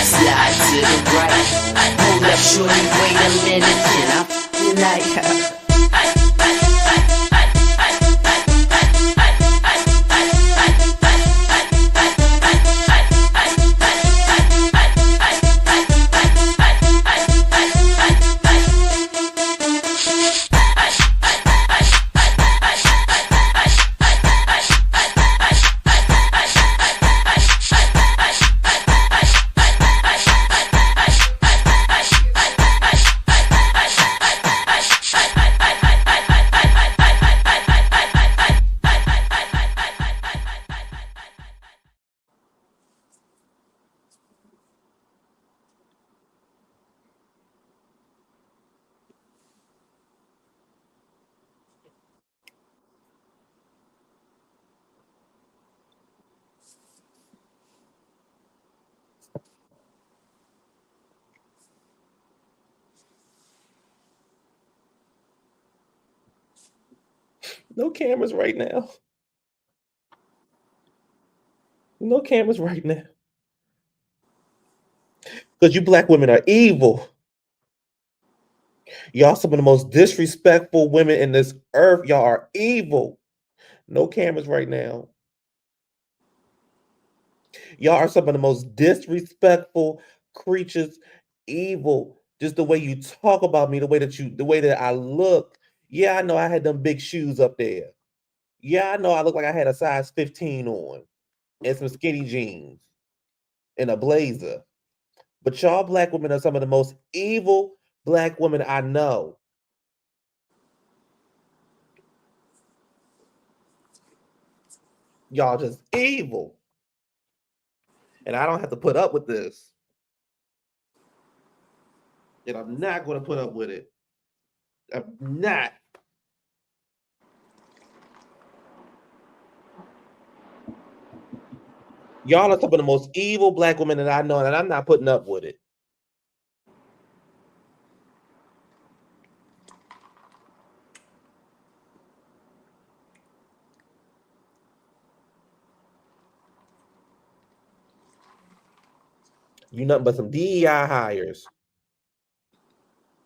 Slide to the right. Hold up, shorty, wait a minute. Can I feel like her? No cameras right now. No cameras right now. Because you black women are evil. Y'all some of the most disrespectful women in this earth. Y'all are evil. No cameras right now. Y'all are some of the most disrespectful creatures, evil. Just the way you talk about me, the way that I look. Yeah, I know I had them big shoes up there. Yeah, I know I look like I had a size 15 on and some skinny jeans and a blazer. But y'all black women are some of the most evil black women I know. Y'all just evil. And I don't have to put up with this. And I'm not going to put up with it. I'm not. Y'all are some of the most evil black women that I know, and I'm not putting up with it. You nothing but some DEI hires.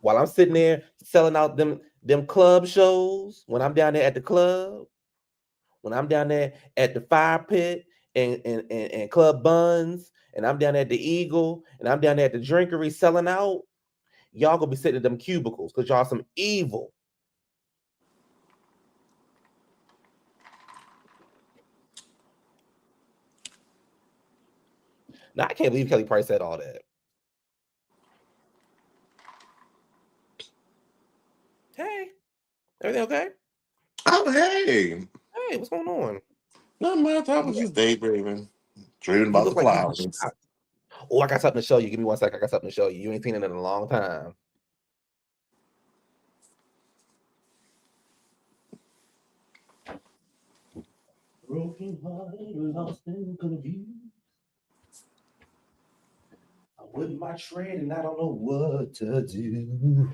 While I'm sitting there selling out them club shows, when I'm down there at the club, when I'm down there at the fire pit and Club Buns, and I'm down there at the Eagle, and I'm down there at the drinkery selling out, y'all gonna be sitting in them cubicles because y'all some evil. Now I can't believe Kelly Price said all that. Hey, everything okay? Oh, hey. Hey, what's going on? Not much. I was just daydreaming, dreaming You about the look like you clouds. shot. Oh, I got something to show you. Give me 1 second. I got something to show you. You ain't seen it in a long time. Broken hearted, lost and confused. I'm with my trade and I don't know what to do.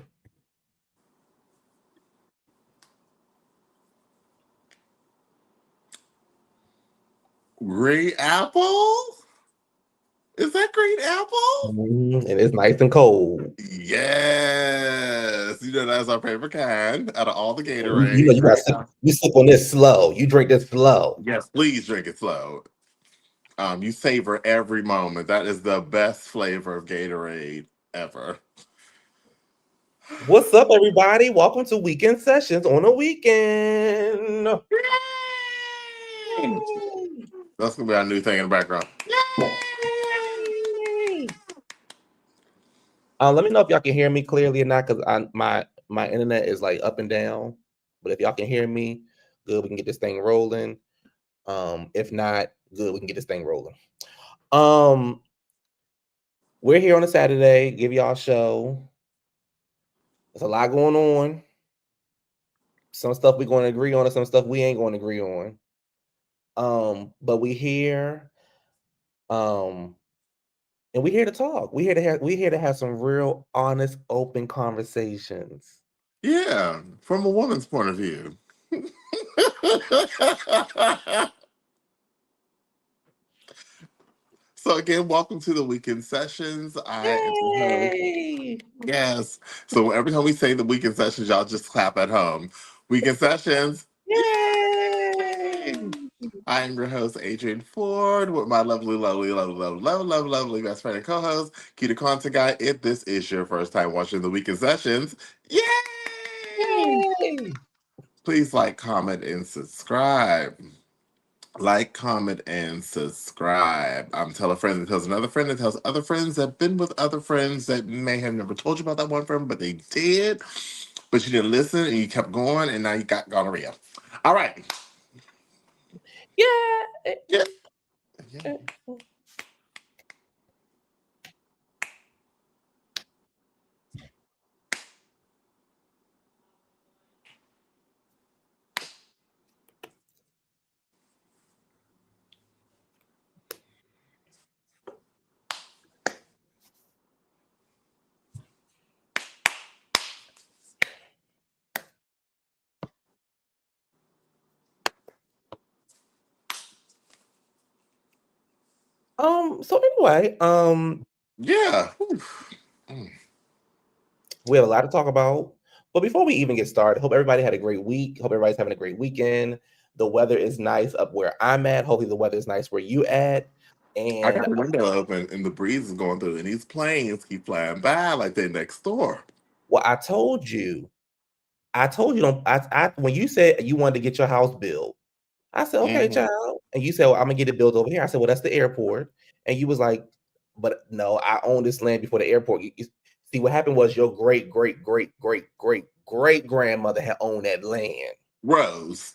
Green apple? Is that green apple? And it's nice and cold. Yes. You know that's our favorite kind out of all the You Gatorade. you got you sip on this slow. You drink this slow. Yes, please drink it slow. You savor every moment. That is the best flavor of Gatorade ever. What's up, everybody? Welcome to Weekend Sessions on a weekend. Yay! That's gonna be our new thing in the background. Let me know if y'all can hear me clearly or not, because my internet is like up and down. But if y'all can hear me, good, we can get this thing rolling. If not, good, we can get this thing rolling. We're here on a Saturday, give y'all a show. There's a lot going on. Some stuff we're going to agree on, and some stuff we ain't going to agree on. But we here, and we're here to talk. We're here to have some real, honest, open conversations. Yeah, from a woman's point of view. So So again, welcome to the weekend sessions. I am your host. Yay! Yes. So every time we say the weekend sessions, y'all just clap at home. Weekend sessions. Yay! Yay! I am your host, Adrienne Ford, with my lovely best friend and co-host, Keita Content Guy. If this is your first time watching the weekend sessions, yay! Yay! Please like, comment, and subscribe. Like, comment, and subscribe. Tell a friend that tells another friend that tells other friends that have been with other friends that may have never told you about that one friend, but they did. But you didn't listen and you kept going, and now you got gonorrhea. All right. Yeah. Yeah. Yeah. So anyway, Yeah. Oof. Mm. we have a lot to talk about. But before we even get started, hope everybody had a great week. Hope everybody's having a great weekend. The weather is nice up where I'm at. Hopefully the weather is nice where you at. I And got the window open and the breeze is going through, and these planes keep flying by like they're next door. well, I told you don't I when you said you wanted to get your house built, I said, okay, Hmm. child. And you said, well, I'm gonna get it built over here. I said, well, that's the airport. And you was like, but no, I own this land before the airport. See, what happened was your great grandmother had owned that land. Rose.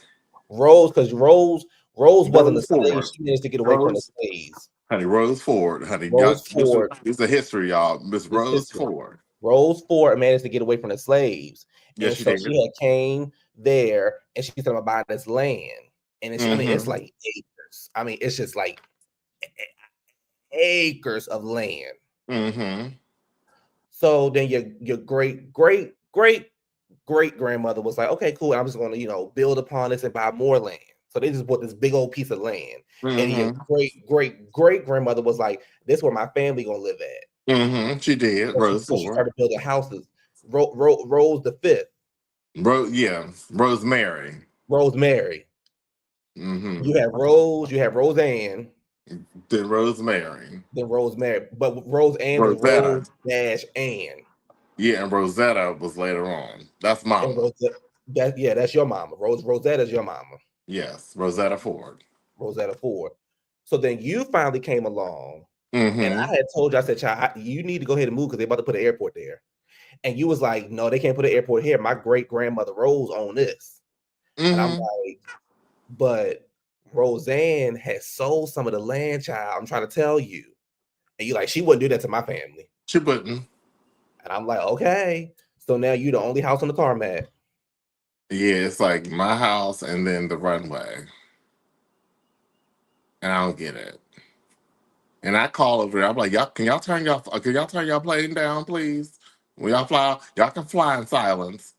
Rose wasn't a Rose slave. Ford. She managed to get away from the Rose. slaves. Honey, Rose Ford. Honey, y'all, Rose Ford, this is a history, y'all. Miss this Rose history. Ford. Rose Ford managed to get away from the slaves. Yes, And she so did. she had came there and she said, I'm buying this land. And I mean, it's Mm-hmm. like acres. I mean, it's just like acres of land. Mm-hmm. So then your great grandmother was like, okay, cool. I'm just going to build upon this and buy more land. So they just bought this big old piece of land. And your Mm-hmm. great grandmother was like, this is where my family gonna live at. Mm-hmm. She did. Rose So she Ford. started building houses. Rose the fifth, Rose, yeah. Rosemary. Rosemary. Mm-hmm. You have Rose, you have Roseanne, Then Rosemary. then Rosemary. But Roseanne is Rosetta. Rose dash Ann. Yeah, and Rosetta was later on. That's And Mama. that's your mama. Rosetta's your mama. Yes, Rosetta Ford. Rosetta Ford. So then you finally came along, and Mm-hmm. I had told you, I said, child, you need to go ahead and move because they're about to put an airport there. And you was like, no, they can't put an airport here. My great grandmother Rose owned this. And I'm Mm-hmm. like, but Roseanne has sold some of the land, child. I'm trying to tell you. And you like, she wouldn't do that to my family. She wouldn't. And I'm like, okay. So now you the only house on the tarmac. Yeah, it's like my house and then the runway. And I don't get it. And I call over there. I'm like, y'all, can y'all turn y'all plane down, please? When y'all fly, y'all can fly in silence.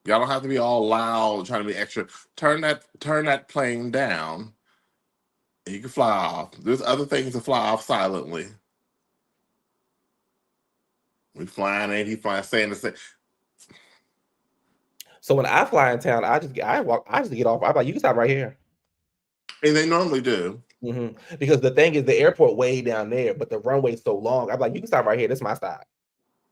Y'all don't have to be all loud, trying to be extra. Turn that plane down, and you can fly off. There's other things to fly off silently. We flying, and he flying, saying the same. So when I fly in town, I just get off. I'm like, you can stop right here. And they normally do. Because the thing is, the airport way down there, but the runway's so long. I'm like, you can stop right here. This is my stop.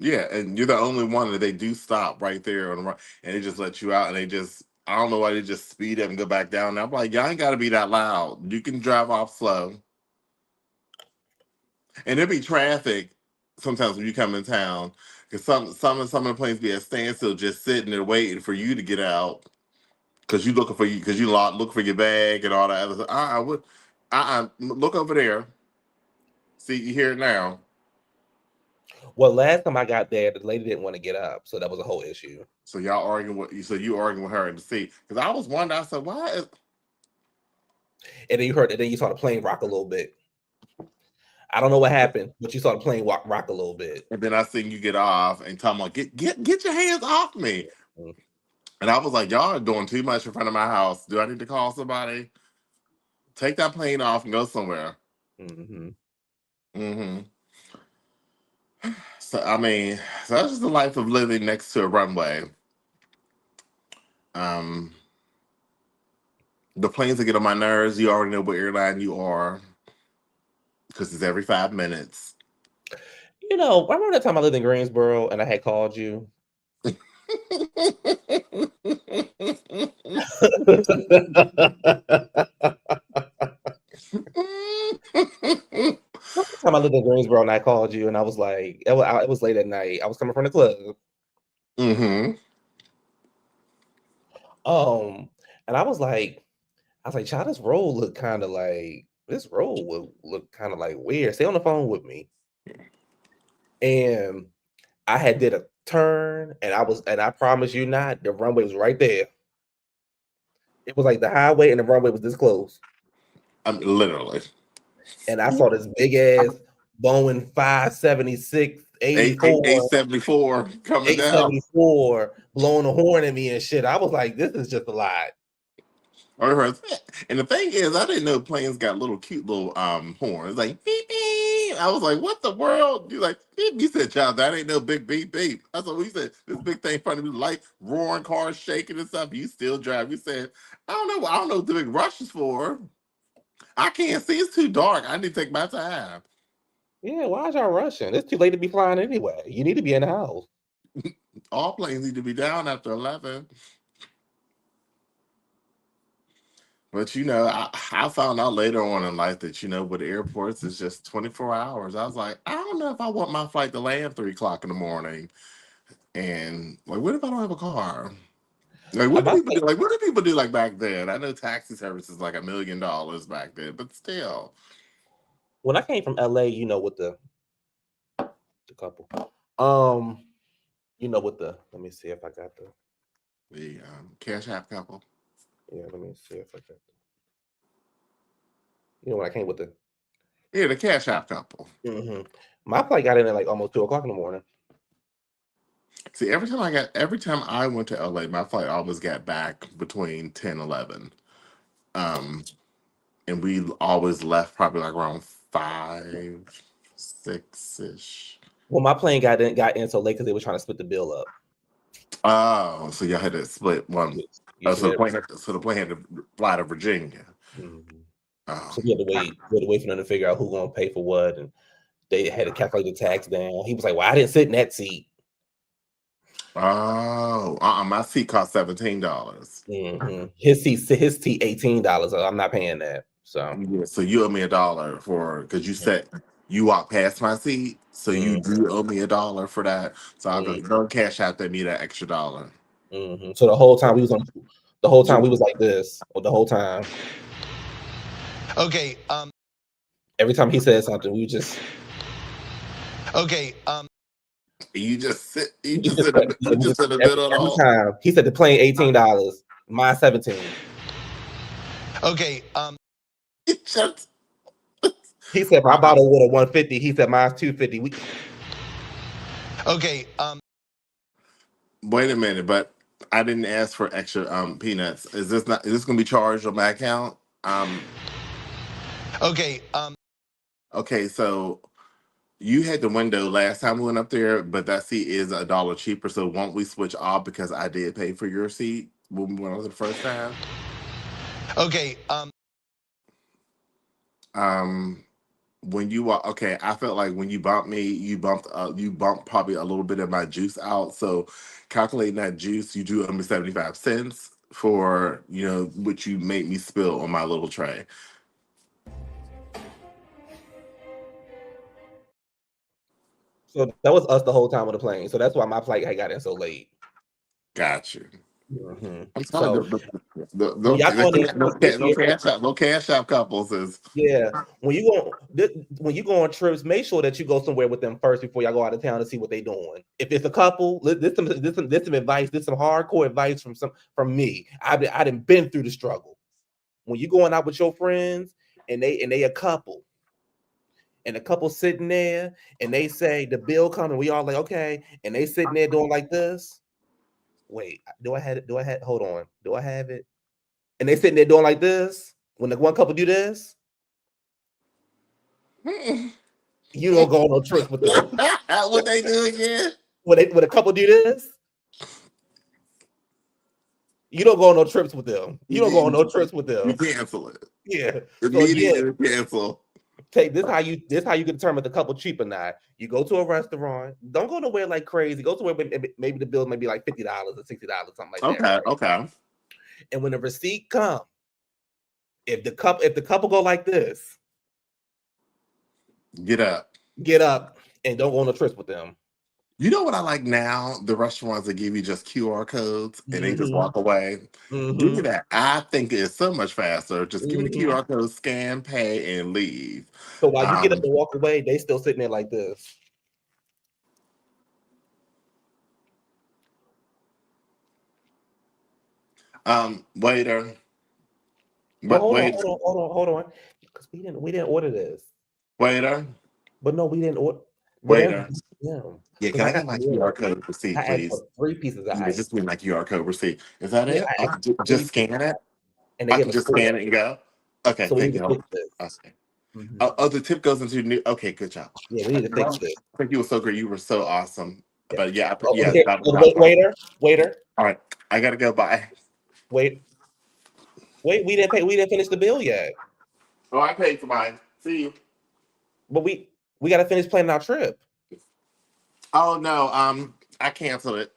Yeah, and you're the only one that they do stop right there on the run, and they just let you out, and they just, I don't know why they just speed up and go back down. I'm like, y'all ain't got to be that loud. You can drive off slow. And there be traffic sometimes when you come in town, because some of the planes be at standstill, just sitting there waiting for you to get out, because you looking for you, because you look for your bag and all that other stuff. What? Look over there. See, you hear it now. Well, last time I got there, the lady didn't want to get up, so that was a whole issue. So y'all arguing with you. So you arguing with her in the seat, because I was wondering. I said, why is. And then you saw the plane rock a little bit. I don't know what happened, but you saw the plane rock a little bit. And then I seen you get off and tell me, like, get your hands off me. Mhm. And I was like, y'all are doing too much in front of my house. Do I need to call somebody? Take that plane off and go somewhere. Mhm. Mm-hmm. So I mean, so that's just the life of living next to a runway. Um, the planes that get on my nerves, you already know what airline you are because it's every 5 minutes. You know, I remember that time I lived in Greensboro and I had called you. Time I lived in Greensboro and I called you and I was like, it was late at night. I was coming from the club. Mm-hmm. And I was like, child, this roll will look kind of like weird. Stay on the phone with me. And I had did a turn and I promise you not, the runway was right there. It was like the highway and the runway was this close. Literally. And I saw this big ass Boeing 576 84 874 coming down. 874 blowing a horn at me and shit. I was like, this is just a lot. And the thing is, I didn't know planes got little cute little horns like beep beep. I was like, what the world? You like beep? You said, child, that ain't no big beep beep. That's what we said. This big thing in front of me, like roaring cars shaking and stuff. You still drive. You said, I don't know what the big rush is for. I can't see. It's too dark. I need to take my time. Yeah, why is y'all rushing? It's too late to be flying anyway. You need to be in the house. All planes need to be down after 11. But I found out later on in life that with airports it's just 24 hours. I was like, I don't know if I want my flight to land 3 o'clock in the morning. And like, what if I don't have a car? Like, what do My people do? flight, Like, what do people do like back then? I know taxi service is like $1 million back then, but still, when I came from LA, with the couple. Um, with let me see if I got the Cash App couple. let me see if I got when I came with the Yeah, the Cash App couple. hmm my flight got in at like almost 2 o'clock in the morning. See, every time I went to LA, my flight always got back between 10 11. Um, and we always left probably like around 5 6 ish. Well, my plane got in so late because they were trying to split the bill up. Oh, so y'all had to split one. Yeah, So the plane had to fly to Virginia. Mhm. Oh, So we had to wait for them to figure out who's gonna pay for what, and they had to calculate the tax down. He was like, "Well, I didn't sit in that seat." my seat cost $17. His seat $18. I'm not paying that. So Yeah, so you owe me $1 because you said you walked past my seat, so you mhm, do owe me $1 for that. So I'll mhm, go cash out that me that extra $1. So the whole time we was like this. Or the whole time, Okay. every time he said something, we just Okay. You just sit. You we just just sit. kept- You we just just sit in the every, middle of the every hall. time he said the plane $18, mine 17. Okay. You just He said my bottle water 150. He said mine's 250. Okay. wait a minute, but I didn't ask for extra peanuts. Is this gonna be charged on my account? Okay. Okay, so you had the window last time we went up there, but that seat is $1 cheaper. So won't we switch off because I did pay for your seat when we went over the first time? Okay. Um, when you walk, okay, I felt like when you bumped me, you bumped probably a little bit of my juice out. So calculating that juice, you do owe me 75 cents for what you made me spill on my little tray. So that was us the whole time on the plane. So that's why my flight had got in so late. Got you. I'm telling So you, the when y'all going in this year, no cash out couples is yeah, when you go on trips, make sure that you go somewhere with them first before y'all go out of town to see what they doing. If it's a couple, this some advice. This some hardcore advice from me. I done been through the struggle. When you going out with your friends and they a couple. And the couple sitting there and they say the bill coming, we all like, okay, and they sitting there doing like this. Wait, do I have it? Hold on. Do I have it? And they sitting there doing like this. When the one couple do this, You don't go on no trips with them. What they do again? When a couple do this, you don't go on no trips with them. You don't go on no trips with You them. cancel it. Yeah. So again, Immediately cancel. take this how you can determine the couple cheap or not. You go to a restaurant. Don't go nowhere like crazy. Go to where maybe the bill may be like $50 or $60, something like that. Right? Okay. And when the receipt comes, if the couple go like this, get up, and don't go on no trips with them. You know what I like now? The restaurants that give you just QR codes and they just walk away. Give me that. I think it's so much faster. Just give me the QR code, scan, pay, and leave. So while you get up and walk away, they still sitting there like this. Waiter. But hold on. Because we didn't order this. Waiter. But no, we didn't order. Waiter. Yeah. Yeah, can I get my QR code receipt, please? For 3 pieces of ice. Just give me my QR code receipt. Is that it? Just scan it? And I can just scan it and go? Okay, so thank you. Okay. The tip goes into new. Okay, good job. Yeah, we need to fix this. I think you were so great. You were so awesome. Yeah. But yeah, Waiter. All right, I gotta go. Bye. Wait, we didn't finish the bill yet. Oh, I paid for mine. See you. But we gotta finish planning our trip. Oh no, I canceled it.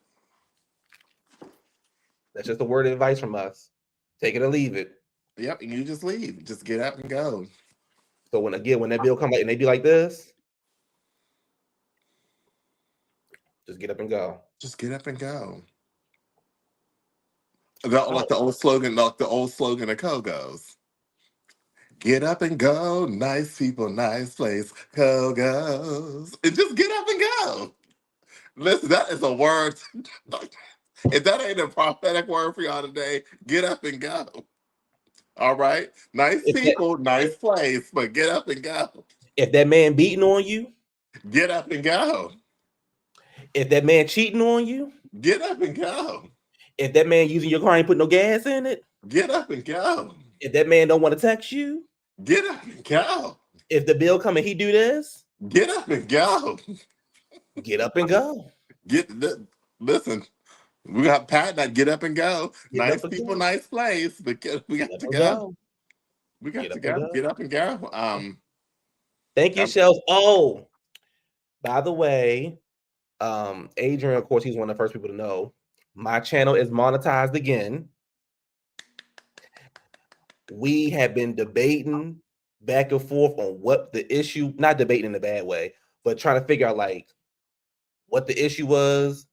That's just a word of advice from us. Take it or leave it. Yep, you just leave. Just get up and go. So when that bill come and they be like this, just get up and go. Just get up and go. Like the old slogan of Co goes. Get up and go, nice people, nice place. Co goes. And just get up and go. Listen, that is a word. If that ain't a prophetic word for y'all today, get up and go. All right? Nice people, nice place, but get up and go. If that man beating on you, get up and go. If that man cheating on you, get up and go. If that man using your car ain't put no gas in it, get up and go. If that man don't want to text you, get up and go. If the bill come and he do this, get up and go. Get up and go. Listen. We got Pat that get up and go. Nice people, nice place, but we got to go. We got to go. Get up and go. Thank you, Shells. Oh, by the way, Adrian, of course, he's one of the first people to know. My channel is monetized again. We have been debating back and forth on what the issue, not debating in a bad way, but trying to figure out like what the issue was.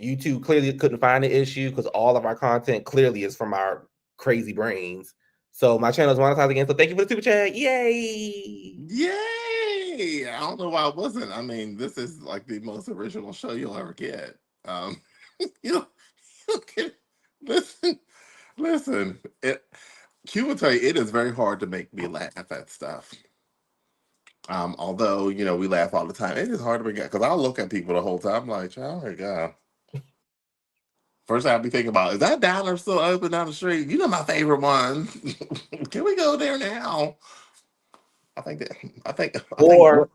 YouTube clearly couldn't find the issue because all of our content clearly is from our crazy brains. So my channel is monetized again. So thank you for the super chat. Yay! Yay! I don't know why it wasn't. I mean, this is like the most original show you'll ever get. Listen. Q will tell you it is very hard to make me laugh at stuff. Although we laugh all the time, it is hard to make it because I'll look at people the whole time like, oh my god. First thing I'll be thinking about, is that diner still open down the street? You know my favorite one. Can we go there now? Or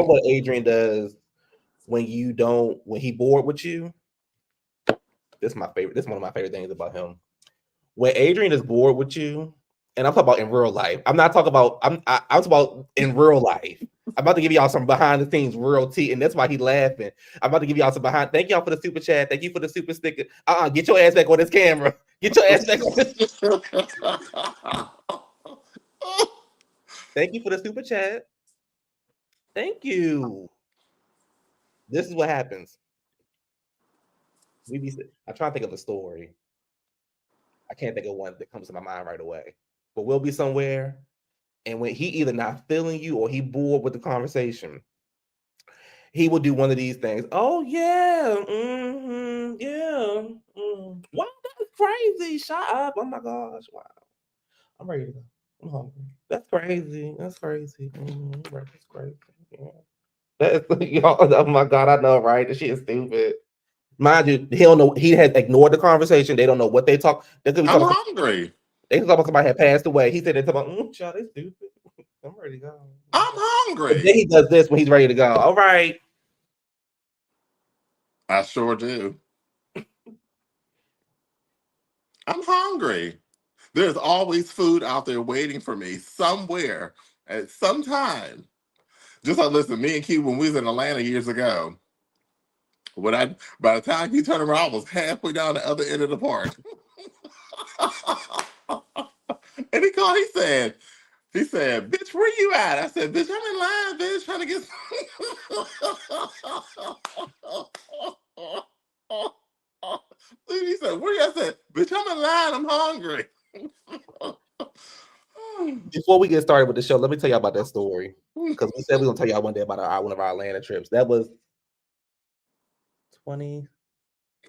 what Adrian does when he bored with you. This is my favorite. This is one of my favorite things about him. When Adrian is bored with you, and I'm talking about in real life. I'm not talking about. I'm talking about in real life. I'm about to give y'all some behind the scenes real tea, and that's why he's laughing. I'm about to give y'all some behind. Thank y'all for the super chat. Thank you for the super sticker. Get your ass back on this camera. Get your ass back on this. Thank you for the super chat. Thank you. This is what happens. I'm trying to think of a story. I can't think of one that comes to my mind right away. But we'll be somewhere, and when he either not feeling you or he bored with the conversation, he will do one of these things. Oh yeah, yeah. Wow, that's crazy. Shut up. Oh my gosh. Wow. I'm ready to go. I'm hungry. That's crazy. That's crazy. That's crazy. Yeah. Y'all, oh my god, I know, right? This shit is stupid. Mind you, he don't know. He has ignored the conversation. They don't know what they talk. I'm hungry. They talk about somebody had passed away. He said they talk about, child, they stupid. I'm ready to go. I'm But hungry. then he does this when he's ready to go. All right. I sure do. I'm hungry. There's always food out there waiting for me somewhere at some time. Just like listen, me and Q when we was in Atlanta years ago. By the time he turned around, I was halfway down the other end of the park. And he said, bitch, where you at? I said, bitch, I'm in line, bitch, trying to get he said, where you at? I said, bitch, I'm in line, I'm hungry. Before we get started with the show, let me tell y'all about that story. Because we said we are gonna tell y'all one day about one of our Atlanta trips. That was 20.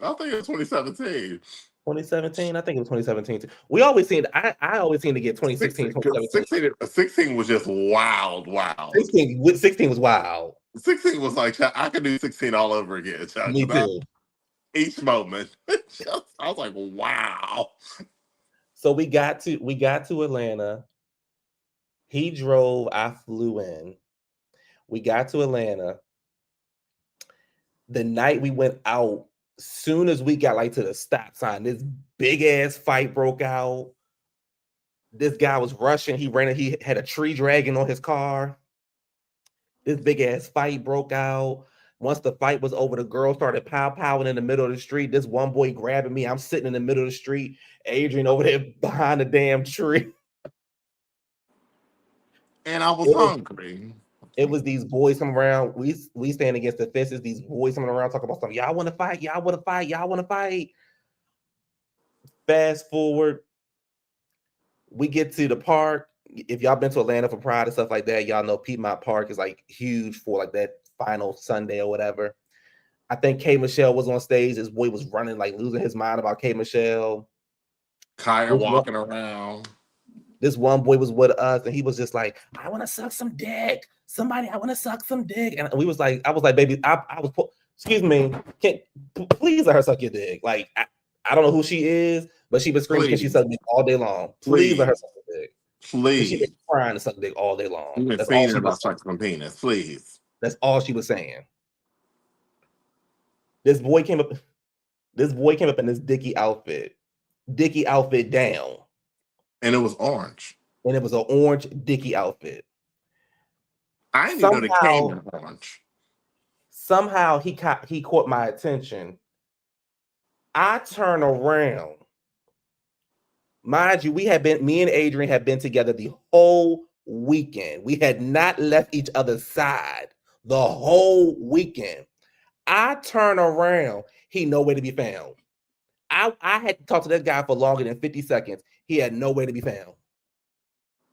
I think it was 2017. 2017. I think it was 2017. We always seem I always seem to get 2016, 2017. 16 was just wild. 16 was wild. 16 was like, I could do 16 all over again. Me too. Each moment. I was like, wow. So we got to Atlanta. He drove, I flew in. We got to Atlanta. The night we went out, soon as we got like to the stop sign, this big ass fight broke out. This guy was rushing. He had a tree dragging on his car. This big ass fight broke out. Once the fight was over, the girl started pow-powing in the middle of the street. This one boy grabbing me. I'm sitting in the middle of the street. Adrienne over there behind the damn tree. And I was hungry. It was these boys coming around. We stand against the fences. These boys coming around talking about something. Y'all want to fight? Y'all want to fight? Y'all want to fight? Fast forward, we get to the park. If y'all been to Atlanta for Pride and stuff like that, y'all know Piedmont Park is like huge for like that final Sunday or whatever. I think K Michelle was on stage. This boy was running, like losing his mind about K Michelle. Kaya walking around. This one boy was with us, and he was just like, "I want to suck some dick. Somebody, I want to suck some dick." And I was like, "Baby, excuse me, please let her suck your dick." Like, I don't know who she is, but she was screaming because she sucked dick all day long. Please let her suck your dick. Please. She been trying to suck dick all day long. You've been saying about sucking some penis, please. That's all she was saying. This boy came up in this Dickie outfit down. And it was orange. And it was an orange Dickie outfit. I didn't even know they came in orange. Somehow he caught my attention. I turn around. Mind you, me and Adrienne had been together the whole weekend. We had not left each other's side the whole weekend. I turn around. He nowhere to be found. I had to talk to that guy for longer than 50 seconds. He had nowhere to be found.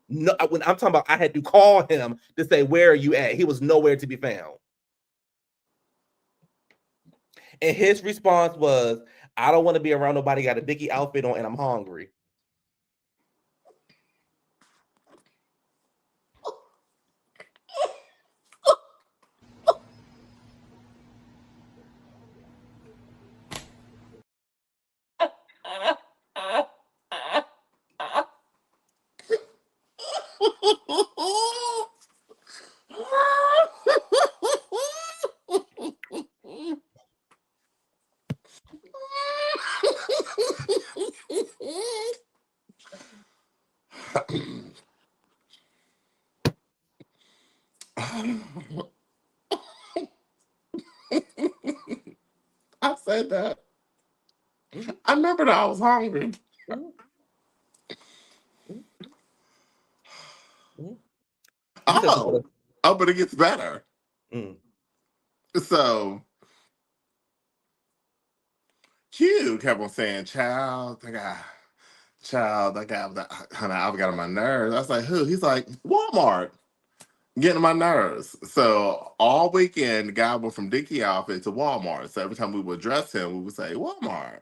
No, when I'm talking about, I had to call him to say, "Where are you at?" He was nowhere to be found. And his response was, "I don't want to be around nobody got a Dickie outfit on, and I'm hungry." I said that. I remember that I was hungry. Oh, but it gets better. So Q kept on saying, child, that guy, honey, I've got on my nerves. I was like, who? He's like, Walmart. Getting on my nerves. So all weekend, the guy went from Dickie outfit to Walmart. So every time we would address him, we would say Walmart.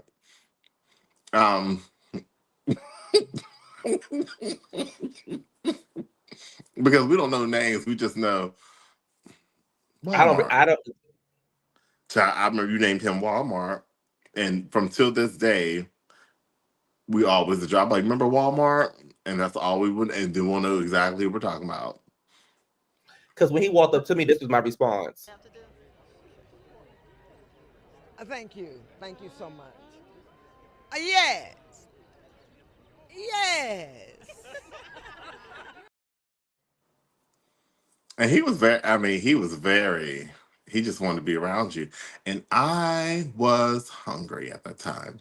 Because we don't know names, we just know Walmart. I don't. I remember you named him Walmart, and from till this day, we always the job like remember Walmart, and that's all we would and do want to know exactly what we're talking about. Because when he walked up to me, this was my response. Thank you. Thank you so much. Yes. Yes. And he was very, I mean, he just wanted to be around you. And I was hungry at that time.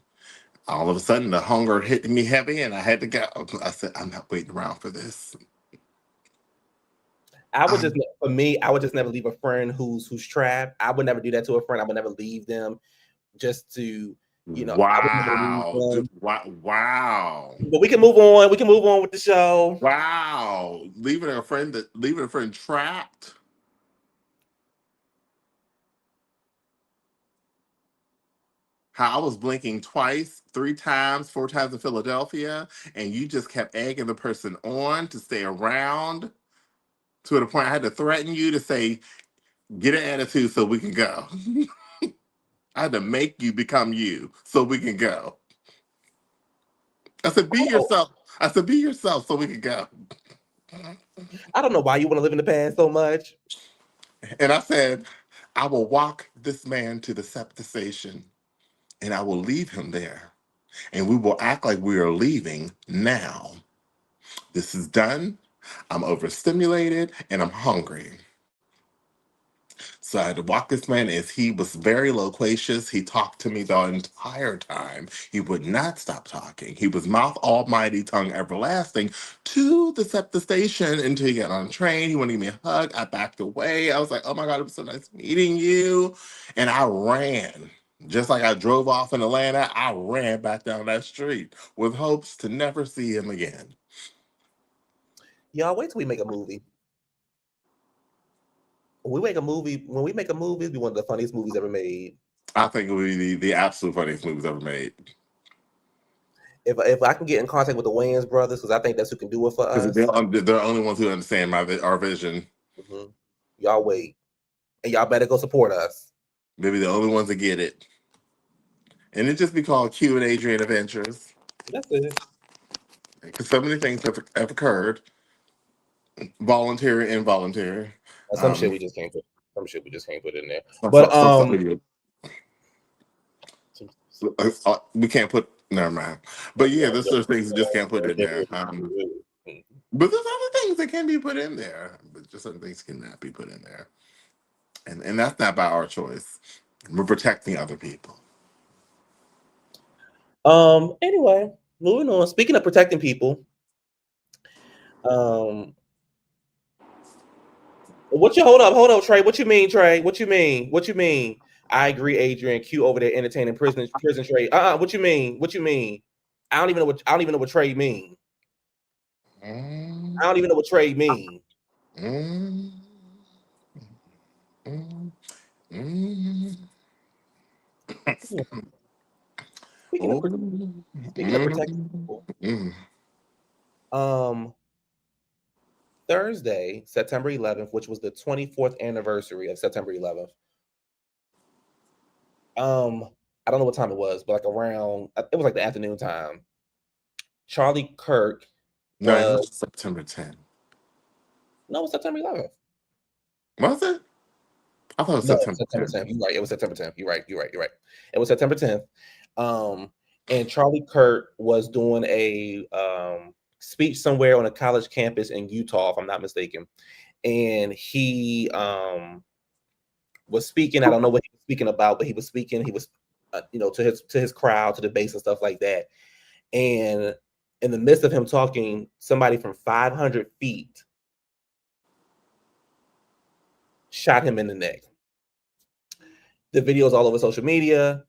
All of a sudden, the hunger hit me heavy and I had to go. I said, I'm not waiting around for this. I would just, for me, I would just never leave a friend who's trapped. I would never do that to a friend. I would never leave them just to, I would never leave Wow. them. Wow. But we can move on. We can move on with the show. Wow. Leaving a friend trapped. How I was blinking twice, 3 times, 4 times in Philadelphia, and you just kept egging the person on to stay around to the point I had to threaten you to say, get an attitude so we can go. I had to make you become you so we can go. I said, be yourself. I said, be yourself so we can go. I don't know why you want to live in the past so much. And I said, I will walk this man to the SEPTA station and I will leave him there. And we will act like we are leaving now. This is done. I'm overstimulated and I'm hungry. So I had to walk this man as he was very loquacious. He talked to me the entire time. He would not stop talking. He was mouth almighty, tongue everlasting to the SEPTA station until he got on the train. He wanted to give me a hug. I backed away. I was like, oh my God, it was so nice meeting you. And I ran. Just like I drove off in Atlanta, I ran back down that street with hopes to never see him again. Y'all, wait till we make a movie. When we make a movie, it'll be one of the funniest movies ever made. I think it would be the absolute funniest movies ever made. If I can get in contact with the Wayans brothers, because I think that's who can do it for us. Because they're the only ones who understand our vision. Mm-hmm. Y'all wait. And y'all better go support us. Maybe the only ones that get it. And it just be called Q and Adrienne Adventures. That's it. Because so many things have occurred. Voluntary, involuntary. Some shit we just can't put. Some shit we just can't put in there. We can't put. Never mind. But yeah, there's certain things you just can't put in there. But there's other things that can be put in there. But just certain things cannot be put in there. And that's not by our choice. We're protecting other people. Anyway, moving on. Speaking of protecting people, hold up, Trey. What you mean, Trey? What you mean? I agree, Adrienne. Q over there entertaining prison Trey. What you mean? I don't even know what Trey mean. I don't even know what Trey mean. Speaking of protecting people, Thursday, September 11th, which was the 24th anniversary of September 11th. I don't know what time it was, but like around, it was like the afternoon time. Charlie Kirk. No, it was September 10th. No, it was September 11th. Was it? I thought it was September 10th. You're right. It was September 10th. You're right. It was September 10th. And Charlie Kirk was doing a speech somewhere on a college campus in Utah, if I'm not mistaken. And he was speaking. I don't know what he was speaking about, but he was speaking. He was, to his crowd, to the base and stuff like that. And in the midst of him talking, somebody from 500 feet shot him in the neck. The video is all over social media.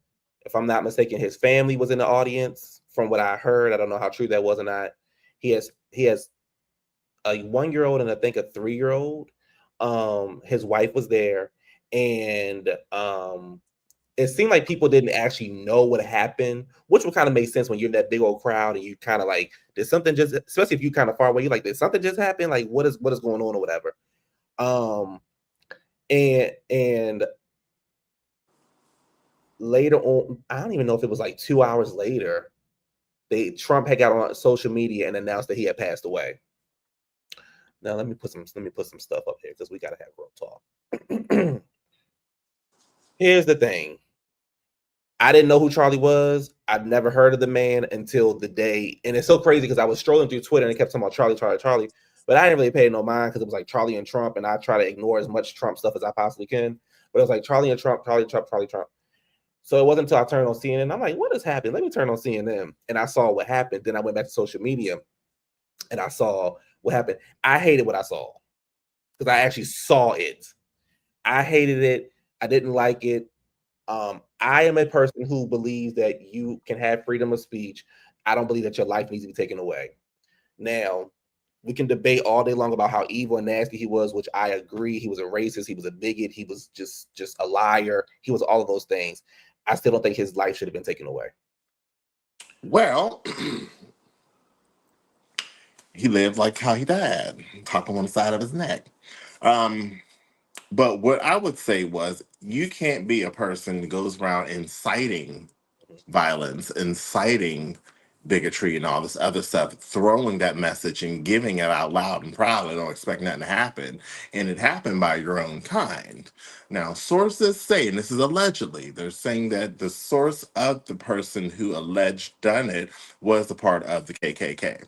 If I'm not mistaken, his family was in the audience. From what I heard, I don't know how true that was or not. He has a 1-year-old and I think a 3-year-old. His wife was there, and it seemed like people didn't actually know what happened, which would kind of make sense when you're in that big old crowd and you kind of like, did something just, especially if you kind of far away, you're like, did something just happen? Like, what is going on or whatever? And later on, I don't even know if it was like 2 hours later, Trump had got on social media and announced that he had passed away. Now let me put some stuff up here because we gotta have real talk. Here's the thing. I didn't know who Charlie was. I'd never heard of the man until the day. And it's so crazy because I was strolling through Twitter and it kept talking about Charlie, Charlie, Charlie. But I didn't really pay no mind because it was like Charlie and Trump. And I try to ignore as much Trump stuff as I possibly can. But it was like Charlie and Trump, Charlie, Trump, Charlie, Trump. So it wasn't until I turned on CNN. I'm like, what is happening? Let me turn on CNN. And I saw what happened. Then I went back to social media and I saw what happened. I hated what I saw because I actually saw it. I hated it. I didn't like it. I am a person who believes that you can have freedom of speech. I don't believe that your life needs to be taken away. Now, we can debate all day long about how evil and nasty he was, which I agree. He was a racist. He was a bigot. He was just a liar. He was all of those things. I still don't think his life should have been taken away. Well, he lived like how he died, talking on the side of his neck. But what I would say was, you can't be a person who goes around inciting violence, inciting bigotry and all this other stuff, throwing that message and giving it out loud and proud and don't expect nothing to happen. And it happened by your own kind. Now, sources say, and this is allegedly, they're saying that the source of the person who alleged done it was a part of the KKK.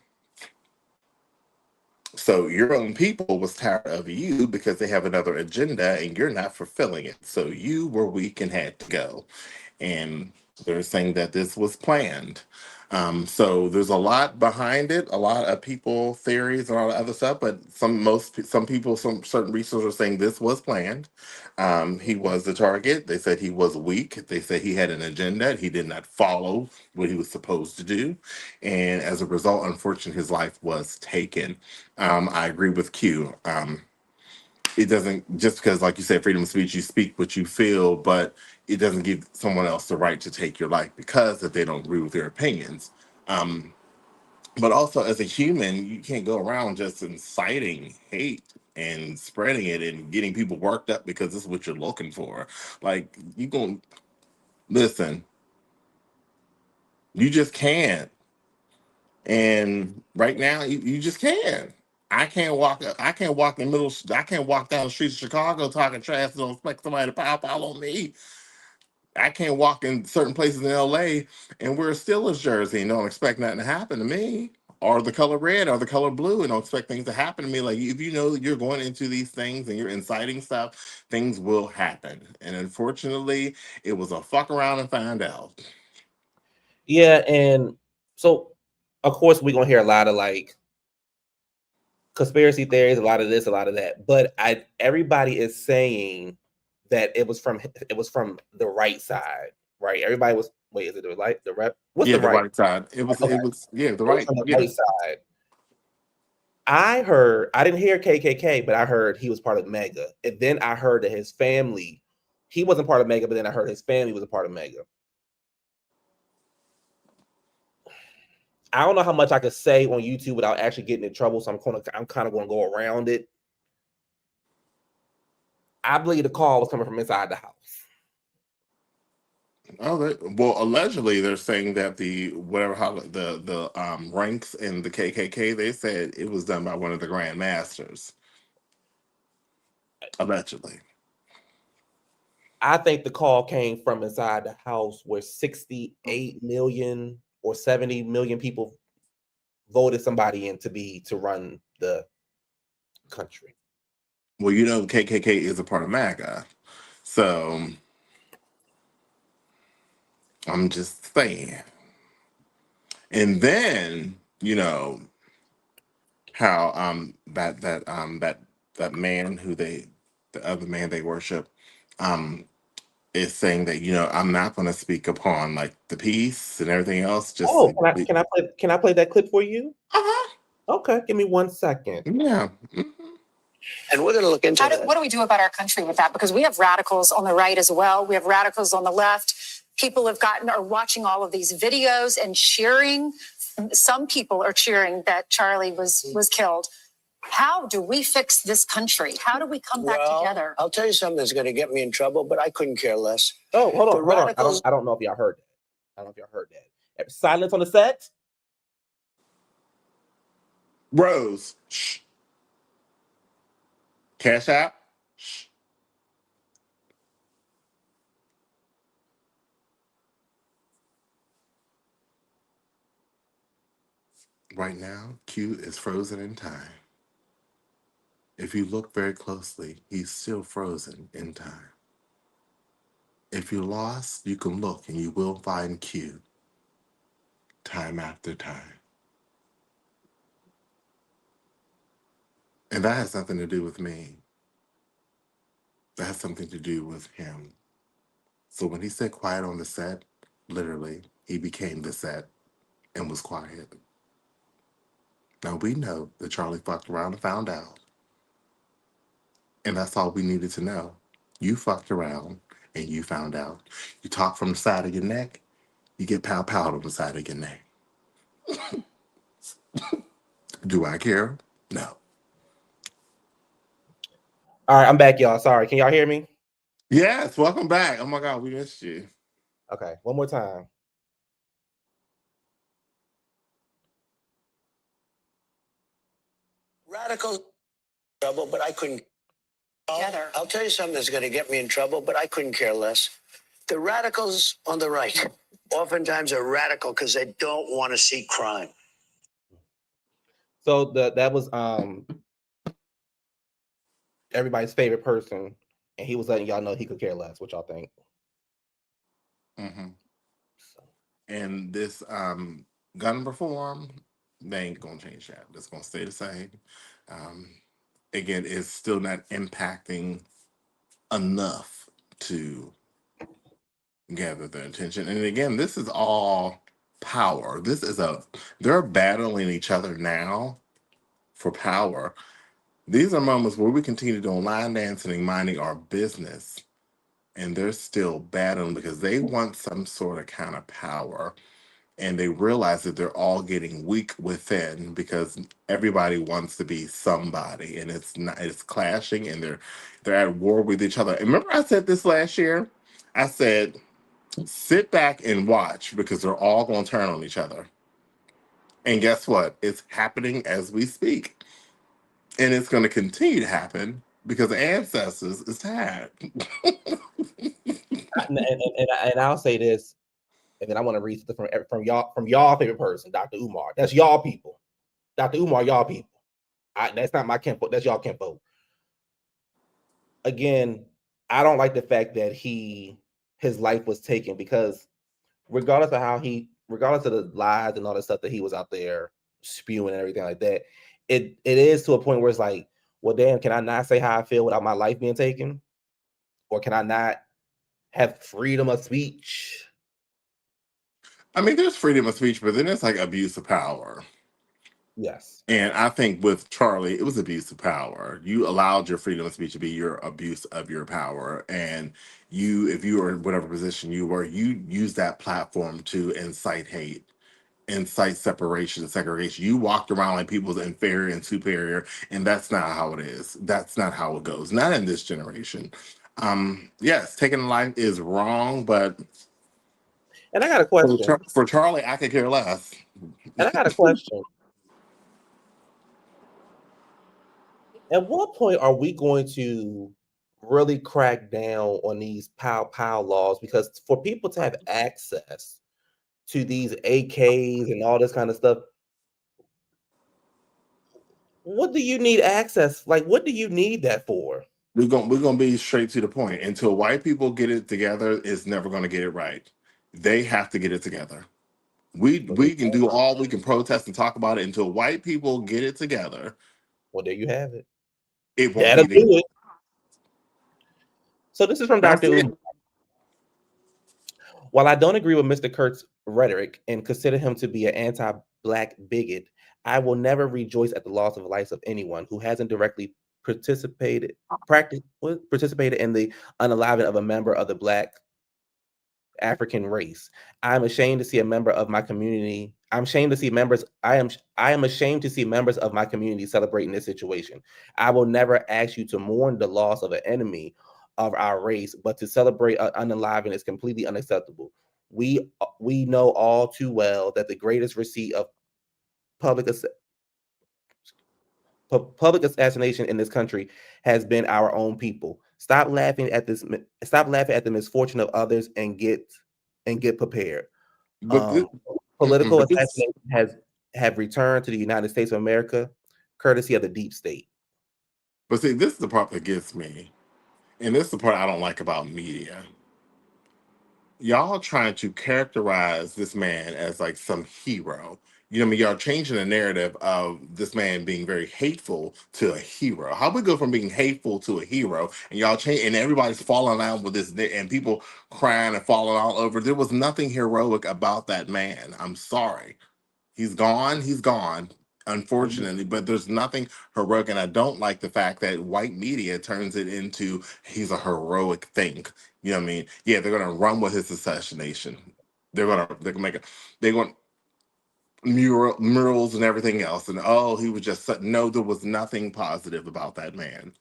So your own people was tired of you because they have another agenda and you're not fulfilling it. So you were weak and had to go. And they're saying that this was planned. So there's a lot behind it, a lot of people theories and all that other stuff. But some people, some certain researchers are saying this was planned. He was the target. They said he was weak. They said he had an agenda. He did not follow what he was supposed to do, and as a result, unfortunately, his life was taken. I agree with Q. It doesn't, just because, like you said, freedom of speech, you speak what you feel, but it doesn't give someone else the right to take your life because if they don't agree with their opinions. But also, as a human, you can't go around just inciting hate and spreading it and getting people worked up because this is what you're looking for. Like, you gonna listen, you just can't. And right now, you just can't. I can't walk in the middle. I can't walk down the streets of Chicago talking trash and don't expect somebody to pop out on me. I can't walk in certain places in LA and wear a Steelers jersey and don't expect nothing to happen to me. Or the color red or the color blue and don't expect things to happen to me. Like, if you know that you're going into these things and you're inciting stuff, things will happen. And unfortunately, it was a fuck around and find out. Yeah, and so of course we're gonna hear a lot of like conspiracy theories, a lot of this, a lot of that. But everybody is saying that it was from the right side, right? Everybody was is it the right the rep? What's Yeah, the the right? right side. It was Okay, yeah, the it was right, from the yeah. right side. I didn't hear KKK, but I heard he was part of Mega, and then I heard that his family, he wasn't part of Mega, but then I heard his family was a part of Mega. I don't know how much I could say on YouTube without actually getting in trouble, so I'm kind of going to go around it. I believe the call was coming from inside the house. Oh, well, allegedly they're saying that the whatever how the ranks in the KKK, they said it was done by one of the Grand Masters. Allegedly. I think the call came from inside the house where 68 million or 70 million people voted somebody in to run the country. Well, you know, the KKK is a part of MAGA, so I'm just saying. And then you know how that man who the other man they worship um is saying that, you know, I'm not going to speak upon like the peace and everything else. Just Oh, can I play that clip for you? uh-huh. Okay, give me 1 second. Yeah. And we're going to look into what do we do about our country with that? Because we have radicals on the right as well. We have radicals on the left. People are watching all of these videos and cheering. Some people are cheering that Charlie was killed. How do we fix this country? How do we come back together? I'll tell you something that's going to get me in trouble, but I couldn't care less. Oh, hold on. radicals- I don't know if y'all heard that. I don't know if y'all heard that. Silence on the set. Rose. Shh. Cash App. Right now, Q is frozen in time. If you look very closely, he's still frozen in time. If you're lost, you can look and you will find Q time after time. And that has nothing to do with me. That has something to do with him. So when he said quiet on the set, literally, he became the set and was quiet. Now we know that Charlie fucked around and found out. And that's all we needed to know. You fucked around and you found out. You talk from the side of your neck, you get pow pow on the side of your neck. Do I care? No. All right, I'm back, y'all. Sorry. Can y'all hear me? Yes, welcome back. Oh my God, we missed you. Okay, one more time. Radical trouble, but I couldn't. I'll tell you something that's going to get me in trouble, but I couldn't care less. The radicals on the right oftentimes are radical because they don't want to see crime. So that was everybody's favorite person, and he was letting y'all know he could care less. What y'all think? Mm-hmm. And this gun reform, they ain't gonna change that. It's gonna stay the same. Again, it's still not impacting enough to gather their attention. And again, this is all power. They're battling each other now for power. These are moments where we continue doing line dancing and minding our business, and they're still battling because they want some sort of kind of power. And they realize that they're all getting weak within because everybody wants to be somebody, and it's clashing, and they're at war with each other. And remember I said this last year? I said, sit back and watch because they're all going to turn on each other. And guess what? It's happening as we speak. And it's going to continue to happen because the ancestors is tired. And I'll say this, and then I want to read from y'all favorite person, Dr. Umar. That's y'all people. Dr. Umar, y'all people. That's not my kinfolk. That's y'all kinfolk. Again, I don't like the fact that his life was taken because regardless of the lies and all the stuff that he was out there spewing and everything like that, it is to a point where it's like, well, damn, can I not say how I feel without my life being taken? Or can I not have freedom of speech? I mean, there's freedom of speech, but then it's like abuse of power. Yes. And I think with Charlie, it was abuse of power. You allowed your freedom of speech to be your abuse of your power. And if you were in whatever position you were, you used that platform to incite hate, incite separation and segregation. You walked around like people's inferior and superior, and that's not how it is. That's not how it goes. Not in this generation. Yes, taking a life is wrong, but And I got a question. for Charlie, I could care less. And I got a question. At what point are we going to really crack down on these pow laws? Because for people to have access to these AKs and all this kind of stuff, what do you need access? Like, what do you need that for? We're gonna be straight to the point. Until white people get it together, it's never gonna get it right. They have to get it together. We can do all we can protest and talk about it until white people get it together. Well, there you have it. It won't That'll be together. do it. So this is from That's Dr. it. Umar. While I don't agree with Mr. Kurt's rhetoric and consider him to be an anti-Black bigot, I will never rejoice at the loss of the lives of anyone who hasn't directly participated in the unaliving of a member of the Black African race. I'm ashamed to see a member of my community. I'm ashamed to see members. I am ashamed to see members of my community celebrating this situation. I will never ask you to mourn the loss of an enemy of our race, but to celebrate unaliving is completely unacceptable. We know all too well that the greatest receipt of public public assassination in this country has been our own people. Stop laughing at this. Stop laughing at the misfortune of others and get prepared. But this, Political but this, assassination have returned to the United States of America, courtesy of the deep state. but see, this is the part that gets me, and this is the part I don't like about media. Y'all trying to characterize this man as like some hero. You know what I mean? Y'all changing the narrative of this man being very hateful to a hero. How we go from being hateful to a hero, and y'all change, and everybody's falling out with this, and people crying and falling all over. There was nothing heroic about that man. I'm sorry. He's gone. He's gone, unfortunately, but there's nothing heroic. And I don't like the fact that white media turns it into he's a heroic thing. You know what I mean? Yeah, they're gonna run with his assassination. They're gonna make it. They're going murals and everything else. And oh, he was just no. There was nothing positive about that man.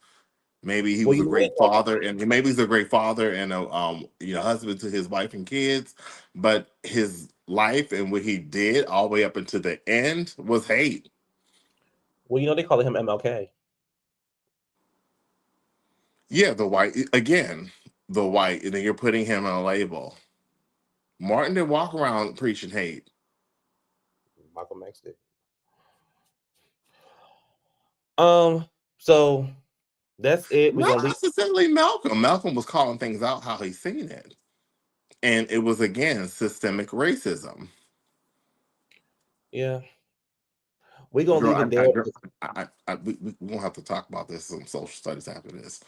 Maybe he Well, was a you know great father, and maybe he's a great father and a husband to his wife and kids. But his life and what he did all the way up until the end was hate. Well, you know they call him MLK. Yeah, the white again, the white, and then you're putting him on a label. Martin didn't walk around preaching hate. Malcolm X did. So that's it. We're Not gonna leave. necessarily Malcolm. Malcolm was calling things out how he's seen it, and it was again systemic racism. Yeah, we're gonna Girl, leave it there. we won't have to talk about this in social studies after this.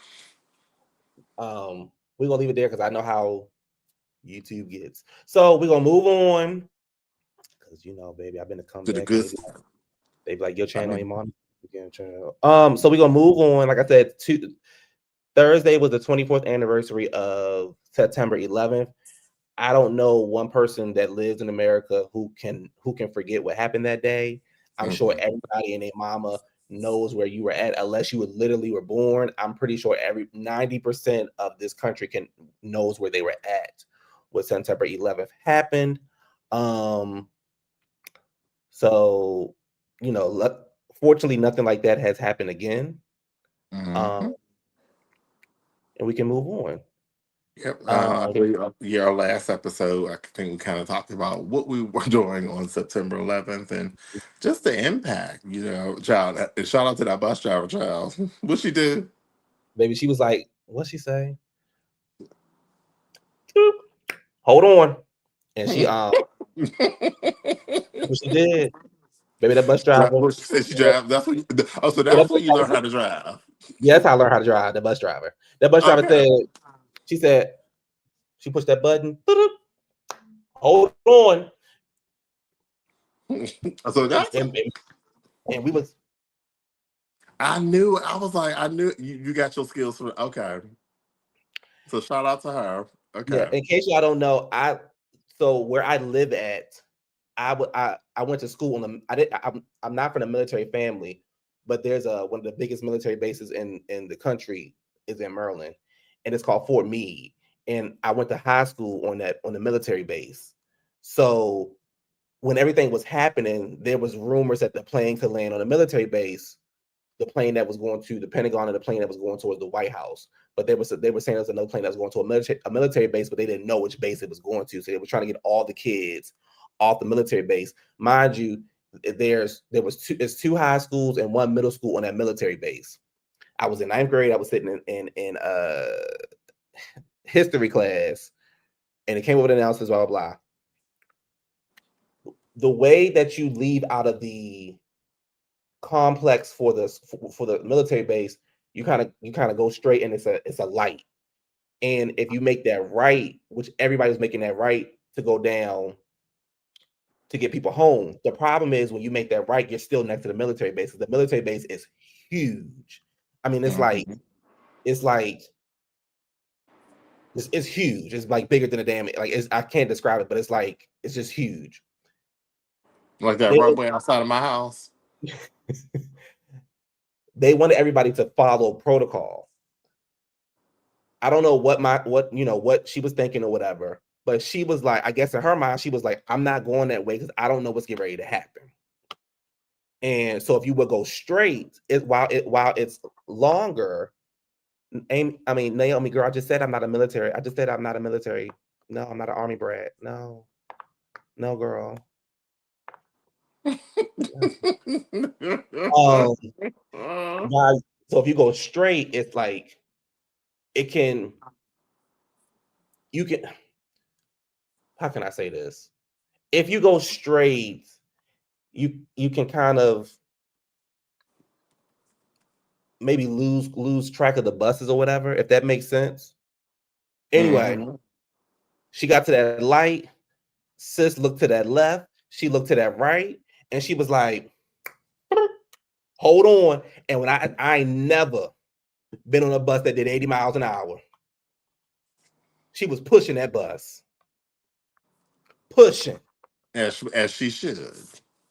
We're gonna leave it there because I know how YouTube gets. So we're gonna move on. Because you know, baby, I've been to come To the back. good. They be like, your channel I ain't mean, on. So we're gonna move on. Like I said, Thursday was the 24th anniversary of September 11th. I don't know one person that lives in America who can forget what happened that day. I'm sure everybody and their mama knows where you were at, unless you literally were born. I'm pretty sure 90% of this country knows where they were at when September 11th happened. So you know, fortunately, nothing like that has happened again. And we can move on. Yep. I believe our last episode, I think we kind of talked about what we were doing on September 11th and just the impact, child. And shout out to that bus driver, child. What she do? Baby, she was like, what'd she say? Hold on. And she what she did. Baby, that bus driver. What she said she drive. That's what so that's when you learn how to drive. Yeah, that's how I learned how to drive, the bus driver. That bus driver said, she pushed that button. Hold on. So that's and we was. I knew. I was like, I knew you got your skills for okay. So shout out to her. Okay. Yeah. In case y'all don't know, so where I live at, I went to school on the. I'm not from a military family, but there's one of the biggest military bases in the country is in Maryland, and it's called Fort Meade. And I went to high school on the military base. So when everything was happening, there was rumors that the plane could land on a military base, the plane that was going to the Pentagon and the plane that was going towards the White House. But they were saying there was another plane that was going to a military base, but they didn't know which base it was going to. So they were trying to get all the kids off the military base. Mind you, there's two high schools and one middle school on that military base. I was in 9th grade. I was sitting in history class, and it came over the announcements, blah, blah, blah. The way that you leave out of the complex for the military base, you kind of go straight, and it's a light. And if you make that right, which everybody's making that right to go down to get people home, the problem is when you make that right, you're still next to the military base. The military base is huge. I mean, it's huge. It's like bigger than a damn. Like I can't describe it, but it's just huge. Like that runway outside of my house. They wanted everybody to follow protocol. I don't know what she was thinking or whatever, but she was like, I guess in her mind, she was like, I'm not going that way because I don't know what's getting ready to happen. And so if you would go straight, while it's longer, Naomi, girl, I just said I'm not a military. I just said I'm not a military. No, I'm not an army brat. No, girl. Guys, so if you go straight, it's like you can. How can I say this? If you go straight, you can kind of maybe lose track of the buses or whatever, if that makes sense. Anyway, she got to that light. Sis looked to that left. She looked to that right, and she was like, "Hold on." And when I ain't never been on a bus that did 80 miles an hour. She was pushing that bus, pushing. As she should.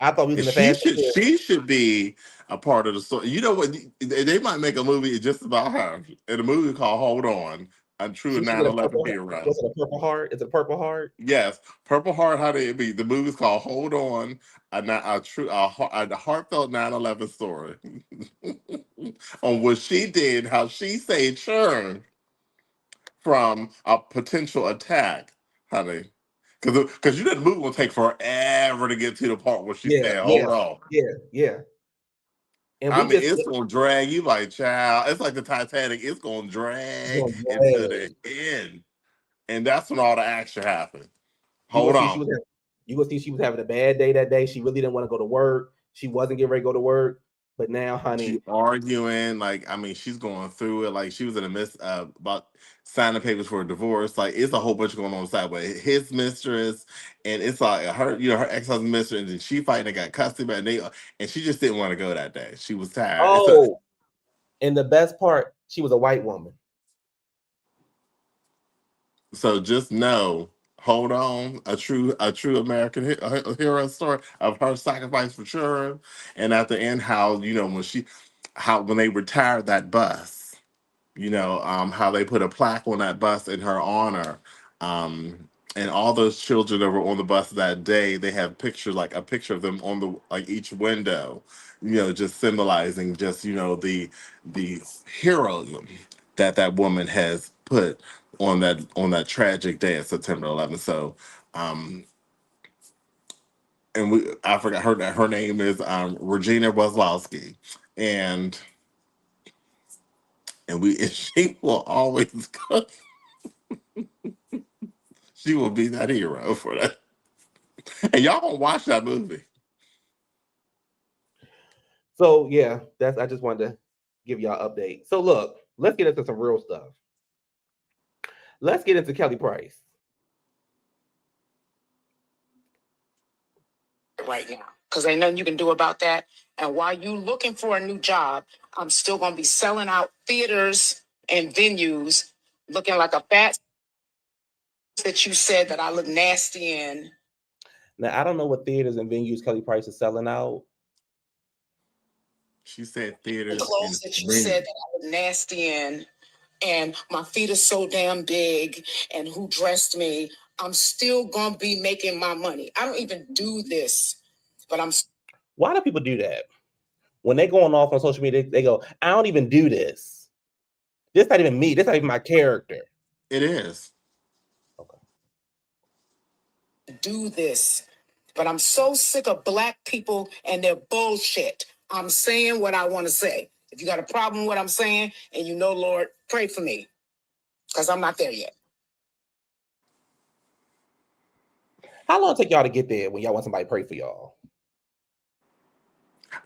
I thought we was in the fast. She should be a part of the story. You know what? They might make a movie just about her. In a movie called Hold On, a true 9/11 hero. Was it a Purple Heart? Is it Purple Heart? Yes, Purple Heart. How did it be? The movie's called Hold On, a heartfelt 9/11 story on what she did, how she saved Sharon from a potential attack, honey. Because you know the movie will take forever to get to the part where she said, "Hold on." Yeah. And it's gonna drag you like child. It's like the Titanic. It's gonna drag into the end, and that's when all the action happens. Hold on. You will see she was having a bad day that day. She really didn't want to go to work. She wasn't getting ready to go to work. But now, honey, she's arguing. She's going through it. Like she was in the midst about signing papers for a divorce. Like it's a whole bunch going on side with his mistress, and it's like her ex-husband's mistress, and she fighting. They got custody, and she just didn't want to go that day. She was tired. Oh, and the best part, she was a white woman. So just know, hold on, a true American hero story of her sacrifice for children, and at the end, how when they retired that bus, how they put a plaque on that bus in her honor, and all those children that were on the bus that day, they have pictures like a picture of them on the each window, just symbolizing the heroism that woman has put on that tragic day of September 11th. So, and I forgot her name is Regina Weslowski, and she will always go. She will be that hero for that. And y'all gonna watch that movie. So yeah, I just wanted to give y'all an update. So look, let's get into some real stuff. Let's get into Kelly Price. Right now, because ain't nothing you can do about that. And while you looking for a new job, I'm still gonna be selling out theaters and venues, looking like a fat that you said that I look nasty in. Now I don't know what theaters and venues Kelly Price is selling out. She said theaters. The clothes that you said that I look nasty in, and my feet are so damn big, and who dressed me? I'm still gonna be making my money. I don't even do this, but I'm. Why do people do that? When they going off on social media, they go, "I don't even do this. This not even me. This not even my character." It is. Okay. Do this, but I'm so sick of black people and their bullshit. I'm saying what I want to say. If you got a problem with what I'm saying, and Lord, pray for me, because I'm not there yet. How long take y'all to get there when y'all want somebody to pray for y'all?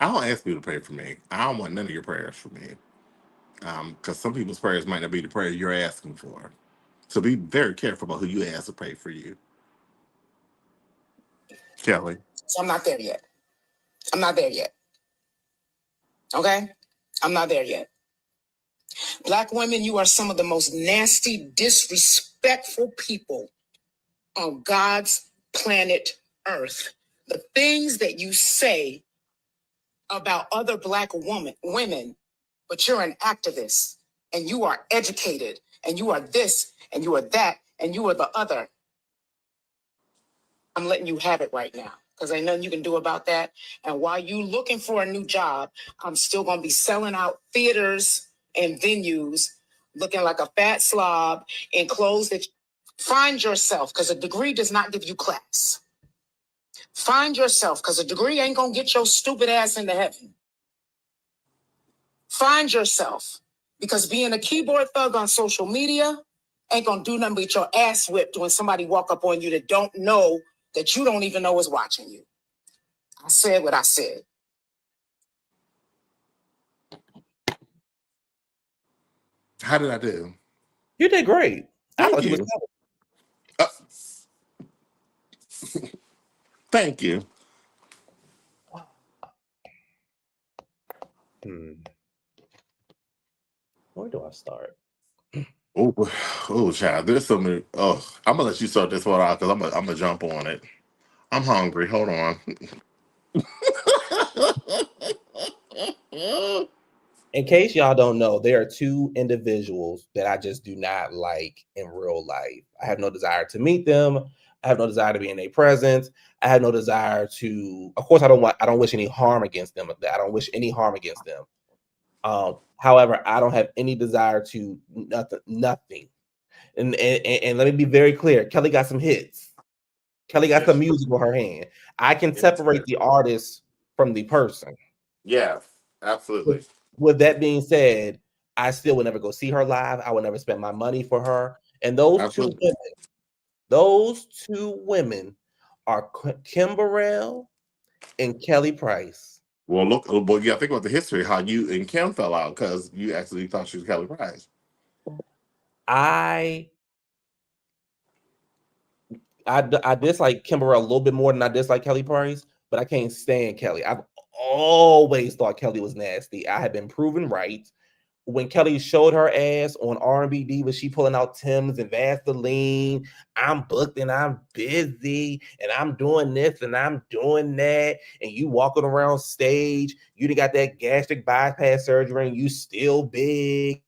I don't ask you to pray for me. I don't want none of your prayers for me. Because some people's prayers might not be the prayer you're asking for. So be very careful about who you ask to pray for you. Kelly. So I'm not there yet. I'm not there yet. Okay? I'm not there yet. Black women, you are some of the most nasty, disrespectful people on God's planet Earth. The things that you say about other black women, but you're an activist and you are educated and you are this and you are that and you are the other. I'm letting you have it right now because ain't nothing you can do about that. And while you looking for a new job, I'm still going to be selling out theaters and venues, looking like a fat slob in clothes that find yourself, because a degree does not give you class. Find yourself, because a degree ain't going to get your stupid ass into heaven. Find yourself, because being a keyboard thug on social media ain't going to do nothing but get your ass whipped when somebody walk up on you that don't know, that you don't even know is watching you. I said what I said. How did I do? You did great. I Thank thought you was. you. Thank you. Where do I start? Oh, child. There's so many. Oh, I'm gonna let you start this one out because I'm gonna jump on it. I'm hungry. Hold on. In case y'all don't know, there are two individuals that I just do not like in real life. I have no desire to meet them. I have no desire to be in their presence. I have no desire to. Of course, I don't wish any harm against them. I don't wish any harm against them. However, I don't have any desire to nothing. And let me be very clear. Kelly got some hits. Kelly got some music on her hand. I can separate the artist from the person. Yes, absolutely. With that being said, I still would never go see her live. I would never spend my money for her. And Absolutely. those two women are Kim Burrell and Kelly Price. Well, look, boy, you got to think about the history, how you and Kim fell out because you actually thought she was Kelly Price. I dislike Kim Burrell a little bit more than I dislike Kelly Price, but I can't stand Kelly. I've always thought Kelly was nasty. I have been proven right. When Kelly showed her ass on R&B Diva, she pulling out Tim's and Vaseline. I'm booked and I'm busy and I'm doing this and I'm doing that. And you walking around stage, you done got that gastric bypass surgery and you still big.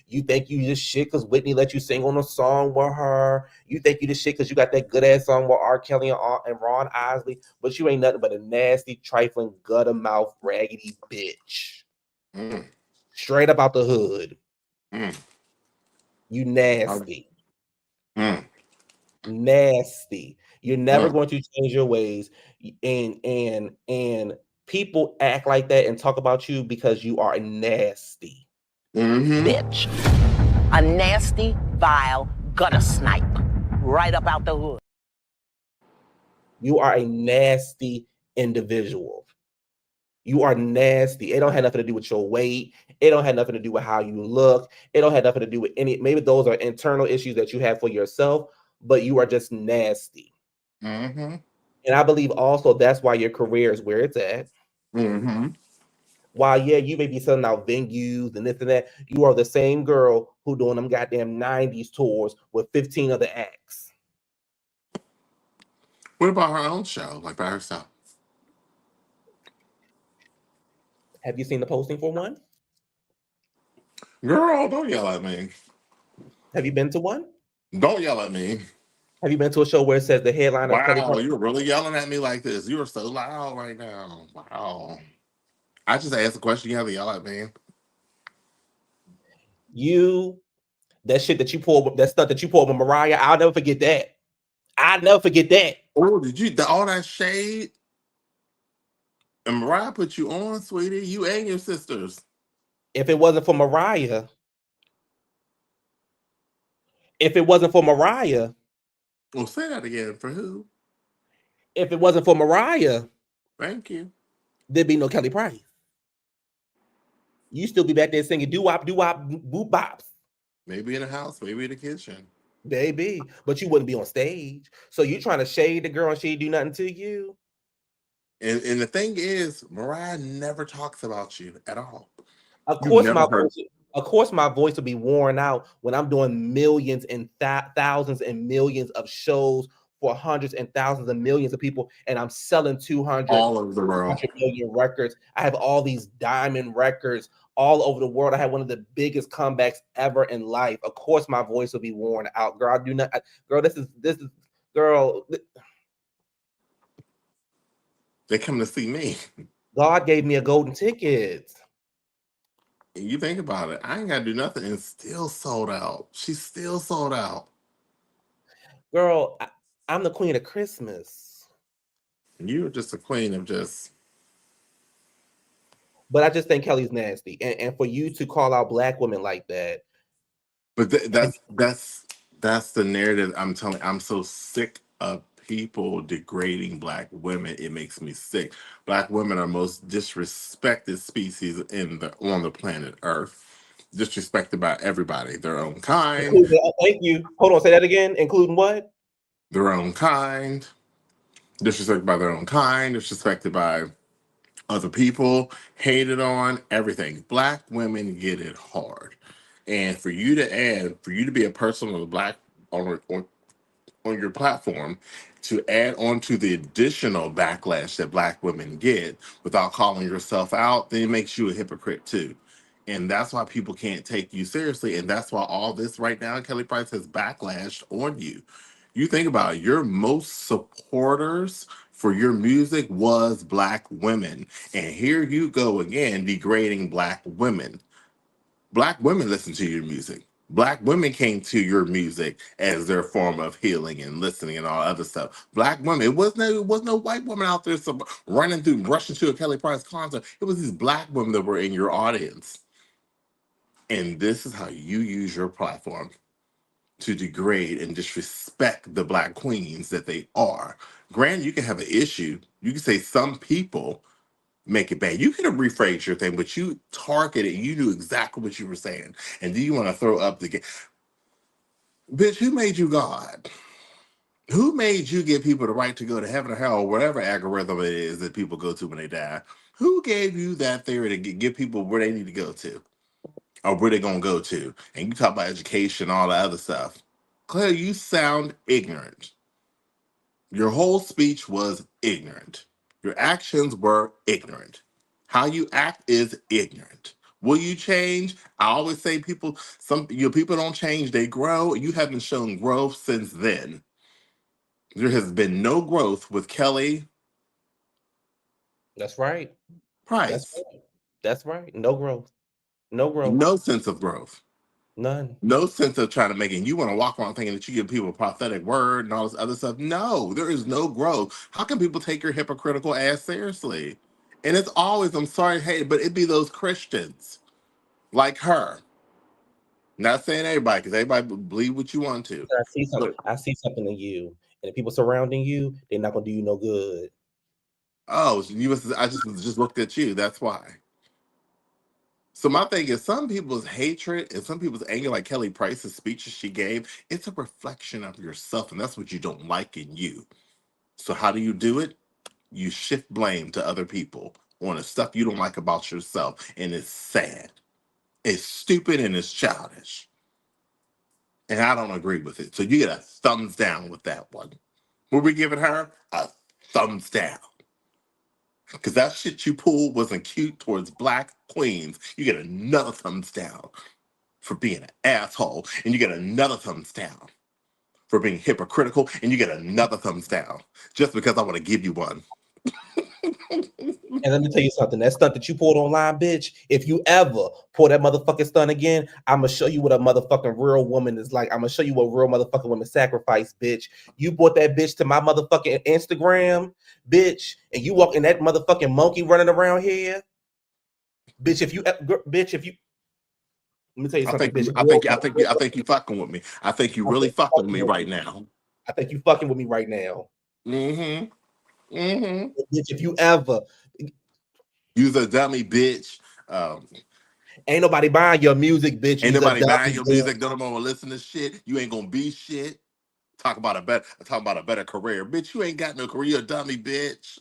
You think you just shit because Whitney let you sing on a song with her. You think you just shit because you got that good ass song with R. Kelly and Ron Isley, but you ain't nothing but a nasty, trifling, gutter mouth, raggedy bitch. Straight up out the hood. You nasty. Nasty. You're never going to change your ways. And people act like that and talk about you because you are nasty. Bitch. A nasty, vile gutter snipe. Right up out the hood. You are a nasty individual. You are nasty. It don't have nothing to do with your weight. It don't have nothing to do with how you look. It don't have nothing to do with any. Maybe those are internal issues that you have for yourself, but you are just nasty. And I believe also that's why your career is where it's at. While you may be selling out venues and this and that, you are the same girl who doing them goddamn 90s tours with 15 other acts. What about her own show, like by herself? Have you seen the posting for one? Girl, don't yell at me. Have you been to one? Don't yell at me. Have you been to a show where it says the headliner? Wow, you're really yelling at me like this. You are so loud right now. Wow. I just asked a question. You have to yell at me. That shit that you pulled, that stuff that you pulled with Mariah, I'll never forget that. I'll never forget that. Oh, did you, all that shade? And Mariah put you on, sweetie. You and your sisters. If it wasn't for Mariah. Well, say that again. For who? If it wasn't for Mariah. Thank you. There'd be no Kelly Price. You still be back there singing doo-wop, doo-wop, boop bops. Maybe in the house, maybe in the kitchen. Baby, but you wouldn't be on stage. So you trying to shade the girl and she do nothing to you? And the thing is, Mariah never talks about you at all. Of course, my voice will be worn out when I'm doing millions and thousands and millions of shows for hundreds and thousands and millions of people, and I'm selling 200 all over the world, 200 million records. I have all these diamond records all over the world. I had one of the biggest comebacks ever in life. Of course, my voice will be worn out, girl. This is girl. They come to see me. God gave me a golden ticket. And you think about it, I ain't got to do nothing and still sold out. She's still sold out. Girl, I'm the queen of Christmas. You're just a queen of just. But I just think Kelly's nasty. And for you to call out black women like that. But that's the narrative. I'm telling. I'm so sick of people degrading black women. It makes me sick. Black women are most disrespected species on the planet Earth. Disrespected by everybody, their own kind. Thank you. Hold on, say that again. Including what? Their own kind. Disrespected by their own kind. Disrespected by other people, hated on, everything. Black women get it hard. And for you to be a person on the black on your platform, to add on to the additional backlash that black women get without calling yourself out, then it makes you a hypocrite too. And that's why people can't take you seriously. And that's why all this right now, Kelly Price has backlashed on you. You think about it, your most supporters for your music was black women. And here you go again, degrading black women. Black women listen to your music. Black women came to your music as their form of healing and listening and all other stuff. Black women, it was no white woman out there rushing to a Kelly Price concert. It was these black women that were in your audience. And this is how you use your platform to degrade and disrespect the black queens that they are. Granted, you can have an issue. You can say some people make it bad. You could have rephrased your thing, but you targeted, you knew exactly what you were saying. And do you want to throw up the game? Bitch, who made you God? Who made you give people the right to go to heaven or hell or whatever algorithm it is that people go to when they die? Who gave you that theory to give people where they need to go to or where they're going to go to? And you talk about education, all the other stuff. Claire, you sound ignorant. Your whole speech was ignorant. Your actions were ignorant. How you act is ignorant. Will you change? I always say people don't change, they grow. You haven't shown growth since then. There has been no growth with Kelly That's right. That's Price. right. That's right. No growth. No growth. No sense of growth. None. No sense of trying to make it. And you want to walk around thinking that you give people a prophetic word and all this other stuff. No, there is no growth. How can people take your hypocritical ass seriously? And it's always, I'm sorry, hey, but it'd be those Christians like her. Not saying everybody, because everybody believe what you want to. I see something. But I see something in you, and the people surrounding you, they're not gonna do you no good. oh, I just looked at you. That's why. So my thing is, some people's hatred and some people's anger, like Kelly Price's speeches she gave, it's a reflection of yourself, and that's what you don't like in you. So how do you do it? You shift blame to other people on the stuff you don't like about yourself, and it's sad. It's stupid and it's childish. And I don't agree with it. So you get a thumbs down with that one. What we giving her? A thumbs down. Because that shit you pulled wasn't cute towards black queens. You get another thumbs down for being an asshole. And you get another thumbs down for being hypocritical. And you get another thumbs down just because I want to give you one. And let me tell you something. That stunt that you pulled online, bitch. If you ever pull that motherfucking stunt again, I'm gonna show you what a motherfucking real woman is like. I'm gonna show you what real motherfucking women sacrifice, bitch. You brought that bitch to my motherfucking Instagram, bitch, and you walking that motherfucking monkey running around here, bitch. If you, let me tell you I something, think bitch. I think you fucking with me. I think you really fucking with me right now. I think you fucking with me right now. Mm-hmm. Mm-hmm. Bitch, if you ever, You's a dummy, bitch. ain't nobody buying your music, bitch. Ain't You's a nobody dummy, buying your bitch. music. Don't nobody listen to shit. You ain't gonna be shit. Talk about a better career, bitch. You ain't got no career, dummy, bitch.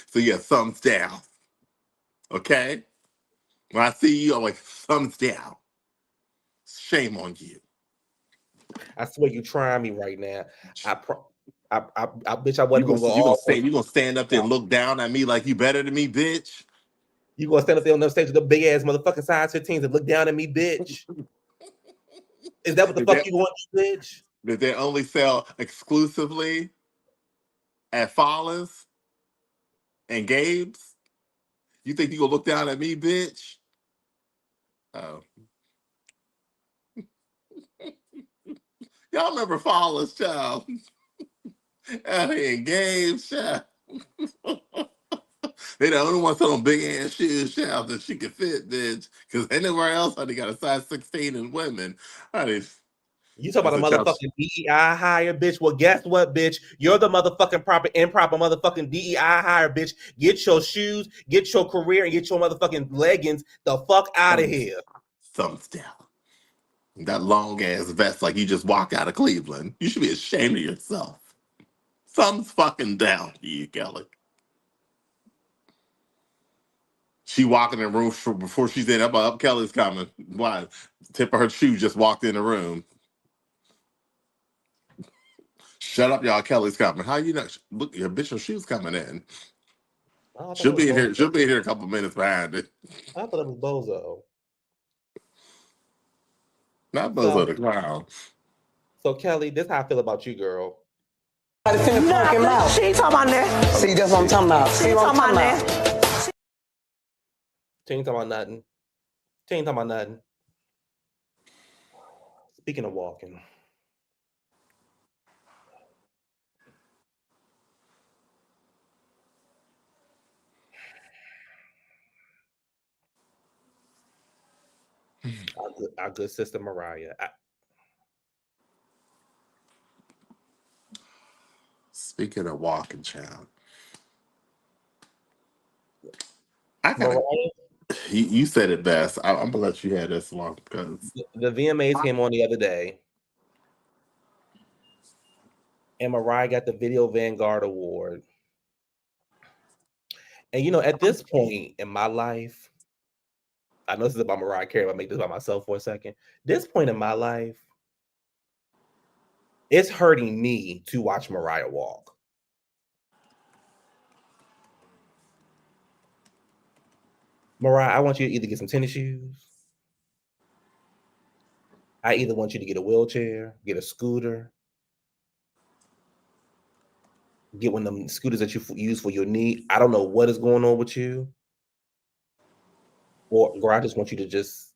So yeah, thumbs down. Okay. When I see you, I'm like thumbs down. Shame on you. I swear you trying me right now. I bitch, I wasn't gonna go all the way. You gonna stand up there and look down at me like you better than me, bitch. You gonna stand up there on the stage with the big ass motherfucking size 15s and look down at me, bitch? Is that what the Did fuck they, you want, bitch? did they only sell exclusively at Fallers? And Gabe's? You think you gonna look down at me, bitch? Oh. Y'all remember Flawless Child? And Gabe's child. They the only ones selling big ass shoes, child, that she could fit, bitch. Because anywhere else, honey, got a size 16 in women. Honey, You talk I about a said, child, motherfucking DEI hire, bitch. Well, guess what, bitch? You're the motherfucking improper motherfucking DEI hire, bitch. Get your shoes, get your career, and get your motherfucking leggings the fuck out of here. thumbs down. That long ass vest, like you just walked out of Cleveland. You should be ashamed of yourself. Thumbs fucking down to you, Kelly. She walking in the room before she's in. Up Kelly's coming. Why? Tip of her shoe just walked in the room. Shut up, y'all. Kelly's coming. How you know? Look, your bitch, her shoe's coming in. Oh, She'll be in here. She'll be in here a couple minutes behind it. I thought it was Bozo. Not Bozo the Clown. So Kelly, this is how I feel about you, girl. She ain't talking about that. See, that's what I'm talking about. She ain't talking about that. She ain't talking about nothing. She ain't talking about nothing. Speaking of walking. Our good sister Mariah. Speaking of walking, child, I gotta. You said it best. I'm gonna let you have this one because the VMAs came on the other day, and Mariah got the Video Vanguard Award. And you know, at this point in my life, I know this is about Mariah Carey, but I'll make this about myself for a second. This point in my life, it's hurting me to watch Mariah walk. Mariah, I want you to either get some tennis shoes. I either want you to get a wheelchair, get a scooter, get one of them scooters that you use for your knee. I don't know what is going on with you. Or, girl, I just want you to just...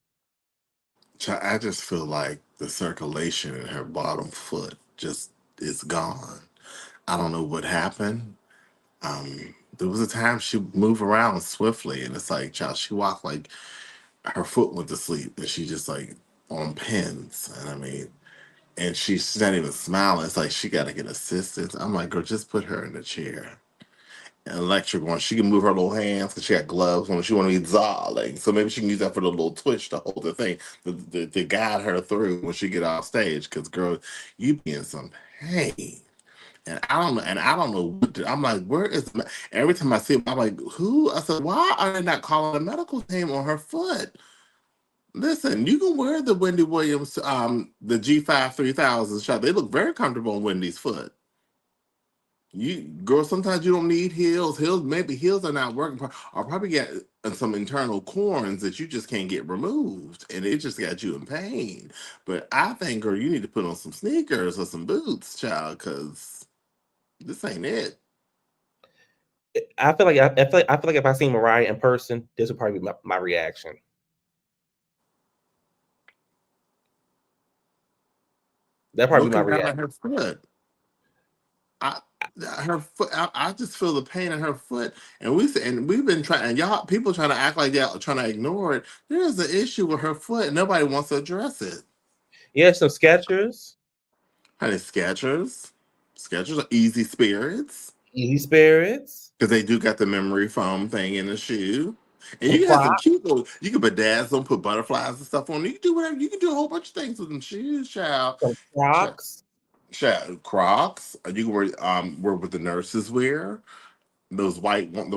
I just feel like the circulation in her bottom foot just is gone. I don't know what happened. There was a time she moved around swiftly, and it's like, child, she walked like her foot went to sleep, and she just like on pins. And I mean, and she's not even smiling. It's like she got to get assistance. I'm like, girl, just put her in the chair. An electric one. She can move her little hands because she got gloves when she want to be zolling. So maybe she can use that for the little twitch to hold the thing to guide her through when she get off stage. Because girl, you be in some pain. And I don't know what to, I'm like, where is every time I see him, I'm like, who? I said, why are they not calling a medical team on her foot? Listen, you can wear the Wendy Williams, the G5 3000 shot. They look very comfortable on Wendy's foot. You girl, sometimes you don't need heels. Maybe heels are not working, or probably get some internal corns that you just can't get removed, and it just got you in pain. But I think, girl, you need to put on some sneakers or some boots, child, because this ain't it. I feel like if I seen Mariah in person, this would probably be my reaction. That'd probably be my reaction. Her foot. Her foot. I just feel the pain in her foot, and we've been trying. And y'all, people trying to act like y'all trying to ignore it. There's an issue with her foot, and nobody wants to address it. Yeah, some Skechers. Honey, Skechers. Skechers are easy spirits. Easy spirits. Because they do got the memory foam thing in the shoe. And you can have some cute little, you can bedazzle them, put butterflies and stuff on. You can do whatever. You can do a whole bunch of things with them shoes, child. Some Crocs. Child, Crocs. You can wear what the nurses wear. The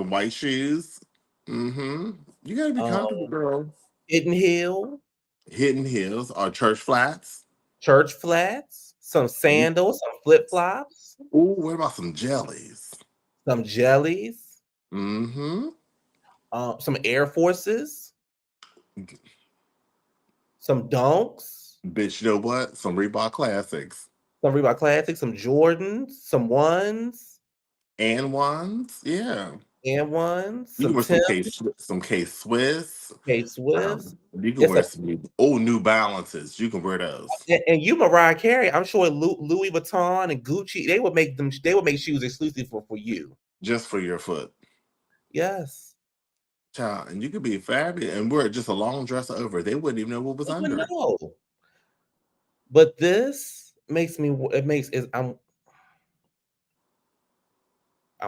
white shoes. Mm-hmm. You gotta be comfortable, girl. Hidden heels or church flats. Church flats. Some sandals, some flip flops. Ooh, what about some jellies? Some jellies. Mm-hmm. Some Air Forces. Some Dunks. Bitch, you know what? Some Reebok Classics. Some Jordans. Some ones. And ones, yeah. And ones, You can some wear Tim, some K Swiss. K Swiss. You can It's wear a some New Balances. You can wear those. and you Mariah Carey. I'm sure Louis Vuitton and Gucci. They would make them. They would make shoes exclusive for you. Just for your foot. Yes. Child, and you could be fabulous and wear just a long dress over. They wouldn't even know what was They would under it. know. But this makes me. It makes it. I'm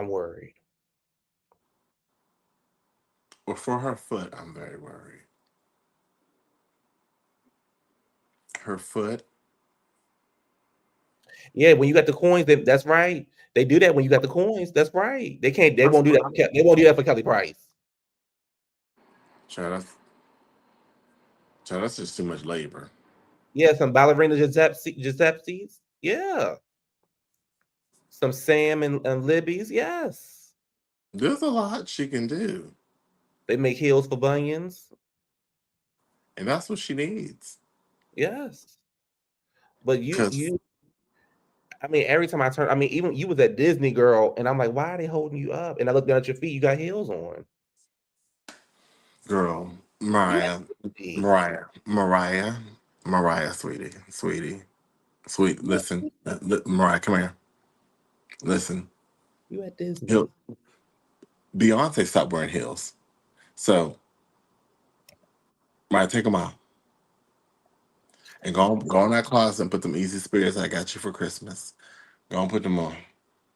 worried. Well, for her foot, I'm very worried. Her foot. Yeah, when you got the coins, that's right. They do that when you got the coins. That's right. They can't. They Her won't do that. foot. They won't do that for Kelly Price. Child, that's just too much labor. Yeah, some ballerina Giuseppe's. Yeah. Some Sam and Libby's. Yes. There's a lot she can do. They make heels for bunions. And that's what she needs. Yes. But Because, I mean, every time I turn, I mean, even you was at Disney, girl, and I'm like, why are they holding you up? And I look down at your feet, you got heels on. girl, You at Mariah, Disney. sweet. Listen, Mariah, come here. Listen. You at Disney. Beyonce stopped wearing heels. So, Mariah, take them out. And go in that closet and put them Easy Spirits I got you for Christmas. Go and put them on.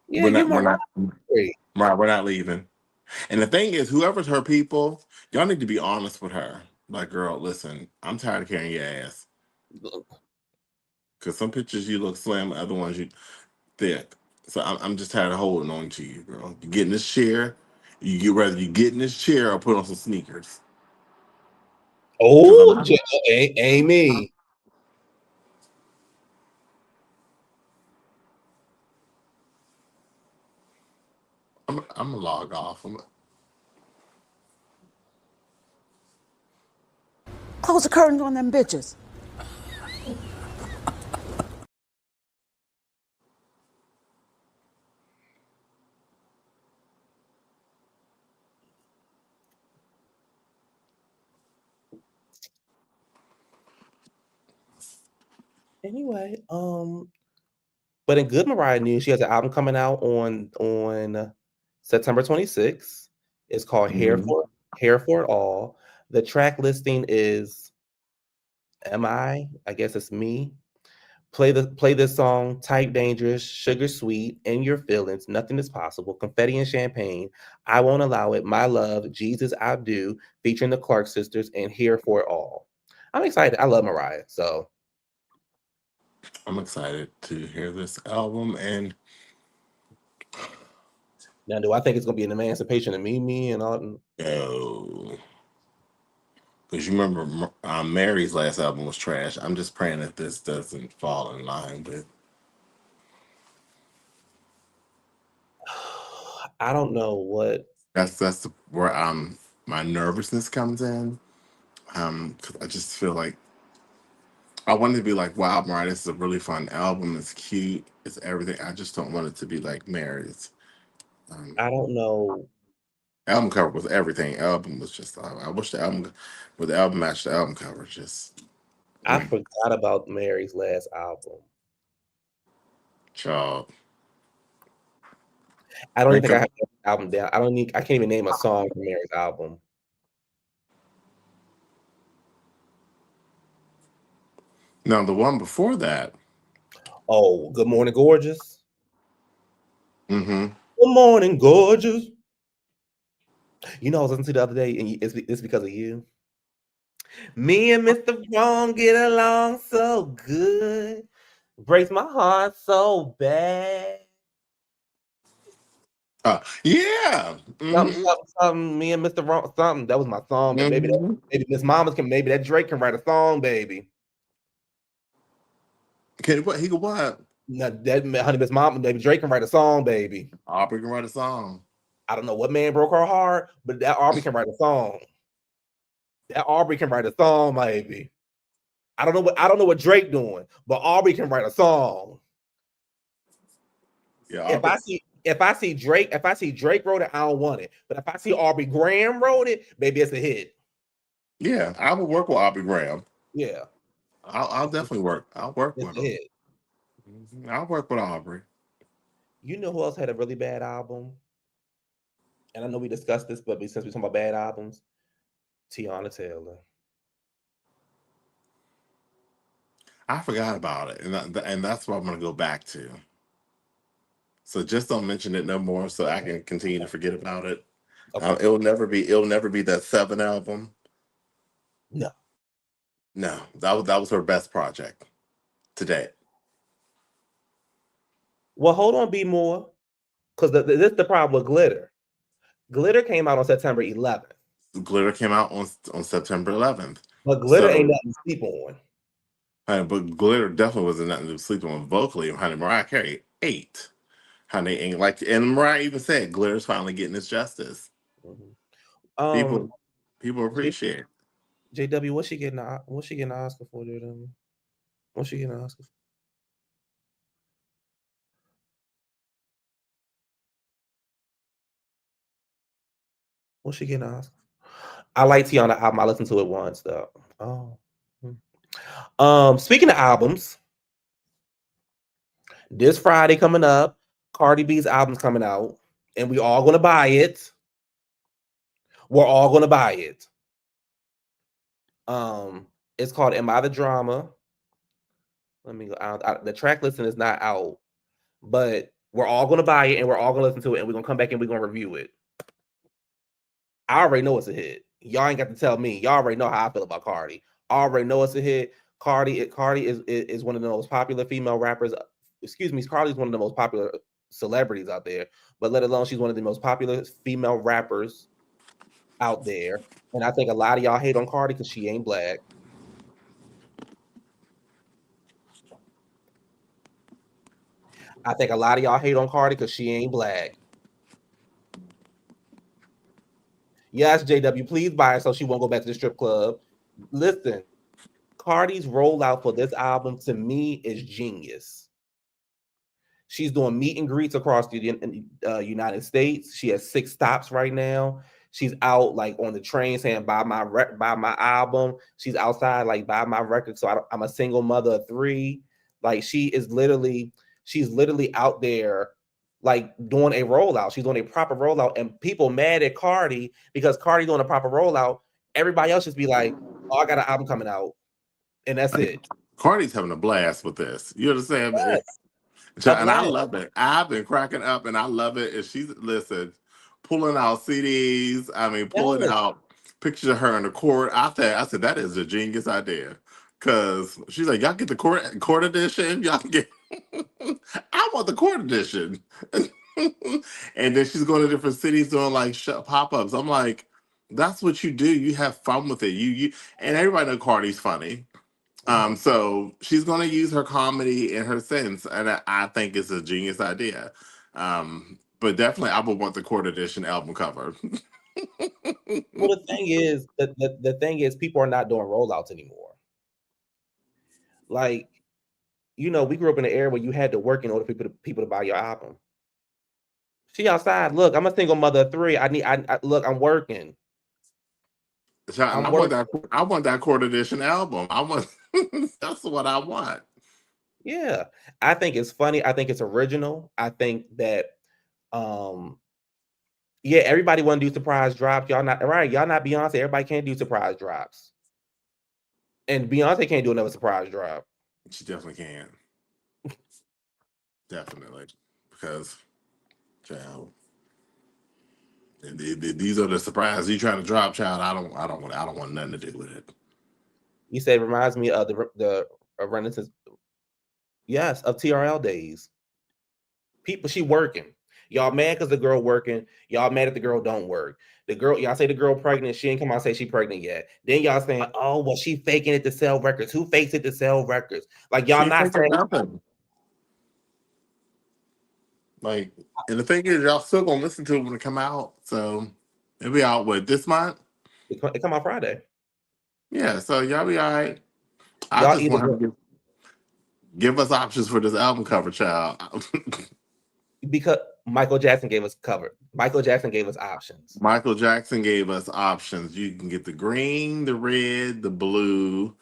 Yeah, We're you not, my we're not, right. Mariah, we're not leaving. And the thing is, whoever's her people, y'all need to be honest with her. Like, girl, listen, I'm tired of carrying your ass. Because some pictures you look slim, other ones you thick. So I'm just tired of holding on to you, girl. You get in this chair, you get in this chair or put on some sneakers. Oh, Amy. I'm gonna log off. Close the curtains on them bitches. Anyway, but in good Mariah news, she has an album coming out on September 26th. It's called Hair for It All. The track listing is I guess it's me. Play this song, Type Dangerous, Sugar Sweet, In Your Feelings, Nothing Is Possible, Confetti and Champagne, I Won't Allow It, My Love, Jesus I Do, featuring the Clark sisters, and Here for It All. I'm excited. I love Mariah. So I'm excited to hear this album. And now, do I think it's gonna be an emancipation of Mimi and all? no. Because you remember Mary's last album was trash. I'm just praying that this doesn't fall in line with. I don't know what. That's where my nervousness comes in. Because I just feel like I want it to be like, wow, Mariah, this is a really fun album. It's cute. It's everything. I just don't want it to be like Mary's. I don't know. Album cover was everything. Album was just. I wish the album matched the album cover. Just. I forgot about Mary's last album. Child. I don't even think I have the album down. I can't even name a song from Mary's album. Now the one before that. Oh, Good Morning Gorgeous. Mm-hmm. Good morning, gorgeous. You know, I was listening to the other day, and it's because of you. Me and Mr. Wrong get along so good. Breaks my heart so bad. Yeah. Mm-hmm. Something, me and Mr. Wrong, something. That was my song. But maybe Miss Mamas maybe that Drake can write a song, baby. He could what? No, that Honey Miss Mama, maybe Drake can write a song, baby. Aubrey can write a song. I don't know what man broke her heart, but that Aubrey can write a song. That Aubrey can write a song, maybe. I don't know what Drake doing, but Aubrey can write a song. Yeah, if I see Drake wrote it, I don't want it. But if I see Aubrey Graham wrote it, maybe it's a hit. Yeah, I would work with Aubrey Graham. Yeah, I'll definitely work. I'll work it's with a him. hit. I'll work with Aubrey. You know who else had a really bad album? And I know we discussed this, but since we're talking about bad albums, Tiana Taylor. I forgot about it, and that's what I'm going to go back to. So just don't mention it no more, so I can continue to forget about it. Okay. It'll never be that 7 album. No, that was her best project to date. Well, hold on, be more, because this is the problem with Glitter. Glitter came out on September 11th. Glitter came out on September 11th. But Glitter ain't nothing to sleep on. But Glitter definitely wasn't nothing to sleep on vocally. Honey, Mariah Carey 8. Honey, and Mariah even said Glitter's finally getting its justice. Mm-hmm. People appreciate it. JW, what's she getting an Oscar for, JW? What's she getting an Oscar for? What's she getting an Oscar for? I like Tiana album. I listened to it once though. Speaking of albums, this Friday coming up, Cardi B's album's coming out, and we all gonna buy it. We're all gonna buy it. It's called Am I the Drama? Let me go out. The track listing is not out, but we're all gonna buy it and we're all gonna listen to it and we're gonna come back and we're gonna review it. I already know it's a hit. Y'all ain't got to tell me. Y'all already know how I feel about Cardi. I already know it's a hit. Cardi is one of the most popular female rappers. Excuse me, Cardi's one of the most popular celebrities out there, but let alone she's one of the most popular female rappers out there. And I think a lot of y'all hate on Cardi because she ain't black. I think a lot of y'all hate on Cardi because she ain't black. Yes, JW, please buy her so she won't go back to the strip club. Listen, Cardi's rollout for this album to me is genius. She's doing meet and greets across the United States. She has 6 stops right now. She's out like on the train saying buy my album. She's outside like buy my record. So I'm a single mother of 3. Like she's literally out there like doing a rollout. She's doing a proper rollout, and people mad at Cardi because Cardi doing a proper rollout. Everybody else just be like, "Oh, I got an album coming out," and that's it. Cardi's having a blast with this. You understand? Yes. And I love it. I've been cracking up, and I love it. And she's pulling out CDs. I mean, pulling out pictures of her in the court. I said that is a genius idea. Cause she's like, y'all get the court edition. Y'all get. I want the court edition. And then she's going to different cities doing like pop-ups. I'm like, that's what you do. You have fun with it. You and everybody knows Cardi's funny. So she's going to use her comedy and her sense, and I think it's a genius idea. But definitely, I would want the court edition album cover. Well, the thing is, people are not doing rollouts anymore. Like, we grew up in an era where you had to work in order for people to buy your album. She outside. Look, I'm a single mother of 3. Look, I'm working. I want that court edition album. That's what I want. Yeah, I think it's funny. I think it's original. I think that, everybody want to do surprise drops. Y'all not right. Y'all not Beyonce. Everybody can't do surprise drops, and Beyonce can't do another surprise drop. She definitely can. Definitely, because, child, these are the surprises you trying to drop, child. I don't want nothing to do with it. You say it reminds me of the Renaissance. Yes, of TRL days. People, she working. Y'all mad because the girl working. Y'all mad if the girl don't work. Y'all say the girl pregnant. She ain't come out and say she pregnant yet. Then y'all saying, oh, well, she faking it to sell records. Who fakes it to sell records? Like y'all not saying nothing. Like, and the thing is, y'all still gonna listen to it when it come out. So it'll be out this month. It come out Friday. Yeah, so y'all be all right. I just want her to give us options for this album cover, child. Because Michael Jackson gave us covered. Michael Jackson gave us options. Michael Jackson gave us options. You can get the green, the red, the blue,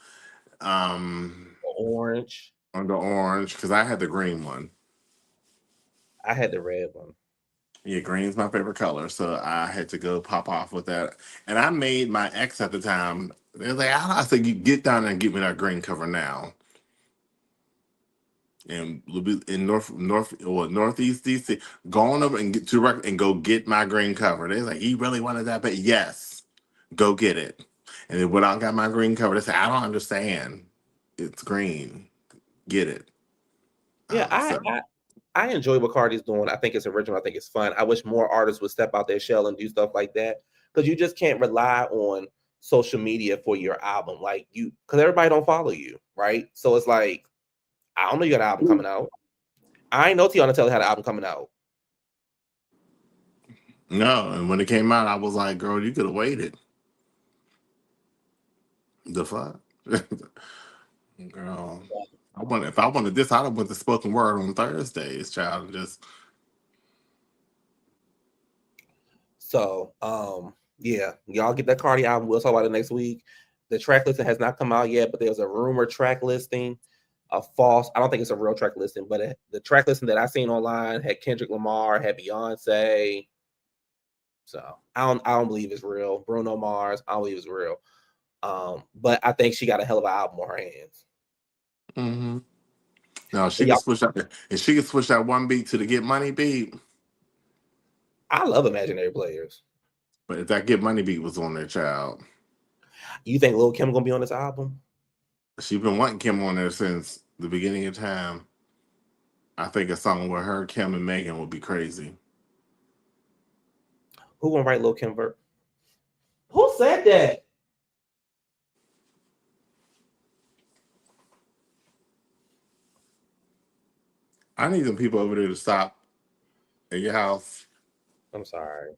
The orange. or the orange, because I had the green one. I had the red one. Yeah, green's my favorite color, so I had to go pop off with that. And I made my ex at the time. They're like, I said, you get down there and get me that green cover now. In northeast DC, going over and get to and go get my green cover. They're like, he really wanted that, but yes, go get it. And then when I got my green cover, they said, I don't understand. It's green. Get it. Yeah, I enjoy what Cardi's doing. I think it's original. I think it's fun. I wish more artists would step out their shell and do stuff like that, because you just can't rely on social media for your album. Like because everybody don't follow you, right? So it's like, I don't know you got an album coming out. I ain't know Tiana Taylor had an album coming out. No, and when it came out, I was like, girl, you could have waited. The fuck? Girl. If I wanted this, I'd have went to spoken word on Thursdays, child, and just. So, yeah, y'all get that Cardi album. We'll talk about it next week. The track listing has not come out yet, but there's a rumor track listing, a false. I don't think it's a real track listing, but the track listing that I seen online had Kendrick Lamar, had Beyonce. So I don't believe it's real. Bruno Mars, I don't believe it's real. But I think she got a hell of an album on her hands. Mm-hmm. No, she can switch out, and she can switch that one beat to the Get Money beat. I love Imaginary Players. But if that Get Money beat was on there, child. You think Lil' Kim gonna be on this album? She's been wanting Kim on there since the beginning of time. I think a song with her, Kim, and Megan would be crazy. Who gonna write Lil' Kim verse? Who said that? I need some people over there to stop at your house. I'm sorry.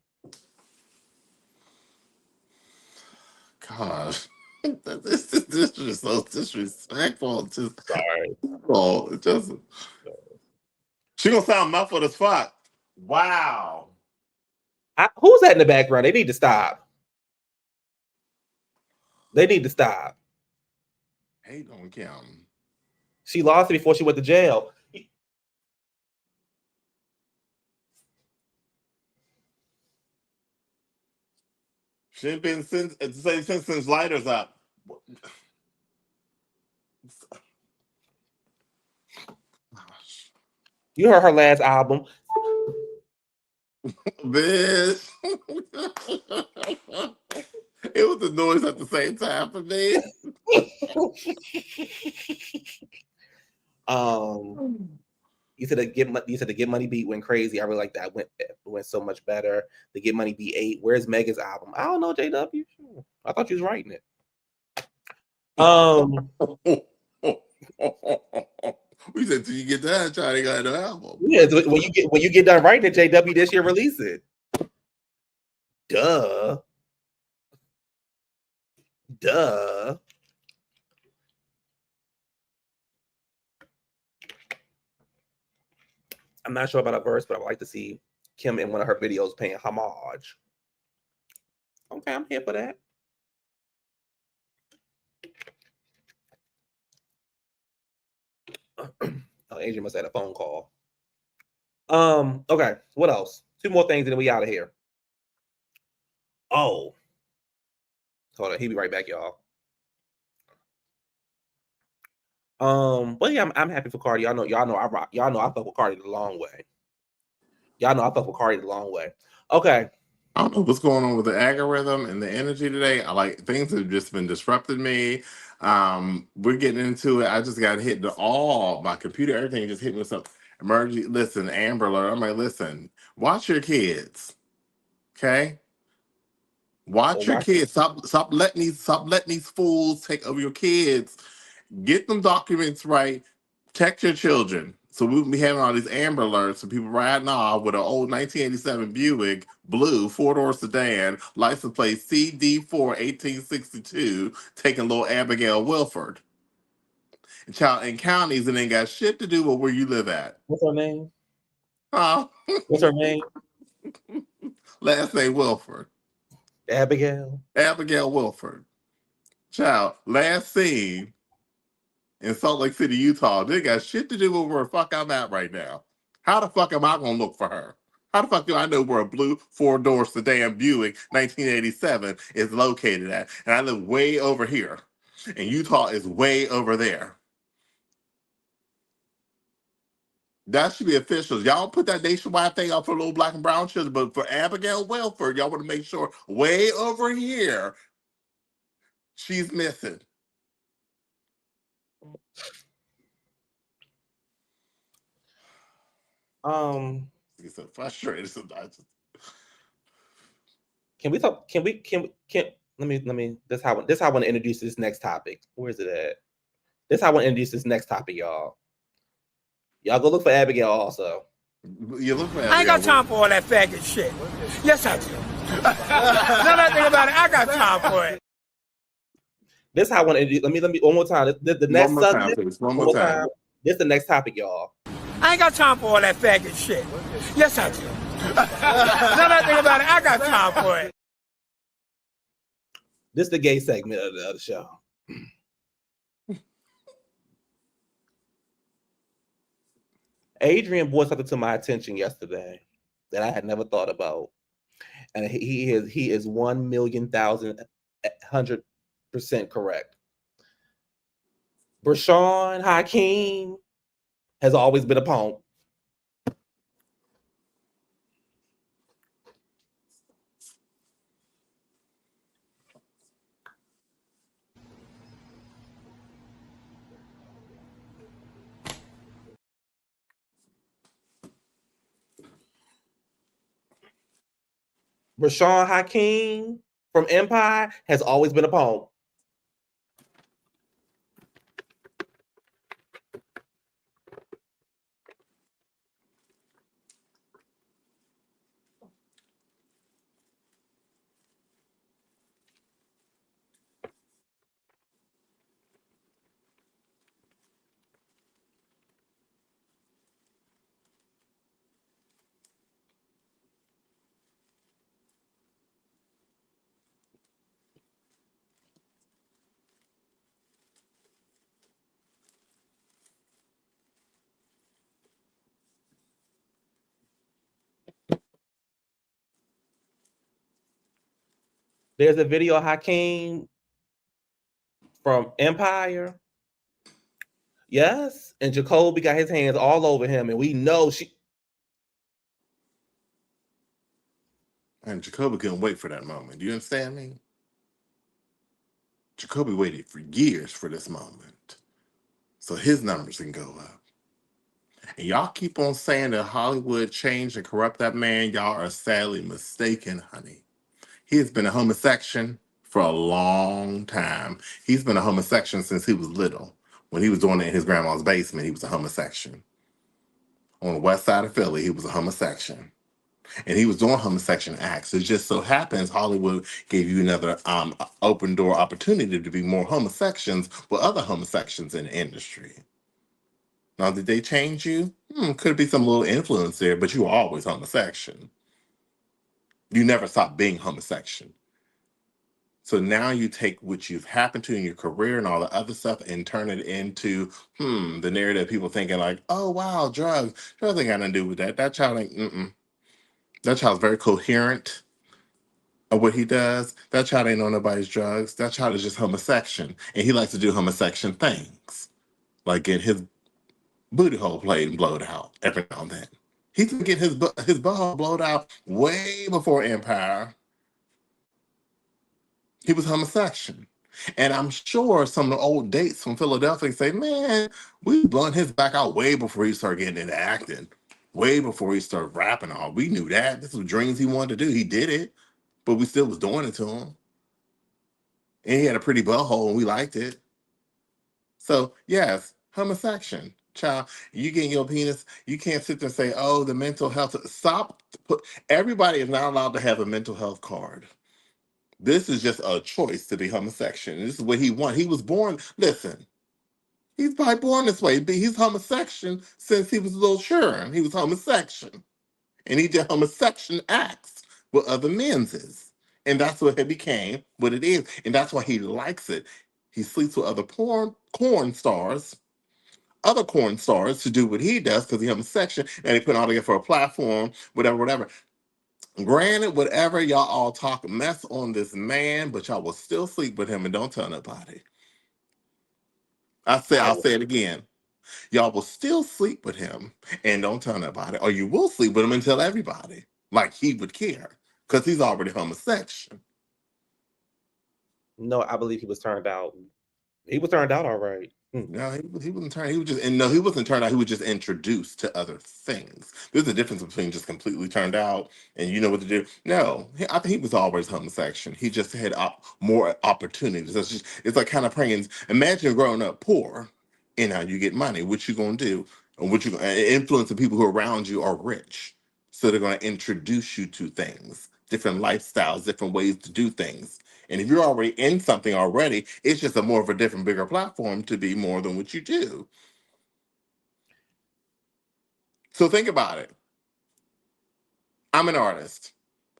Gosh. This is so disrespectful. Just sorry. Oh, it doesn't. She gonna sound muffled as fuck. Wow. Who's that in the background? They need to stop. They need to stop. Hate on Kim. She lost it before she went to jail. She ain't been since Lighters Up. You heard her last album. Bitch. It was the noise at the same time for me. You said the Get Money beat went crazy. I really like that. Went so much better. The Get Money beat 8. Where's Megan's album? I don't know, JW. I thought you was writing it. We said till you get done trying to get an album. Yeah, when you get done writing it, JW, this year release it. Duh. I'm not sure about a verse, but I would like to see Kim in one of her videos paying homage. Okay, I'm here for that. Oh, Adrian must have had a phone call. Okay, what else? 2 more things and then we out of here. Oh. Hold on, he'll be right back, y'all. But yeah, I'm happy for Cardi. Y'all know I rock. Y'all know I fuck with Cardi the long way. Okay. I don't know what's going on with the algorithm and the energy today. Things have just been disrupting me. We're getting into it. I just got hit my computer, everything just hit me with some emergency. Listen, Amber Alert. I'm like, listen, watch your kids. Okay? Watch your kids. Stop letting these fools take over your kids. Get them documents right. Protect your children. So we will be having all these Amber Alerts for people riding off with an old 1987 Buick blue 4-door sedan, license plate CD4 1862, taking little Abigail Wilford. And child in counties and ain't got shit to do with where you live at. What's her name? Huh? What's her name? Last name Wilford. Abigail. Abigail Wilford. Child, last seen in Salt Lake City, Utah. They got shit to do with where the fuck I'm at right now. How the fuck am I gonna look for her? How the fuck do I know where a blue four-door sedan Buick 1987 is located at? And I live way over here. And Utah is way over there. That should be official. Y'all put that nationwide thing out for little black and brown children, but for Abigail Welford, y'all want to make sure way over here she's missing. You're so frustrated sometimes. Can we talk? Can let me. This how I want to introduce this next topic. Where is it at? This how I want to introduce this next topic, y'all. Y'all go look for Abigail also. You look for Abigail. I ain't got time for all that faggot shit. Yes, I do. Now that I think about it, I got time for it. This how I want to introduce. Let me one more time. The next subject. One more time. This is the next topic, y'all. I ain't got time for all that faggot shit. Yes, I do. Now that I think about it, I got time for it. This is the gay segment of the other show. Adrian brought something to my attention yesterday that I had never thought about, and he is 1,100% correct. Brashawn Hakeem has always been a punk. Brashawn Hakeem from Empire has always been a punk. There's a video of Hakeem from Empire. Yes, and Jacoby got his hands all over him, and we know she. And Jacoby couldn't wait for that moment. Do you understand me? Jacoby waited for years for this moment, so his numbers can go up. And y'all keep on saying that Hollywood changed and corrupt that man. Y'all are sadly mistaken, honey. He has been a homosexual for a long time. He's been a homosexual since he was little. When he was doing it in his grandma's basement, he was a homosexual. On the west side of Philly, he was a homosexual. And he was doing homosexual acts. It just so happens Hollywood gave you another open door opportunity to be more homosexuals with other homosexuals in the industry. Now, did they change you? Could be some little influence there, but you were always homosexual. You never stopped being homosexual. So now you take what you've happened to in your career and all the other stuff and turn it into, the narrative people thinking like, oh, wow, drugs. Drugs ain't got nothing to do with that. That child ain't, That child's very coherent of what he does. That child ain't on nobody's drugs. That child is just homosexual. And he likes to do homosexual things. Like get his booty hole played and blowed out every now and then. He's been getting his butthole blowed out way before Empire. He was homosexual. And I'm sure some of the old dates from Philadelphia say, man, we blowing his back out way before he started getting into acting. Way before he started rapping all. We knew that. This was dreams he wanted to do. He did it. But we still was doing it to him. And he had a pretty butthole and we liked it. So, yes, homosexual. Child, you getting your penis, you can't sit there and say, oh, the mental health. Stop. Everybody is not allowed to have a mental health card. This is just a choice to be homosexual. This is what he wanted. He was born, listen, He's probably born this way. He's homosexual since he was a little children. He was homosexual. And he did homosexual acts with other men's. And that's what it became, what it is. And that's why he likes it. He sleeps with other corn stars, other corn stars to do what he does because he's homosexual. And they put it all together for a platform, whatever. Granted, whatever, y'all all talk mess on this man, but y'all will still sleep with him and don't tell nobody. I'll say it again. Y'all will still sleep with him and don't tell nobody, or you will sleep with him and tell everybody, like he would care, because he's already homosexual. No, I believe he was turned out. He was turned out all right. No, he wasn't turned. He was just, and no, he wasn't turned out. He was just introduced to other things. There's a difference between just completely turned out and you know what to do. No, I think he was always homosexual. He just had more opportunities. It's like kind of praying. Imagine growing up poor, and now you get money. What you gonna do? And what you gonna influence the people who are around you are rich, so they're gonna introduce you to things, different lifestyles, different ways to do things. And if you're already in something already, it's just a more of a different, bigger platform to be more than what you do. So think about it. I'm an artist.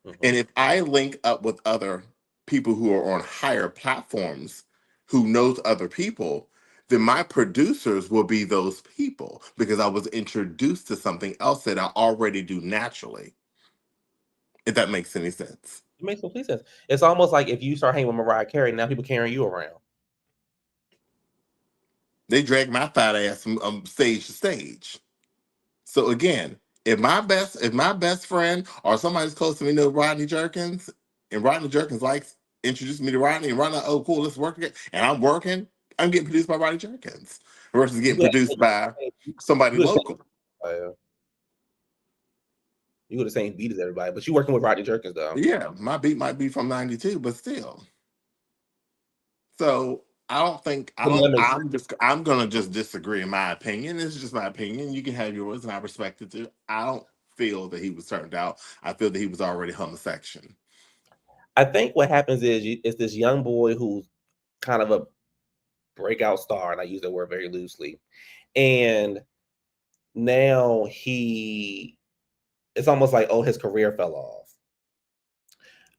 And if I link up with other people who are on higher platforms who knows other people, then my producers will be those people because I was introduced to something else that I already do naturally. If that makes any sense. It makes complete sense. It's almost like if you start hanging with Mariah Carey, now people carrying you around. They drag my fat ass from stage to stage. So again, if my best friend or somebody's close to me know Rodney Jerkins, and Rodney Jerkins likes introducing me to Rodney, and Rodney, oh cool, let's work again, and I'm working, I'm getting produced by Rodney Jerkins versus getting produced by somebody local. You would the same beat as everybody, but you working with Rodney Jerkins though. Yeah, my beat might be from '92, but still. So I'm gonna just disagree in my opinion. It's just my opinion. You can have yours and I respect it too. I don't feel that he was turned out. I feel that he was already homosexual. I think what happens is it's this young boy who's kind of a breakout star, and I use that word very loosely. And now it's almost like, oh, his career fell off.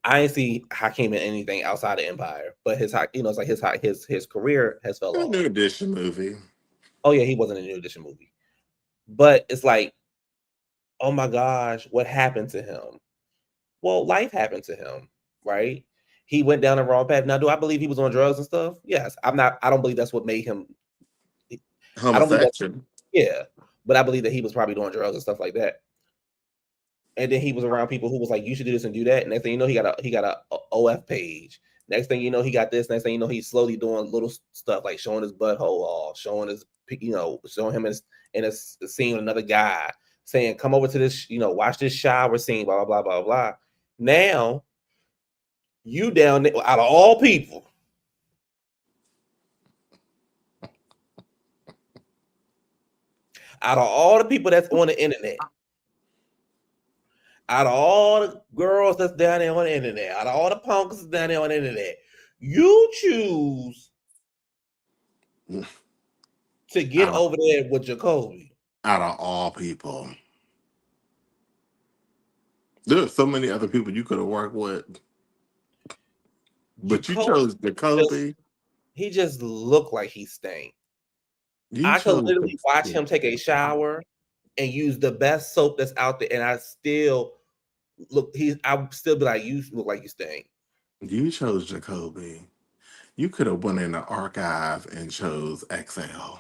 I ain't see Hakeem in anything outside of Empire, but it's like his career has fell off. New Edition movie. Oh yeah, he wasn't in a New Edition movie. But it's like, oh my gosh, what happened to him? Well, life happened to him, right? He went down the wrong path. Now, do I believe he was on drugs and stuff? Yes. I don't believe that's what made him homosexual. Yeah. But I believe that he was probably doing drugs and stuff like that. And then he was around people who was like, you should do this and do that. And next thing you know, he got a OF page. Next thing you know, he got this. Next thing you know, he's slowly doing little stuff like showing his butthole off, showing his, showing him in a scene with another guy, saying, come over to this, watch this shower scene, blah, blah, blah, blah, blah. Now, you down there, out of all people, out of all the people that's on the internet, out of all the girls that's down there on the internet, out of all the punks that's down there on the internet, you choose to get over there with Jacoby. Out of all people. There's so many other people you could have worked with. But you chose Jacoby. He just looked like he stank. I could literally watch him take a shower and use the best soap that's out there, and I still I'd still be like, you look like you stink. You chose Jacoby. You could have went in the archive and chose XL.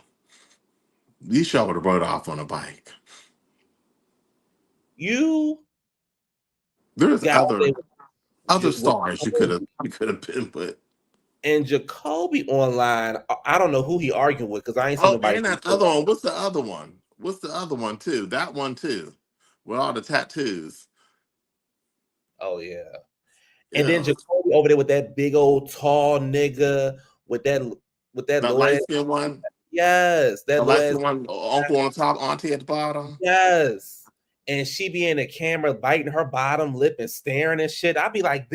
You sure would have rode off on a bike. There's other stars you could have been with. And Jacoby online, I don't know who he argued with because I ain't seen nobody. And that other one. What's the other one? What's the other one too? That one too, with all the tattoos. Oh yeah. And then Jacoby over there with that big old tall nigga with that light skin one. Yes, that light skin one. Uncle on top, auntie at the bottom. Yes. And she be in the camera biting her bottom lip and staring and shit. I'd be like,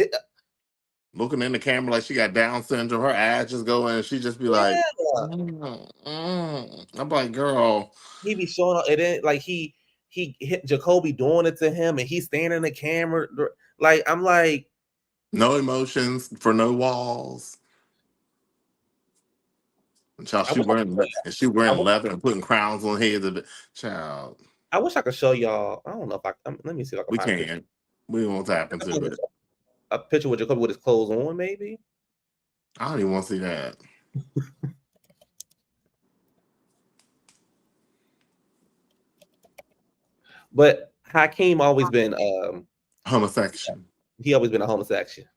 looking in the camera like she got Down syndrome. Her eyes just going, and she just be like, I'm like, girl. He be showing up, and then like he hit Jacoby doing it to him, and he's standing in the camera. Like, I'm like, no emotions for no walls. And child, she wearing leather and putting crowns on heads of the child. I wish I could show y'all. I don't know if let me see if I can We find can't. We won't tap into it. A picture with Jacoby with his clothes on, maybe. I don't even want to see that. But Hakeem always been homosexual. He always been a homosexual.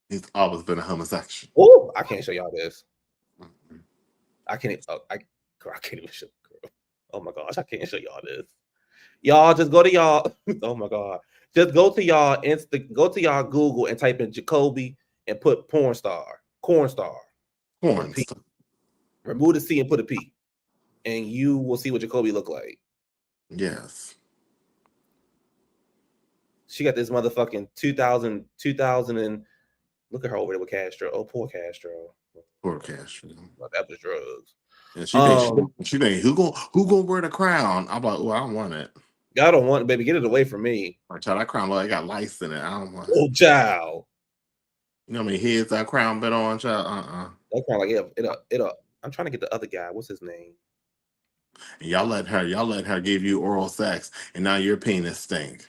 He's always been a homosexual. Oh, I can't show y'all this. I can't. I can't even show. Girl. Oh my gosh, I can't show y'all this. Y'all just go to y'all. Oh my god, just go to y'all go to y'all Google and type in Jacoby and put porn star. Remove the C and put a P, and you will see what Jacoby look like. Yes. She got this motherfucking 2000 and look at her over there with Castro. Oh, poor Castro. Poor Castro. That was drugs. And she think who gonna wear the crown? I'm like, well, I don't want it. I don't want it, baby. Get it away from me. Child, that crown, I got lice in it. I don't want it. Oh, child. You know how many heads that crown been on, child? That crown, like, I'm trying to get the other guy. What's his name? And y'all let her give you oral sex, and now your penis stink.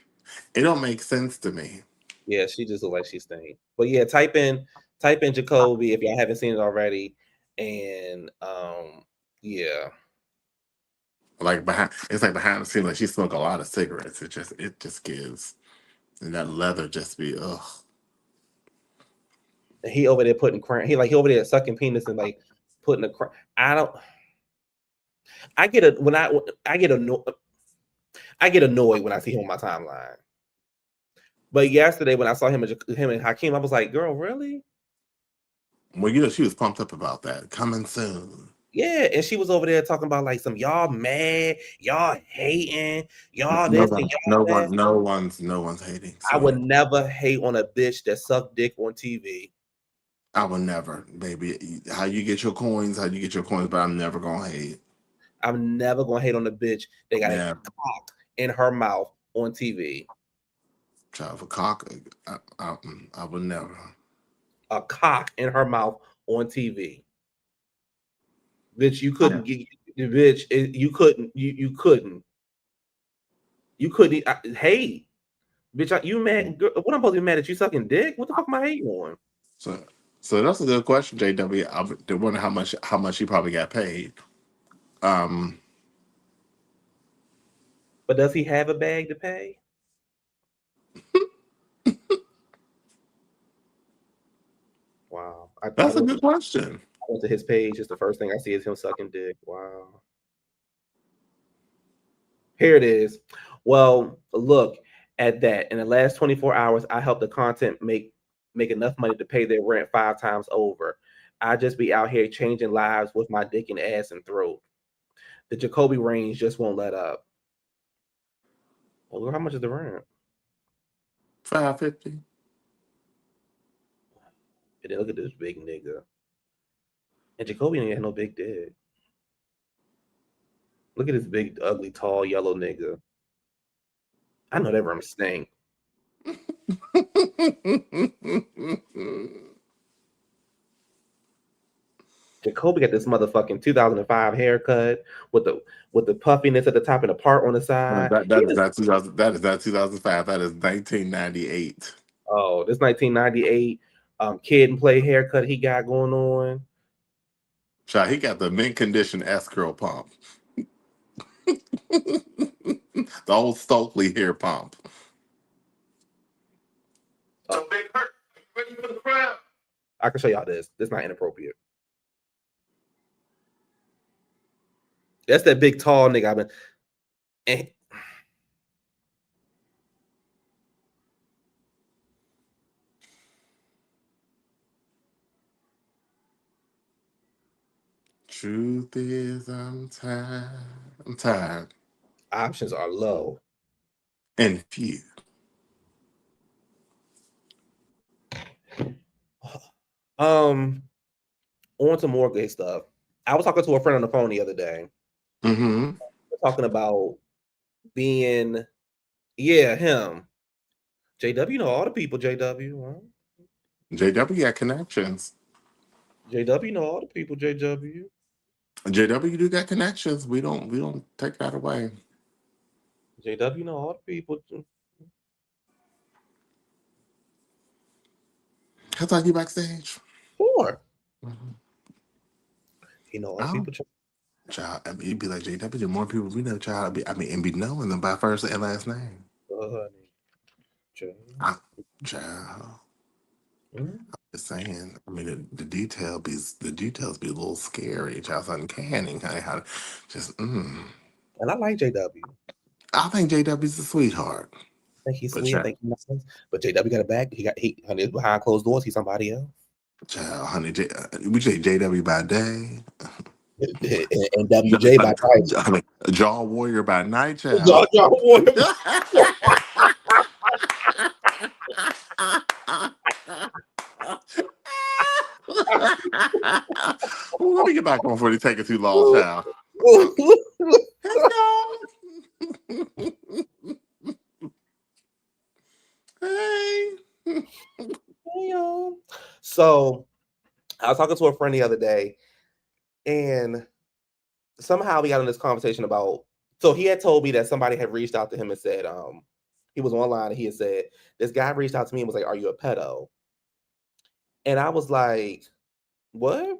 It don't make sense to me. Yeah, she just look like she stink. But yeah, type in Jacoby if y'all haven't seen it already. And yeah. Like behind the scenes, like she smoked a lot of cigarettes. It just gives. And that leather just be ugh. He over there putting crown. He over there sucking penis and like putting a crown. I get annoyed when I see him on my timeline. But yesterday when I saw him and Hakeem, I was like, girl, really? Well, you know, she was pumped up about that. Coming soon. Yeah, and she was over there talking about like some y'all mad, y'all hating, y'all this and y'all that. No one's hating. So I would never hate on a bitch that sucked dick on TV. I would never, baby. How you get your coins, but I'm never gonna hate. I'm never gonna hate on a bitch that got a cock in her mouth on TV. Child, a cock, I would never. A cock in her mouth on TV. Bitch, you couldn't get. Bitch, you couldn't. You couldn't. You couldn't. Hey, bitch, you mad? What I'm supposed to be mad at you sucking dick? What the fuck am I hating on? So that's a good question, JW. I wonder how much she probably got paid. But does he have a bag to pay? Wow, that's a good question. I went to his page. It's the first thing I see is him sucking dick. Wow. Here it is. Well, look at that. In the last 24 hours, I helped the content make enough money to pay their rent 5 times over. I just be out here changing lives with my dick and ass and throat. The Jacoby range just won't let up. Well, look, how much is the rent? $550. And then look at this big nigga. And Jacoby ain't had no big dick. Look at this big, ugly, tall, yellow nigga. I know that room stink. Jacoby got this motherfucking 2005 haircut with the puffiness at the top and the part on the side. That is not 2005. That is 1998. Oh, this 1998 kid and play haircut he got going on. Child, he got the mint condition S-curl pump. The old Stokely hair pump. Big hurt. Ready for the crowd? I can show y'all this. This is not inappropriate. That's that big tall nigga. I've been. Truth is, I'm tired. I'm tired. Options are low and few. On to more gay stuff. I was talking to a friend on the phone the other day. Mm-hmm. Talking about being, yeah, him. JW, you know all the people, JW. Huh? JW got connections. JW, know all the people, JW. JW do got connections. We don't take that away. JW, know all the people. Can I talk you backstage? Sure. Mm-hmm. You know all the Oh, people. child. I mean, you'd be like JW. The more people we know, child. And be knowing them by first and last name. Honey. Child. Mm-hmm. Just saying. I mean, the details be a little scary. Child, uncanny. Honey, how just And I like JW. I think JW's a sweetheart. I think he's But sweet. I child, think he's nice. But JW got a bag. Honey, behind closed doors. He's somebody else. honey, we say JW by day. And WJ by night. Honey, Jaw Warrior by night, Y'all, child. y'all want him. Ooh, let me get back on before they take it too long, child. Let's go. Hey. Hey, y'all. So I was talking to a friend the other day, and somehow we got in this conversation about. So he had told me that somebody had reached out to him and said, he was online and he had said, this guy reached out to me and was like, "Are you a pedo?" And I was like, "What?"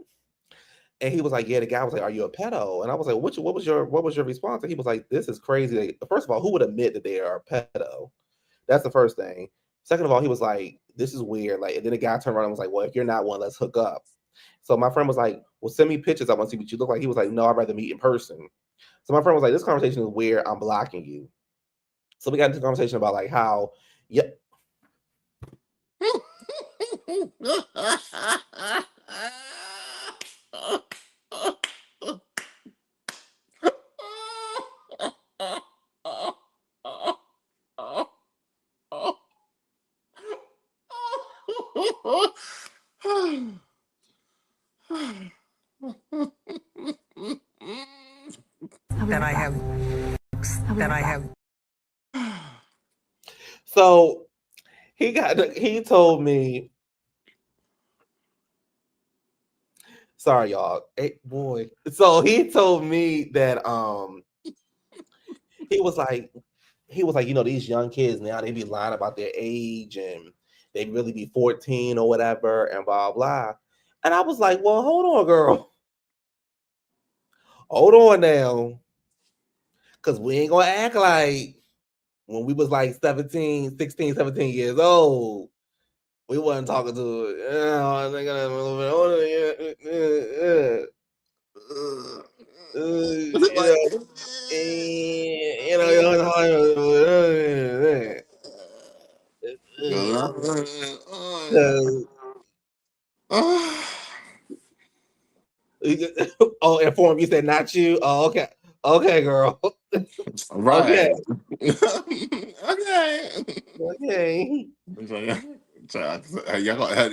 And he was like, "Yeah." The guy was like, "Are you a pedo?" And I was like, what was your response?" And he was like, "This is crazy. Like, first of all, who would admit that they are a pedo?" That's the first thing. Second of all, he was like, "This is weird." Like, and then the guy turned around and was like, "Well, if you're not one, let's hook up." So my friend was like, "Well, send me pictures. I want to see what you look like." He was like, "No, I'd rather meet in person." So my friend was like, "This conversation is weird. I'm blocking you." So we got into a conversation about like how, yeah. Then I have. So he told me, sorry y'all, hey, boy. So he told me that he was like, these young kids now, they be lying about their age and they really be 14 or whatever and blah blah. And I was like, well, hold on, girl. Hold on now. Cause we ain't gonna act like when we was like 17, 16, 17 years old, we wasn't talking to I think I'm a little bit older. Oh, inform you said not you. Oh, okay, girl. Right. Okay, Okay. okay. Y'all gonna,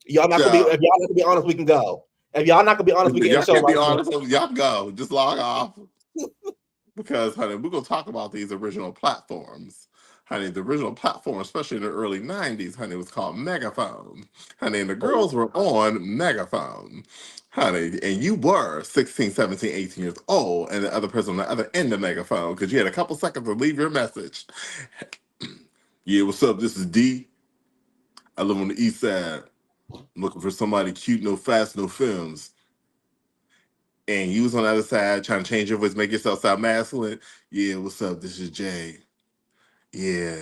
Y'all not gonna be. If y'all not gonna be honest, we can go. If y'all not gonna be honest, we can end the y'all show can't be right now. honest. Y'all go. Just log off. Because, honey, we're gonna talk about these original platforms. Honey, the original platform, especially in the early 90s, honey, was called Megaphone. Honey, and the girls were on Megaphone. Honey, and you were 16, 17, 18 years old, and the other person on the other end of Megaphone, because you had a couple seconds to leave your message. Yeah, what's up? This is D. I live on the east side. I'm looking for somebody cute, no fast, no films. And you was on the other side trying to change your voice, make yourself sound masculine. Yeah, what's up? This is Jay. Yeah,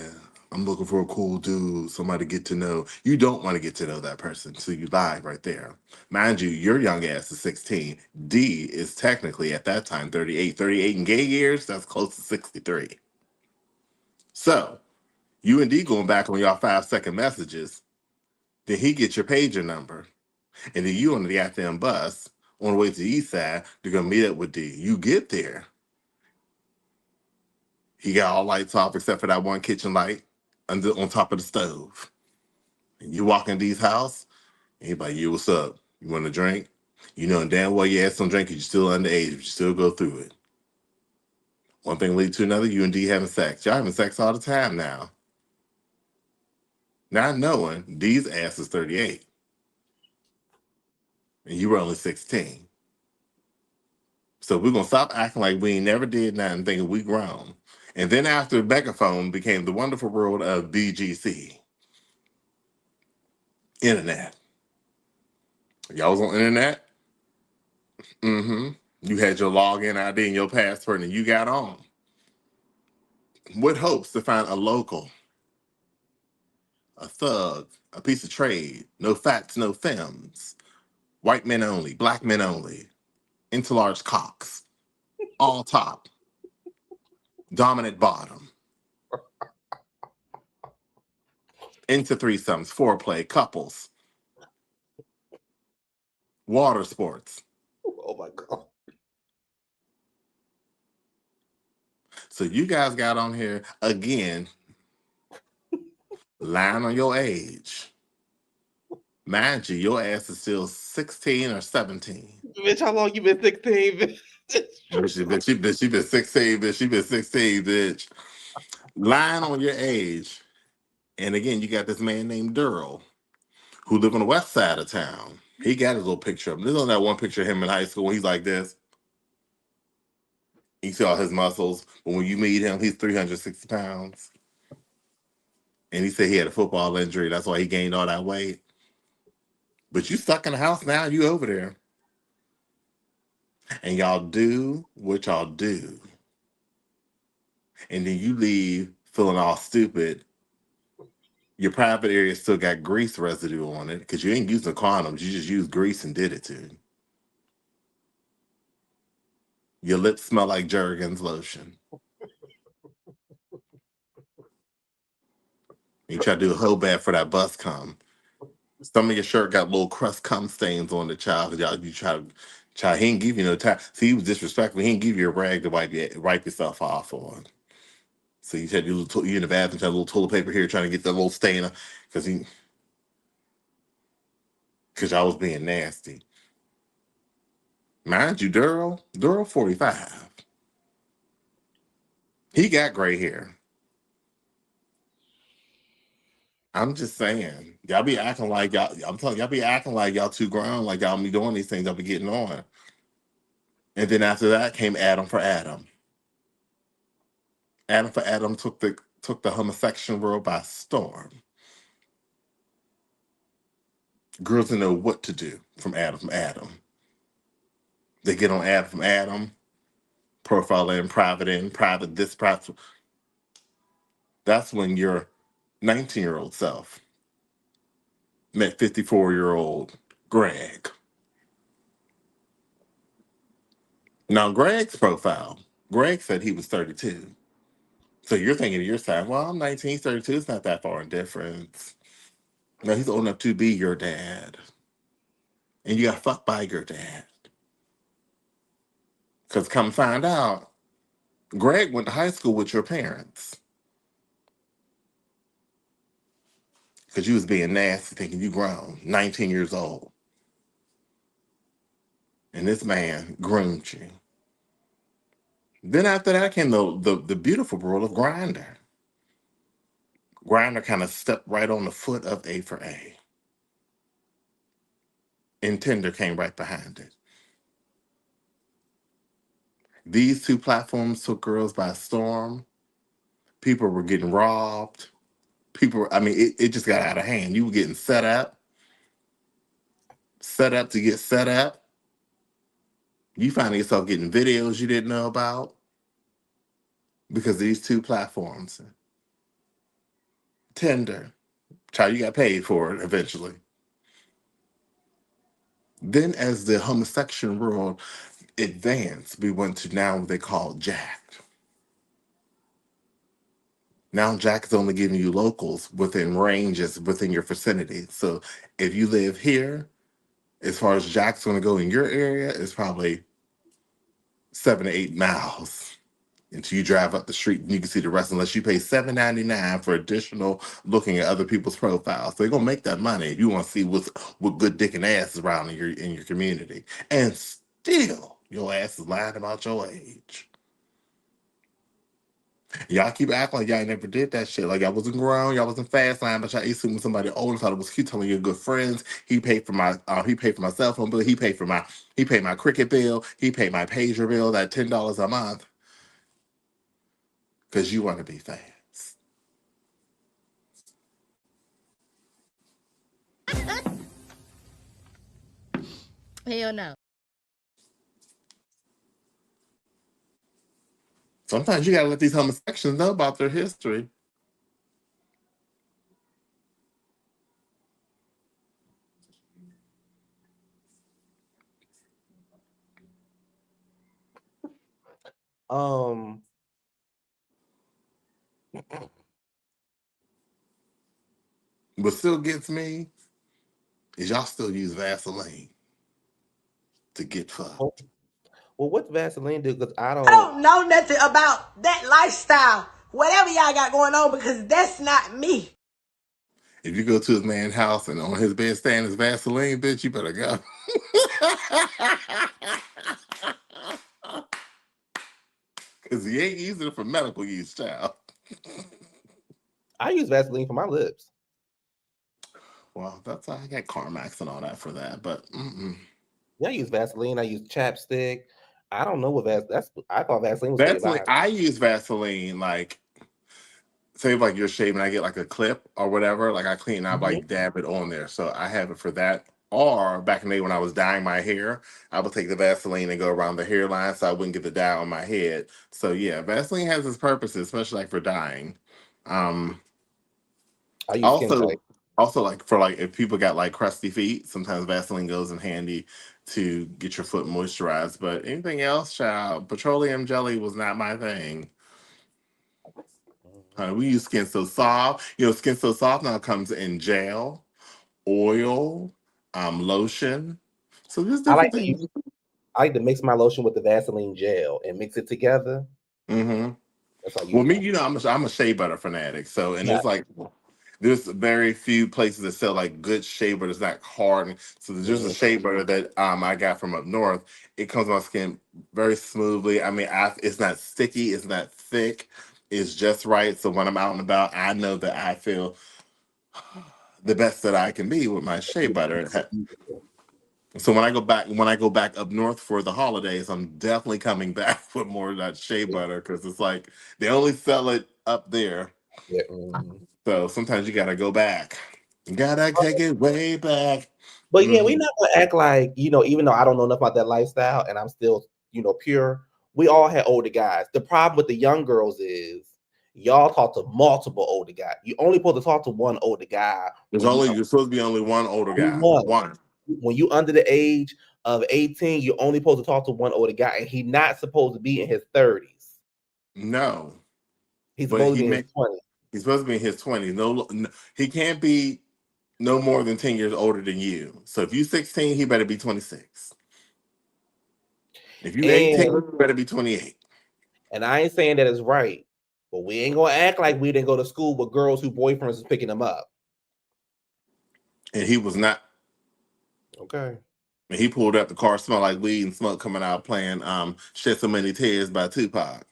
I'm looking for a cool dude, somebody to get to know. You don't want to get to know that person, so you lie right there. Mind you, your young ass is 16. D is technically at that time 38. 38 in gay years, that's close to 63. So you and D going back on y'all 5-second messages. Then he gets your pager number. And then you on the goddamn bus on the way to the east side, you're gonna meet up with D. You get there. He got all lights off except for that one kitchen light on top of the stove. And you walk in D's house, and he's like, "You, what's up? You want a drink?" You know damn well you had some drink, 'cause you're still underage, but you still go through it. One thing leads to another, you and D having sex. Y'all having sex all the time now. Not knowing D's ass is 38. And you were only 16. So we're gonna stop acting like we ain't never did nothing, thinking we grown. And then after Megaphone became the wonderful world of BGC, internet. Y'all was on internet. Mm-hmm. You had your login ID and your password, and you got on. With hopes to find a local, a thug, a piece of trade, no facts, no femmes, white men only, black men only, into large cocks, all top, dominant bottom, into threesomes, foreplay, couples, water sports. Oh my God. So you guys got on here again, lying on your age. Mind you, your ass is still 16 or 17. Bitch, how long you been 16, bitch? She been 16, bitch. She been 16, bitch. Lying on your age. And again, you got this man named Durrell who live on the west side of town. He got his little picture of him. There's only that one picture of him in high school when he's like this. You see all his muscles. But when you meet him, he's 360 pounds. And he said he had a football injury. That's why he gained all that weight. But you stuck in the house now. You over there. And y'all do what y'all do. And then you leave feeling all stupid. Your private area still got grease residue on it because you ain't using condoms. You just used grease and did it to it. Your lips smell like Jergens lotion. You try to do a whole bath for that bus cum. Some of your shirt got little crust cum stains on the child. You try. He didn't give you no time. See, he was disrespectful. He didn't give you a rag to wipe yourself off on. So you had you in the bathroom, had a little toilet paper here, trying to get that little stain because I was being nasty. Mind you, Durrell 45. He got gray hair. I'm just saying, y'all be acting like y'all. I'm telling y'all be acting like y'all too grown, like y'all be doing these things. Y'all be getting on. And then after that came Adam for Adam. Adam for Adam took the homosexual world by storm. Girls didn't know what to do from Adam. They get on Adam from Adam, profile private this, private. That's when your 19-year-old self met 54-year-old Greg. Now Greg's profile, Greg said he was 32. So you're thinking to yourself, well, I'm 19, he's 32, it's not that far in difference. No, he's old enough to be your dad. And you got fucked by your dad. Because come find out, Greg went to high school with your parents. Because you was being nasty, thinking you grown, 19 years old. And this man groomed you. Then after that came the beautiful world of Grindr. Grindr kind of stepped right on the foot of A for A. And Tinder came right behind it. These two platforms took girls by storm. People were getting robbed. It just got out of hand. You were getting set up to get set up. You find yourself getting videos you didn't know about because of these two platforms. Tinder. Child, you got paid for it eventually. Then as the homosexual world advanced, we went to now what they call Jack. Now Jack is only giving you locals within ranges within your vicinity. So if you live here, as far as Jack's going to go in your area, it's probably 7 to 8 miles. until you drive up the street and you can see the rest, unless you pay $7.99 for additional looking at other people's profiles. So they're gonna make that money if you want to see what good dick and ass is around in your community. And still your ass is lying about your age. Y'all keep acting like y'all never did that shit. Like y'all wasn't grown, y'all wasn't fast line, but y'all used to when somebody older thought it was cute, telling your good friends. He paid for my cell phone bill. He paid my cricket bill. He paid my pager bill. That $10 a month because you want to be fast. Hell no. Sometimes you gotta let these homosexuals know about their history. What still gets me is y'all still use Vaseline to get fucked. Well, what's Vaseline do? Because I I don't. don't know nothing about that lifestyle, whatever y'all got going on, because that's not me. If you go to his man's house and on his bed stand is Vaseline, bitch, you better go. Because he ain't using it for medical use, child. I use Vaseline for my lips. Well, that's I got Carmax and all that for that, but Yeah, I use Vaseline. I use chapstick. I don't know what I thought Vaseline was for your Vaseline. body. I use Vaseline like, say like you're shaving, I get like a clip or whatever. Like I clean, I like dab it on there, so I have it for that. Or back in the day when I was dyeing my hair, I would take the Vaseline and go around the hairline so I wouldn't get the dye on my head. So yeah, Vaseline has its purposes, especially like for dyeing. I use skin Also, tight. like for like if people got like crusty feet, sometimes Vaseline goes in handy to get your foot moisturized. But anything else, child, petroleum jelly was not my thing. We use Skin So Soft. You know, Skin So Soft now comes in gel, oil, lotion. So there's I different things. I like to mix my lotion with the Vaseline gel and mix it together. Mm-hmm. That's how I use Well, me, mine. you know, I'm a shea butter fanatic. So, and Yeah. there's like, there's very few places that sell like good shea butter. It's not hard. So there's just a shea butter that I got from up north. It comes on my skin very smoothly. I mean, it's not sticky. It's not thick. It's just right. So when I'm out and about, I know that I feel the best that I can be with my shea butter. So when I go back up north for the holidays, I'm definitely coming back with more of that shea butter because it's like they only sell it up there. Yeah. So sometimes you gotta go back. You gotta take it way back. But yeah, we not gonna act like, even though I don't know enough about that lifestyle and I'm still, pure. We all had older guys. The problem with the young girls is y'all talk to multiple older guys. You only supposed to talk to one older guy. You're supposed to be only one older guy. One. When you under the age of 18, you're only supposed to talk to one older guy, and he's not supposed to be in his 30s. No. He's supposed to be in his 20s. He's supposed to be in his 20s. No, he can't be no more than 10 years older than you. So if you're 16, he better be 26. If you're 18, he better be 28. And I ain't saying that it's right, but we ain't gonna act like we didn't go to school with girls whose boyfriends was picking them up. And he was not. Okay. And he pulled up, the car smelled like weed and smoke coming out, playing Shed So Many Tears by Tupac.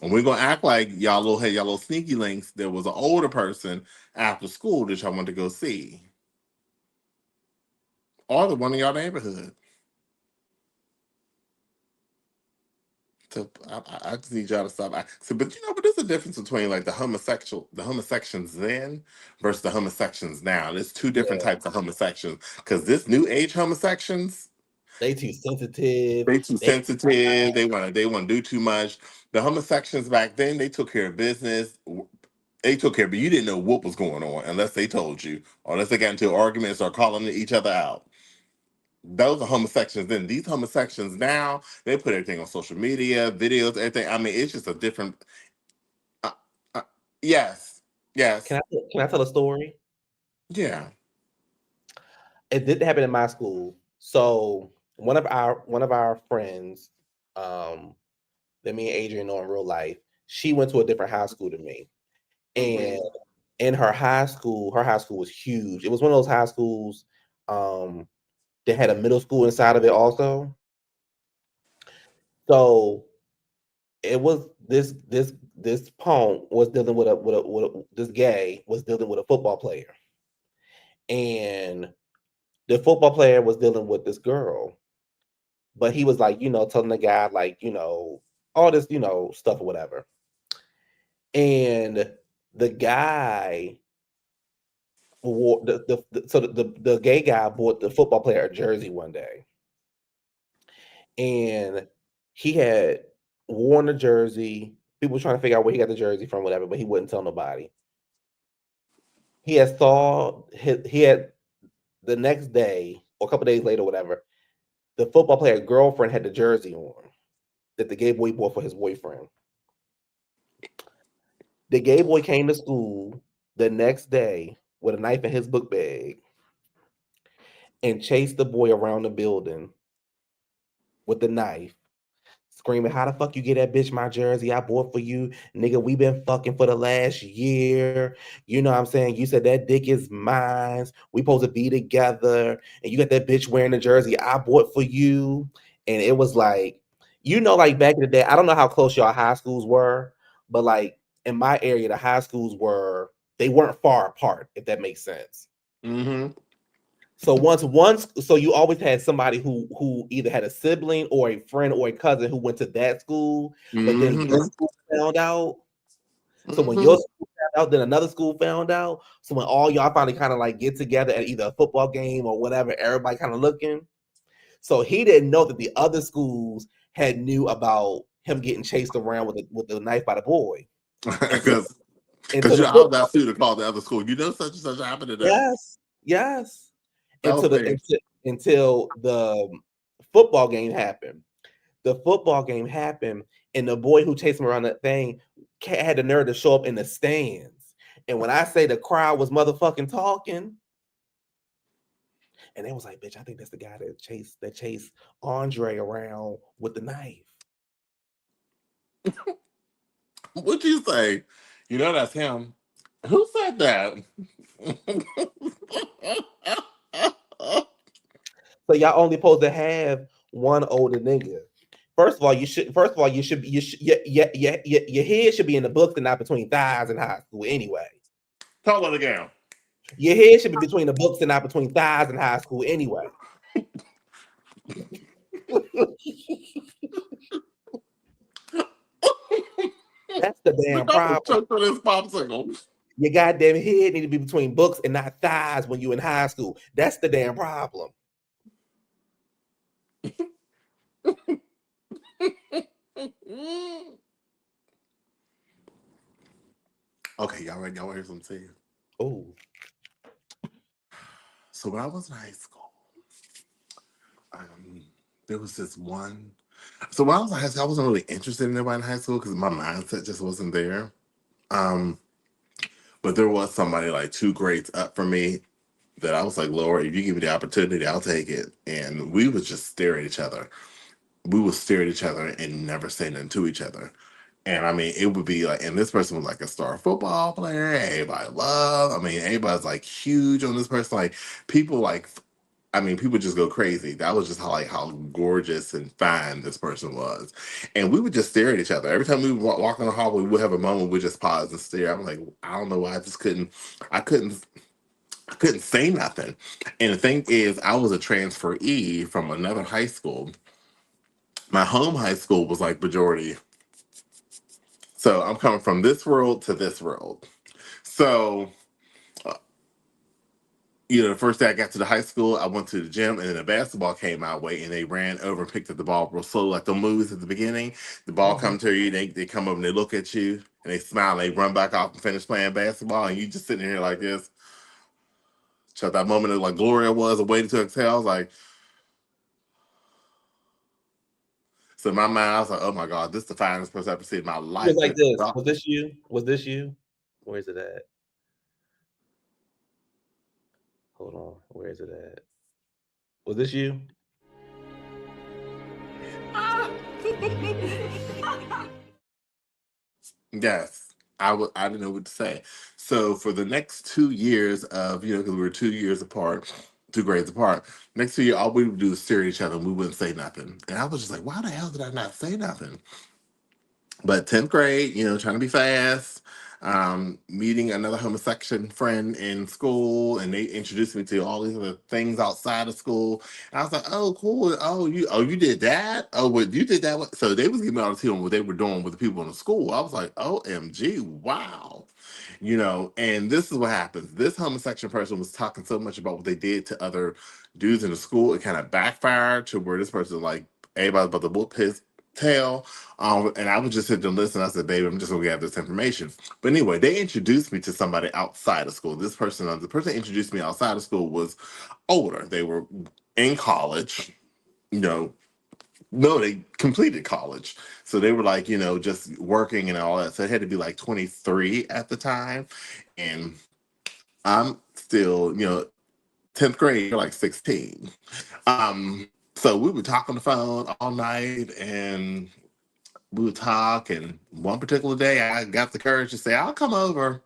And we're gonna act like y'all little sneaky links. There was an older person after school that y'all wanted to go see. Or the one in your neighborhood. So I just need y'all to stop. But there's a difference between like the homosexuals then versus the homosexuals now. There's two different types of homosexuals. Because this new age homosexuals, they too sensitive. They want to do too much. The homosexuals back then, they took care of business. They took care, but you didn't know what was going on unless they told you, or unless they got into arguments or calling each other out. Those are homosexuals then. These homosexuals now, they put everything on social media, videos, everything. I mean, it's just a different. Yes. Can I tell a story? Yeah. It didn't happen in my school. So one of our friends, that me and Adrian know in real life, she went to a different high school than me. And in her high school was huge. It was one of those high schools that had a middle school inside of it also. So it was this punk was dealing with this gay was dealing with a football player. And the football player was dealing with this girl. But he was like, telling the guy like, all this, stuff or whatever. And the guy wore the gay guy bought the football player a jersey one day, and he had worn the jersey. People were trying to figure out where he got the jersey from, whatever, but he wouldn't tell nobody. He had the next day or a couple days later, whatever. The football player girlfriend had the jersey on that the gay boy bought for his boyfriend. The gay boy came to school the next day with a knife in his book bag and chased the boy around the building with the knife, screaming, "How the fuck you get that bitch my jersey I bought for you? Nigga, we been fucking for the last year. You know what I'm saying? You said that dick is mine. We supposed to be together. And you got that bitch wearing the jersey I bought for you." And it was like, like back in the day, I don't know how close y'all high schools were, but like in my area, the high schools they weren't far apart, if that makes sense. Mm-hmm. So you always had somebody who either had a sibling or a friend or a cousin who went to that school, but then your school found out. So when your school found out, then another school found out. So when all y'all finally kind of like get together at either a football game or whatever, everybody kind of looking. So he didn't know that the other schools had knew about him getting chased around with a knife by the boy. Because the I was that student called the other school. Such and such happened to them. Yes. That was Until the football game happened. The football game happened, and the boy who chased him around that thing had the nerve to show up in the stands. And when I say the crowd was motherfucking talking, and they was like, "Bitch, I think that's the guy that chased Andre around with the knife." What'd you say? That's him. Who said that? So y'all only supposed to have one older nigga. First of all, you should. Your head should be in the books and not between thighs in high school. Anyway, Tell it again. Your head should be between the books and not between thighs in high school. Anyway. That's the damn problem. For this popsicle. Your goddamn head need to be between books and not thighs when you in high school. That's the damn problem. Okay, y'all ready? Y'all hear something to you? Oh. So when I was in high school, there was this one. So when I was in high school, I wasn't really interested in anybody in high school because my mindset just wasn't there. But there was somebody like 2 grades up from me that I was like, Lord, if you give me the opportunity, I'll take it. And we would just stare at each other. We would stare at each other and never say nothing to each other. And I mean, it would be like, and this person was like a star football player. Everybody loved. I mean, everybody's like huge on this person. Like people like, I mean, people just go crazy. That was just how gorgeous and fine this person was. And we would just stare at each other. Every time we would walk in the hallway, we would have a moment we just pause and stare. I'm like, I don't know why I couldn't say nothing. And the thing is, I was a transferee from another high school. My home high school was like majority. So I'm coming from this world to this world. So, the first day I got to the high school, I went to the gym and then a basketball came my way and they ran over and picked up the ball real slow, like the movies at the beginning. The ball come to you, they come over and they look at you and they smile and they run back off and finish playing basketball. And you just sitting here like this. So that moment of like Gloria was waiting to exhale, I was like, so in my mind, I was like, oh my God, this is the finest person I've ever seen in my life. It was like this. Was this you? Was this you? Where is it at? Hold on. Where is it at? Was this you? Yes, I didn't know what to say. So for the next 2 years of, because we were 2 years apart, 2 grades apart, next 2 years, all we would do is stare at each other and we wouldn't say nothing. And I was just like, why the hell did I not say nothing? But 10th grade, trying to be fast, meeting another homosexual friend in school, and they introduced me to all these other things outside of school. And I was like, oh, cool. Oh, you did that? Oh, what you did that? So they was giving me all the tea on what they were doing with the people in the school. I was like, OMG, wow. And this is what happens. This homosexual person was talking so much about what they did to other dudes in the school, it kind of backfired to where this person, like, everybody's about to whoop his tail. And I was just sitting there listening. I said, baby, I'm just gonna get this information. But anyway, they introduced me to somebody outside of school. The person introduced me outside of school was older. They were in college, no, they completed college. So they were like, just working and all that. So it had to be like 23 at the time. And I'm still, 10th grade, you're like 16. So we would talk on the phone all night and we would talk. And one particular day I got the courage to say, I'll come over.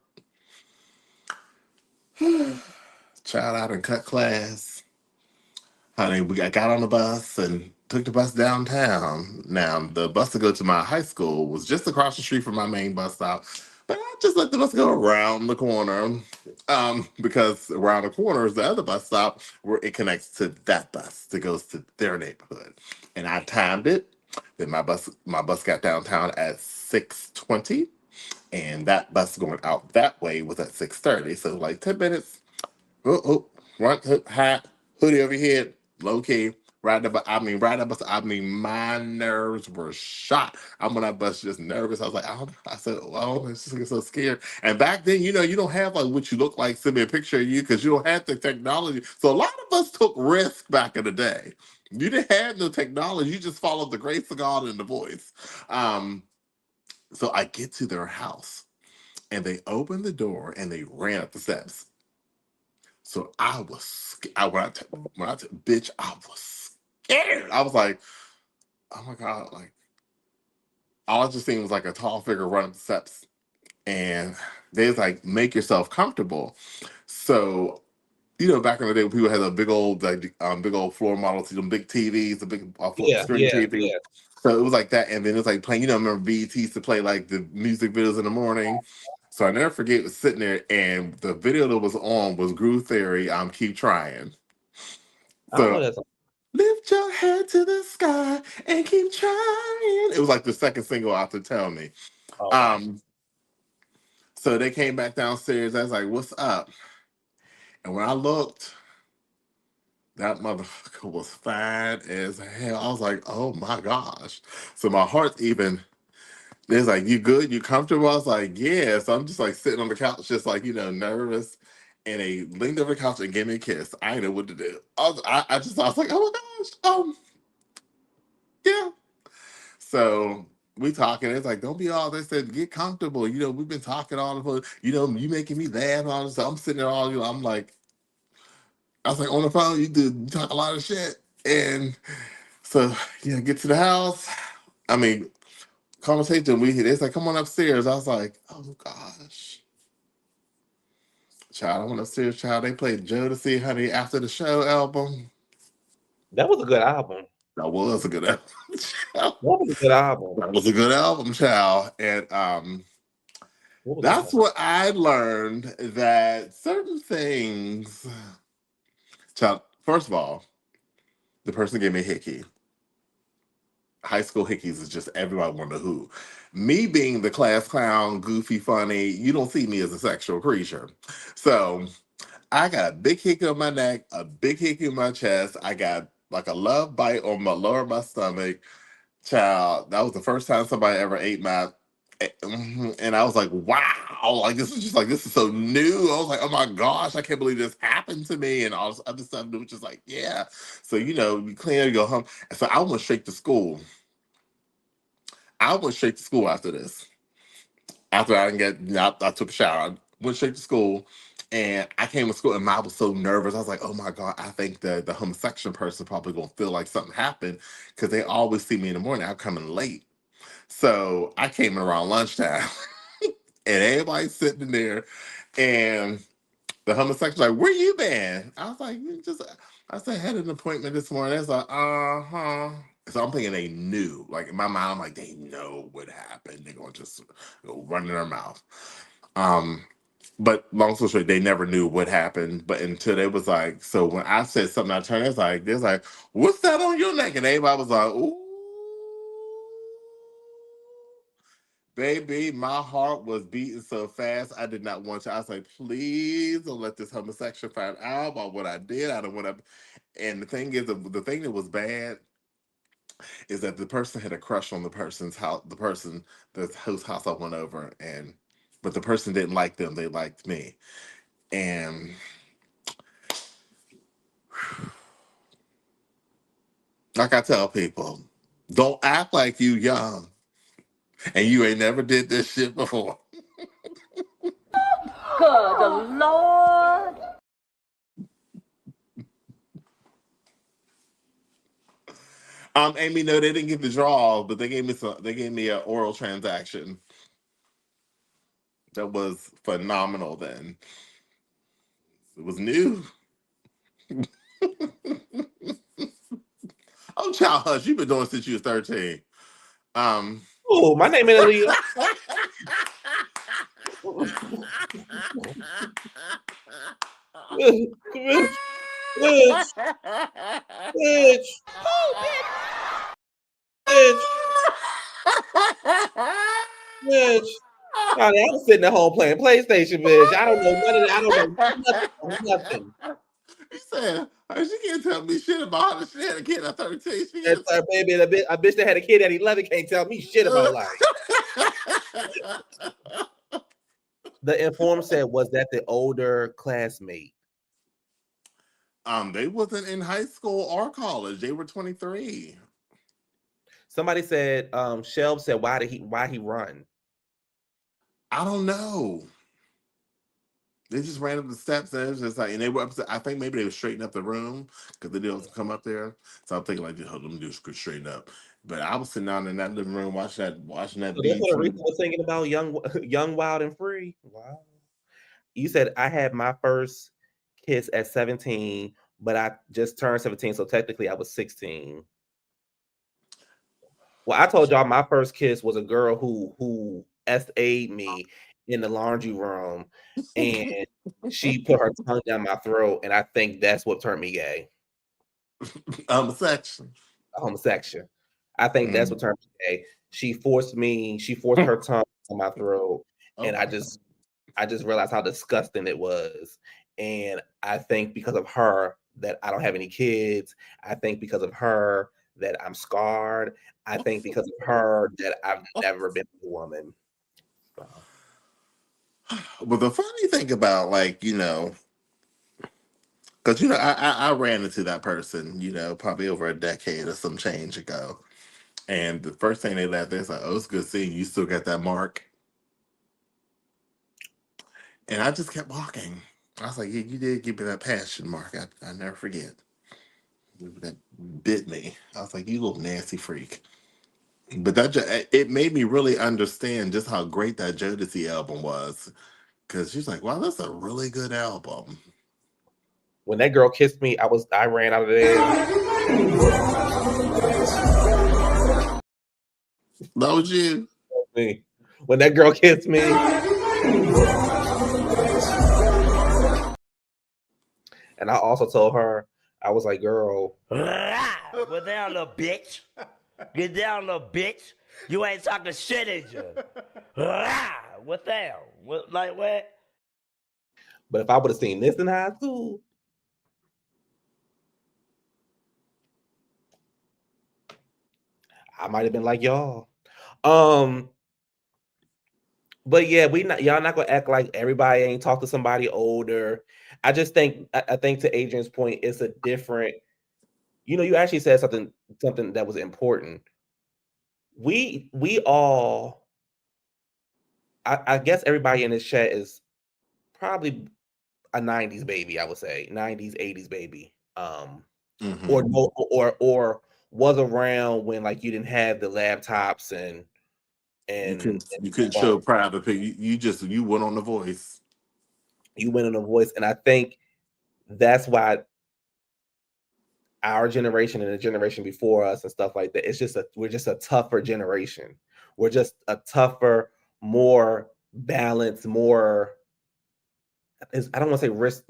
Child out and cut class. Honey, I got on the bus and took the bus downtown. Now, the bus to go to my high school was just across the street from my main bus stop. But I just let the bus go around the corner because around the corner is the other bus stop where it connects to that bus that goes to their neighborhood. And I timed it. Then my bus got downtown at 6:20, and that bus going out that way was at 6:30. So like 10 minutes. Front hat, hoodie over your head, low key. Ride that bus. My nerves were shot. I'm on that bus just nervous. I was like, I said, oh, I'm just so scared. And back then, you don't have like what you look like. Send me a picture of you because you don't have the technology. So a lot of us took risks back in the day. You didn't have no technology. You just followed the grace of God and the voice. So I get to their house and they opened the door and they ran up the steps. So I was bitch, I was scared. I was like, oh my God, like all I just seen was like a tall figure run up the steps. And they was like, make yourself comfortable. So, back in the day when people had a big old floor models, them big TVs, the big screen TV. Yeah. So it was like that. And then it was like playing, remember BET used to play like the music videos in the morning. So I never forget was sitting there and the video that was on was Groove Theory, Keep Trying. I don't know So that song. lift your head to the sky and keep trying. It was like the second single out to Tell Me. Oh, wow. So they came back downstairs. I was like, what's up? And when I looked, that motherfucker was fine as hell. I was like, oh my gosh. So my heart's even, there's like, you good? You comfortable? I was like, yeah. So I'm just like sitting on the couch, just like, nervous. And they leaned over the couch and gave me a kiss. I didn't know what to do. I was like, oh my gosh. Yeah. So we talking. It's like, don't be all this. Said, get comfortable. We've been talking all the time. You making me laugh and all this. So I'm sitting there all, I'm like, I was like, on the phone, you talk a lot of shit. And so, get to the house. Conversation, it's like, come on upstairs. I was like, oh gosh. Child, I went upstairs, child. They played Jodeci, honey, after the show album. That was a good album. That was a good album. That was a good album. That was a good album, child. And that's what I learned, that certain things, child, first of all, the person gave me a hickey. High school hickeys is just everybody wonder who. Me being the class clown, goofy, funny, you don't see me as a sexual creature. So I got a big hickey on my neck, a big hickey in my chest. I got like a love bite on my lower of my stomach. Child, that was the first time somebody ever ate my, and I was like, wow, like this is so new. I was like, oh my gosh, I can't believe this happened to me, and all this other stuff. It was just like, yeah. So you clean up, you go home. And so I went straight to school. After this. After I didn't get, I took a shower. I went straight to school, And I came to school and I was so nervous. I was like, oh my God, I think the homosexual person probably gonna feel like something happened because they always see me in the morning. I'm coming late. So I came in around lunchtime and everybody's sitting there and the homosexual like, where you been? I was like, I said, I had an appointment this morning. It's like, uh-huh. So I'm thinking they knew. Like in my mind, I'm like, they know what happened. They're gonna just go run in their mouth. But long story short, they never knew what happened. But until they was like, so when I said something, I turned, it's like, there's like, what's that on your neck? And everybody was like, ooh. Baby, my heart was beating so fast. I did not want to. I was like, please don't let this homosexual find out about what I did. I don't want to. And the thing is, the thing that was bad is that the person had a crush on the person's house, whose house I went over, but the person didn't like them. They liked me, and like I tell people, don't act like you young and you ain't never did this shit before. Good Lord. Amy, no, they didn't give the draw, but they gave me some. They gave me an oral transaction that was phenomenal. Then it was new. Oh, child, hush! You've been doing it since you was 13. Oh, my name ain't Aaliyah. Bitch, bitch, bitch, bitch, bitch. Honey, I was sitting at home playing PlayStation, bitch. I don't know none of that. I don't know nothing. He said, she can't tell me shit about how she had a kid at 13. That's our baby. A bitch that had a kid at 11 can't tell me shit about life. The inform said, was that the older classmate? They wasn't in high school or college. They were 23. Somebody said, Shelb said, why he run? I don't know. They just ran up the steps and it was just like, and they were upset. I think maybe they were straightening up the room because they didn't come up there. So I'm thinking like, hold them do straighten up. But I was sitting down in that living room watching that So that's beat. what Aretha was thinking about, young, wild, and free. Wow. You said I had my first kiss at 17, but I just turned 17, so technically I was 16. Well, I told y'all my first kiss was a girl who SA'd me in the laundry room, and she put her tongue down my throat, and I think that's what turned me gay. Section. Homosexual. I think that's what turned me gay. She forced her tongue on my throat, and I just realized how disgusting it was. And I think because of her that I don't have any kids. I think because of her that I'm scarred. I think because of her that I've never been a woman. But the funny thing about because I ran into that person, probably over a decade or some change ago. And the first thing they left, they're like, oh, it's good seeing you. You still got that mark. And I just kept walking. I was like, yeah, you did give me that passion mark. I never forget. That bit me. I was like, you little nasty freak. But it made me really understand just how great that Jodeci album was. Because she's like, wow, that's a really good album. When that girl kissed me, I ran out of there. That was you. When that girl kissed me. And I also told her, I was like, girl. Get down, little bitch. Get down, little bitch. You ain't talking shit, is you? What the hell? What? But if I would have seen this in high school, I might have been like y'all. But yeah, y'all not gonna act like everybody ain't talk to somebody older. I just think I think to Adrienne's point, it's a different. You actually said something that was important. We all, I guess everybody in this chat is probably a 90s baby, I would say. 90s, 80s baby. Mhm. Or was around when like you didn't have the laptops and You couldn't show proud of it. You went on The Voice. you went on a voice. And I think that's why our generation and the generation before us and stuff like that, we're just a tougher generation. We're just a tougher, more balanced, more I don't want to say risk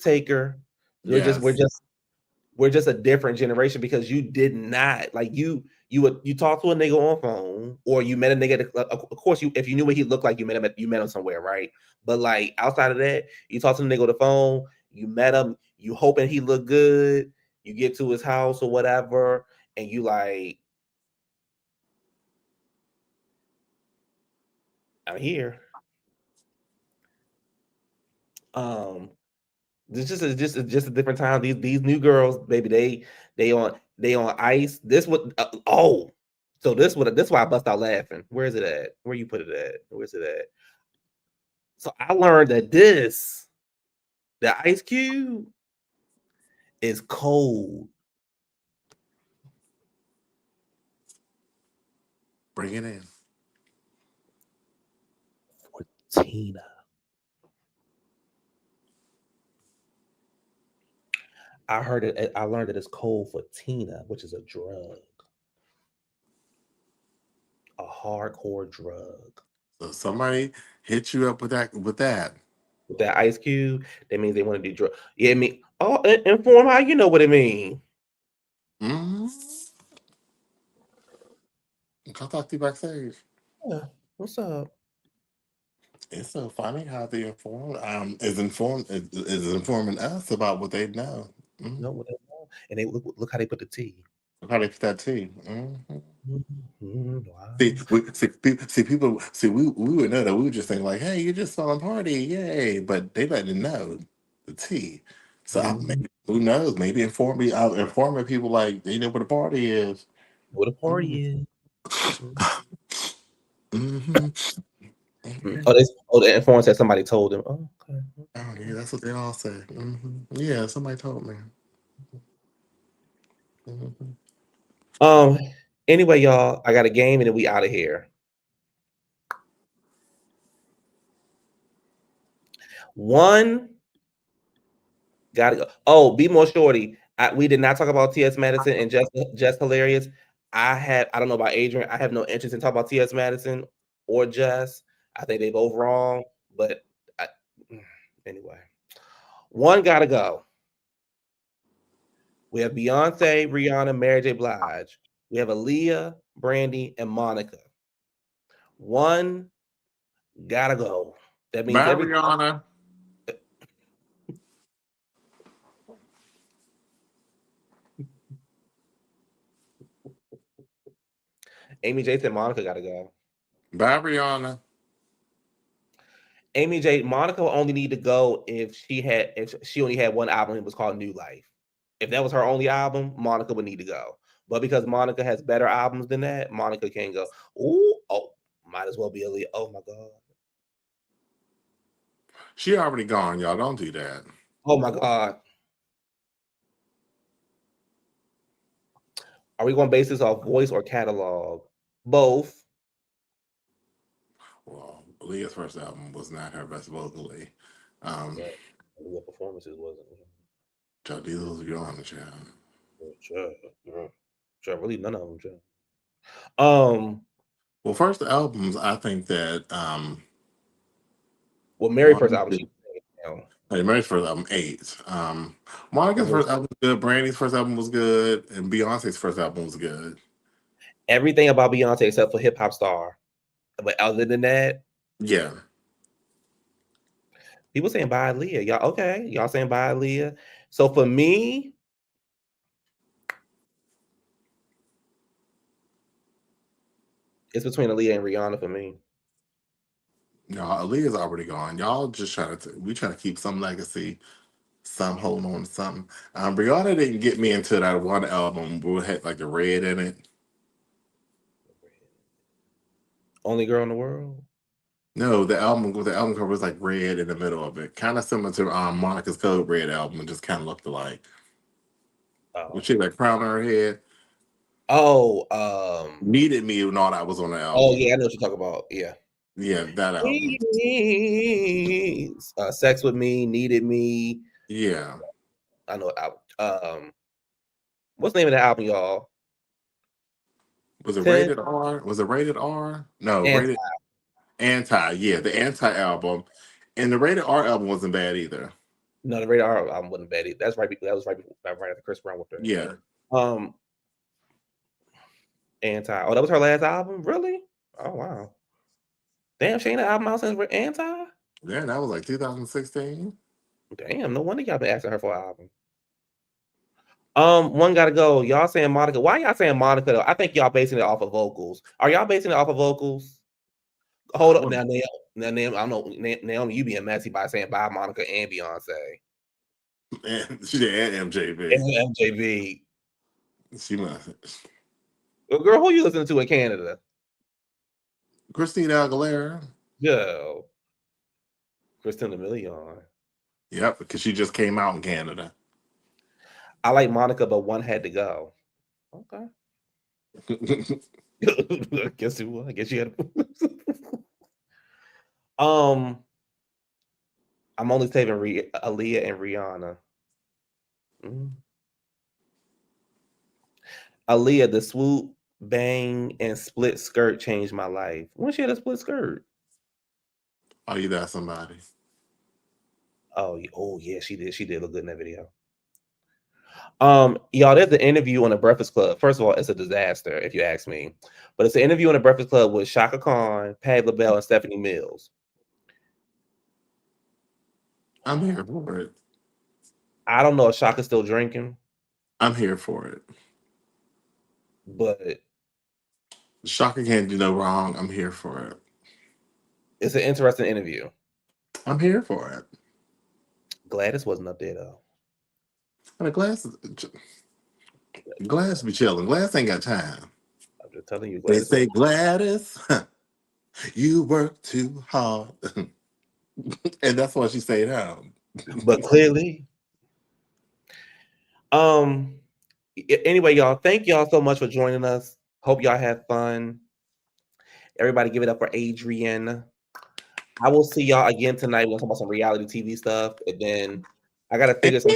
taker. Yes. We're just a different generation because you did not like you talk to a nigga on phone or you met a nigga of course if you knew what he looked like you met him somewhere, right? But like outside of that, you talk to the nigga on the phone, you met him, you hoping he looked good, you get to his house or whatever, and you like, I'm here. It's just a different time. These new girls, baby, they on ice. This what so this why I bust out laughing. Where is it at? Where you put it at? Where's it at? So I learned that the ice cube is cold. Bring it in. For Tina. I heard it. I learned that it's cold for Tina, which is a drug, a hardcore drug. So somebody hit you up with that. With that ice cube, that means they want to do drug. Yeah, me. Oh, inform how you know what it mean. Mm-hmm. I'll talk to you backstage. Yeah. What's up? It's so funny how they is informing us about what they know. Mm-hmm. No, what they know. And they look how they put the T. Look how they put that T. Mm-hmm. Wow. We would know that we would just think like, hey, you're just on a party, yay! But they letting know the T. So maybe, who knows? Maybe informing people like they know what a party is. What a party is. Mm-hmm. The informant said somebody told them. Oh, okay. Oh yeah, that's what they all say. Mm-hmm. Yeah, somebody told me. Mm-hmm. Anyway, y'all, I got a game and then we out of here. One gotta go. Oh, be more shorty. We did not talk about T.S. Madison and just hilarious. I don't know about Adrian. I have no interest in talking about T.S. Madison or Jess. I think they both wrong, but anyway. One gotta go. We have Beyonce, Rihanna, Mary J. Blige. We have Aaliyah, Brandy, and Monica. One gotta go. That means Bye, Rihanna. Amy J said Monica gotta go. Bye, Rihanna. Monica will only need to go if she only had one album. It was called New Life. If that was her only album, Monica would need to go. But because Monica has better albums than that, Monica can't go. Might as well be Aaliyah. Oh my god. She already gone, y'all. Don't do that. Oh my god. Are we going to base this off voice or catalog? Both. Well, Aaliyah's first album was not her best vocally. What performances was it? Joe Diesel's Rihanna, child. Sure, really none of them, Joe. Well, first albums, I think that Mary's first album, Mary's first album, 8. Monica's first album was good. Brandy's first album was good, and Beyonce's first album was good. Everything about Beyonce except for Hip Hop Star, but other than that, yeah. People saying bye, Aaliyah. Y'all okay? Y'all saying bye, Aaliyah. So for me, it's between Aaliyah and Rihanna for me. No, Aaliyah's already gone. Y'all just try to keep some legacy, some holding on to something. Rihanna didn't get me into that one album where it had like the red in it. Only Girl in the World. No, the album cover was like red in the middle of it, kind of similar to Monica's Code Red album, just kind of looked alike. When she had that crown on her head. Oh, Needed Me and all that was on the oh album. yeah, I know what you're talking about. Yeah. Yeah, that album. Sex with Me, Needed Me. Yeah. I know what's the name of the album, y'all? Was it 10 rated R? Was it rated R? No, and rated Anti. Yeah, the Anti album. And the rated R album wasn't bad either. no, the Radar album wasn't bad. That's right. That was right after Chris Brown with her. Yeah. Anti. Oh, that was her last album? Really? Oh wow. Damn, she ain't an album out since Anti? Yeah, that was like 2016. Damn, no wonder y'all been asking her for an album. One gotta go. Y'all saying Monica. Why y'all saying Monica though? I think y'all basing it off of vocals. Are y'all basing it off of vocals? Hold up now, Naomi. I don't know, Naomi, you being messy by saying bye Monica and Beyonce. And she did MJB. And MJB. She must. Well, girl, who you listening to in Canada? Christina Aguilera. Yo. Christina Milian. Yep, because she just came out in Canada. I like Monica, but one had to go. Okay. I guess it was. I guess you had I'm only saving Aaliyah and Rihanna. Aaliyah, the swoop, bang, and split skirt changed my life. When she had a split skirt? Are you that somebody? Oh yeah, she did. She did look good in that video. Y'all, there's an interview on the Breakfast Club. First of all, it's a disaster, if you ask me. But it's an interview on the Breakfast Club with Shaka Khan, Patti LaBelle, and Stephanie Mills. I'm here for it. I don't know if Shaka's still drinking. I'm here for it. But Shaka can't do no wrong. I'm here for it. It's an interesting interview. I'm here for it. Gladys wasn't up there though. I mean, Gladys be chilling. Gladys ain't got time. I'm just telling you. Gladys, they say, Gladys, you work too hard. And that's why she stayed home. But clearly. Anyway, y'all, thank y'all so much for joining us. Hope y'all had fun. Everybody give it up for Adrienne. I will see y'all again tonight. We're gonna talk about some reality TV stuff, and then I gotta figure some.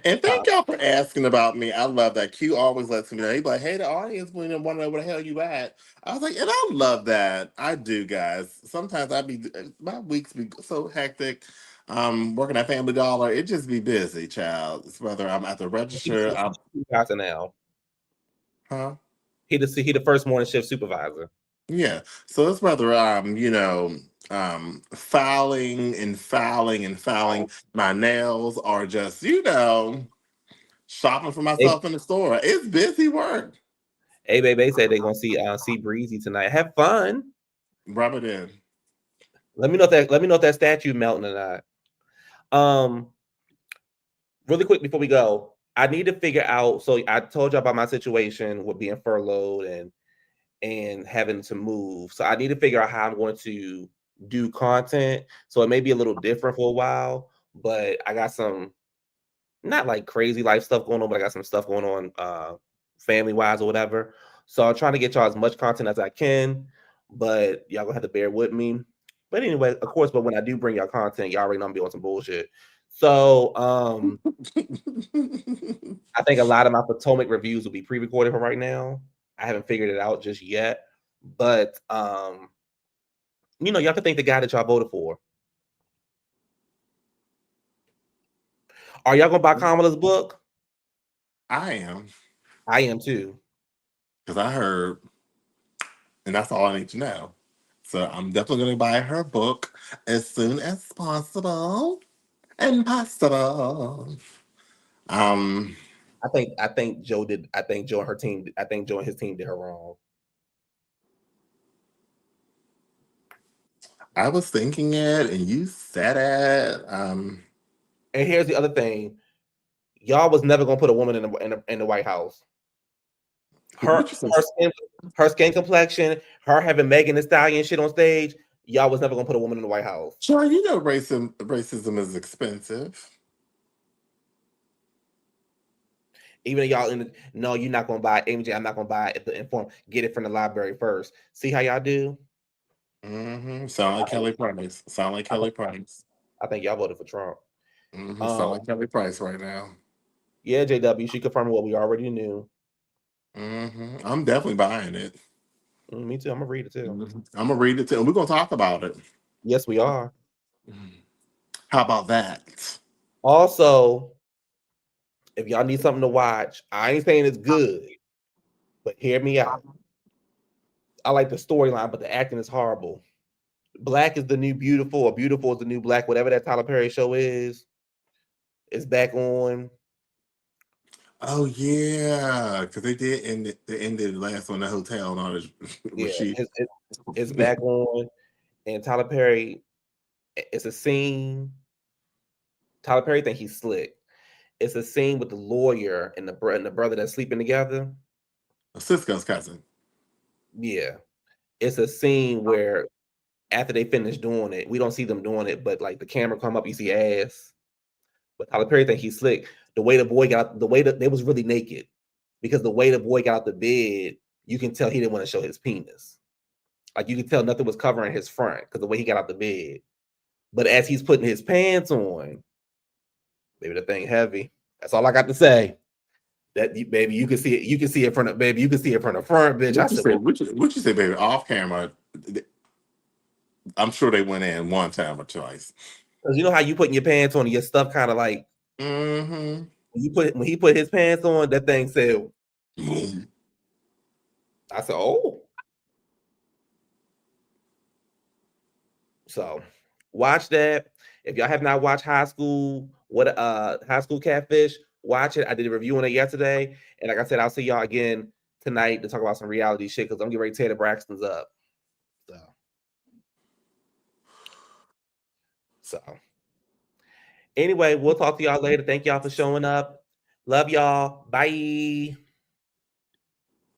And thank y'all for asking about me. I love that. Q always lets me know. He's like, hey, the audience want to know where the hell you at. I was like, and I love that. I do, guys. Sometimes my weeks be so hectic. Working at Family Dollar, it just be busy, child. It's whether I'm at the register. I'm supervisor now. Huh? He the first morning shift supervisor. Yeah. So it's whether I'm, filing and filing and filing. My nails are just, shopping for myself in the store. It's busy work. Hey, baby, they said they're gonna see Breezy tonight. Have fun. Rub it in. Let me know if that statue melting or not. Really quick before we go, I need to figure out. So I told you about my situation with being furloughed and having to move. So I need to figure out how I'm going to do content. So it may be a little different for a while, but I got some not like crazy life stuff going on, but I got some stuff going on family wise or whatever. So I'm trying to get y'all as much content as I can, but y'all gonna have to bear with me. But anyway, of course, but when I do bring y'all content, y'all already know I'm be on some bullshit. So I think a lot of my Potomac reviews will be pre-recorded for right now. I haven't figured it out just yet, but y'all can thank the guy that y'all voted for. Are y'all gonna buy Kamala's book? I am. I am too. Because I heard, and that's all I need to know. So I'm definitely going to buy her book as soon as possible and possible. I think Joe did. I think Joe and her team. I think Joe and his team did her wrong. I was thinking it, and you said it. And here's the other thing: y'all was never gonna put a woman in the White House. Her skin complexion, her having Megan Thee Stallion shit on stage. y'all was never gonna put a woman in the White House. Sure, you know racism is expensive. Even y'all no, you're not gonna buy it. MJ, I'm not gonna buy it at the Inform. Get it from the library first. See how y'all do? Sound like Kelly Price. Sound like Kelly Price. I think y'all voted for Trump. Sound like Kelly Price right now. Yeah, JW, she confirmed what we already knew. I'm definitely buying it. Me too. I'm gonna read it too. I'm gonna read it too. And we're gonna talk about it. Yes, we are. How about that? Also, if y'all need something to watch, I ain't saying it's good, but hear me out. I like the storyline, but the acting is horrible. Black is the new beautiful, or beautiful is the new black, whatever that Tyler Perry show is back on. Oh yeah, because they did end it. They ended last on the hotel and all this. It's back on, and Tyler Perry. It's a scene. Tyler Perry think he's slick. It's a scene with the lawyer and the brother that's sleeping together. Cisco's cousin. Yeah, it's a scene where after they finish doing it, we don't see them doing it, but like the camera come up, you see ass. But Tyler Perry think he's slick. The way the boy got, the way that they was really naked, because the way the boy got out the bed, you can tell he didn't want to show his penis. Like you can tell nothing was covering his front because the way he got out the bed. But as he's putting his pants on, baby, the thing heavy. That's all I got to say. That baby, you can see it. You can see it from the baby. You can see it from the front, bitch. What you say, baby? Off camera. I'm sure they went in one time or twice. Because you know how you putting your pants on and your stuff kind of like. When he put his pants on, that thing said. I said, oh. So watch that. If y'all have not watched High School Catfish, watch it. I did a review on it yesterday. And like I said, I'll see y'all again tonight to talk about some reality shit because I'm getting ready to tear the Braxtons up. So anyway, we'll talk to y'all later. Thank y'all for showing up. Love y'all. Bye.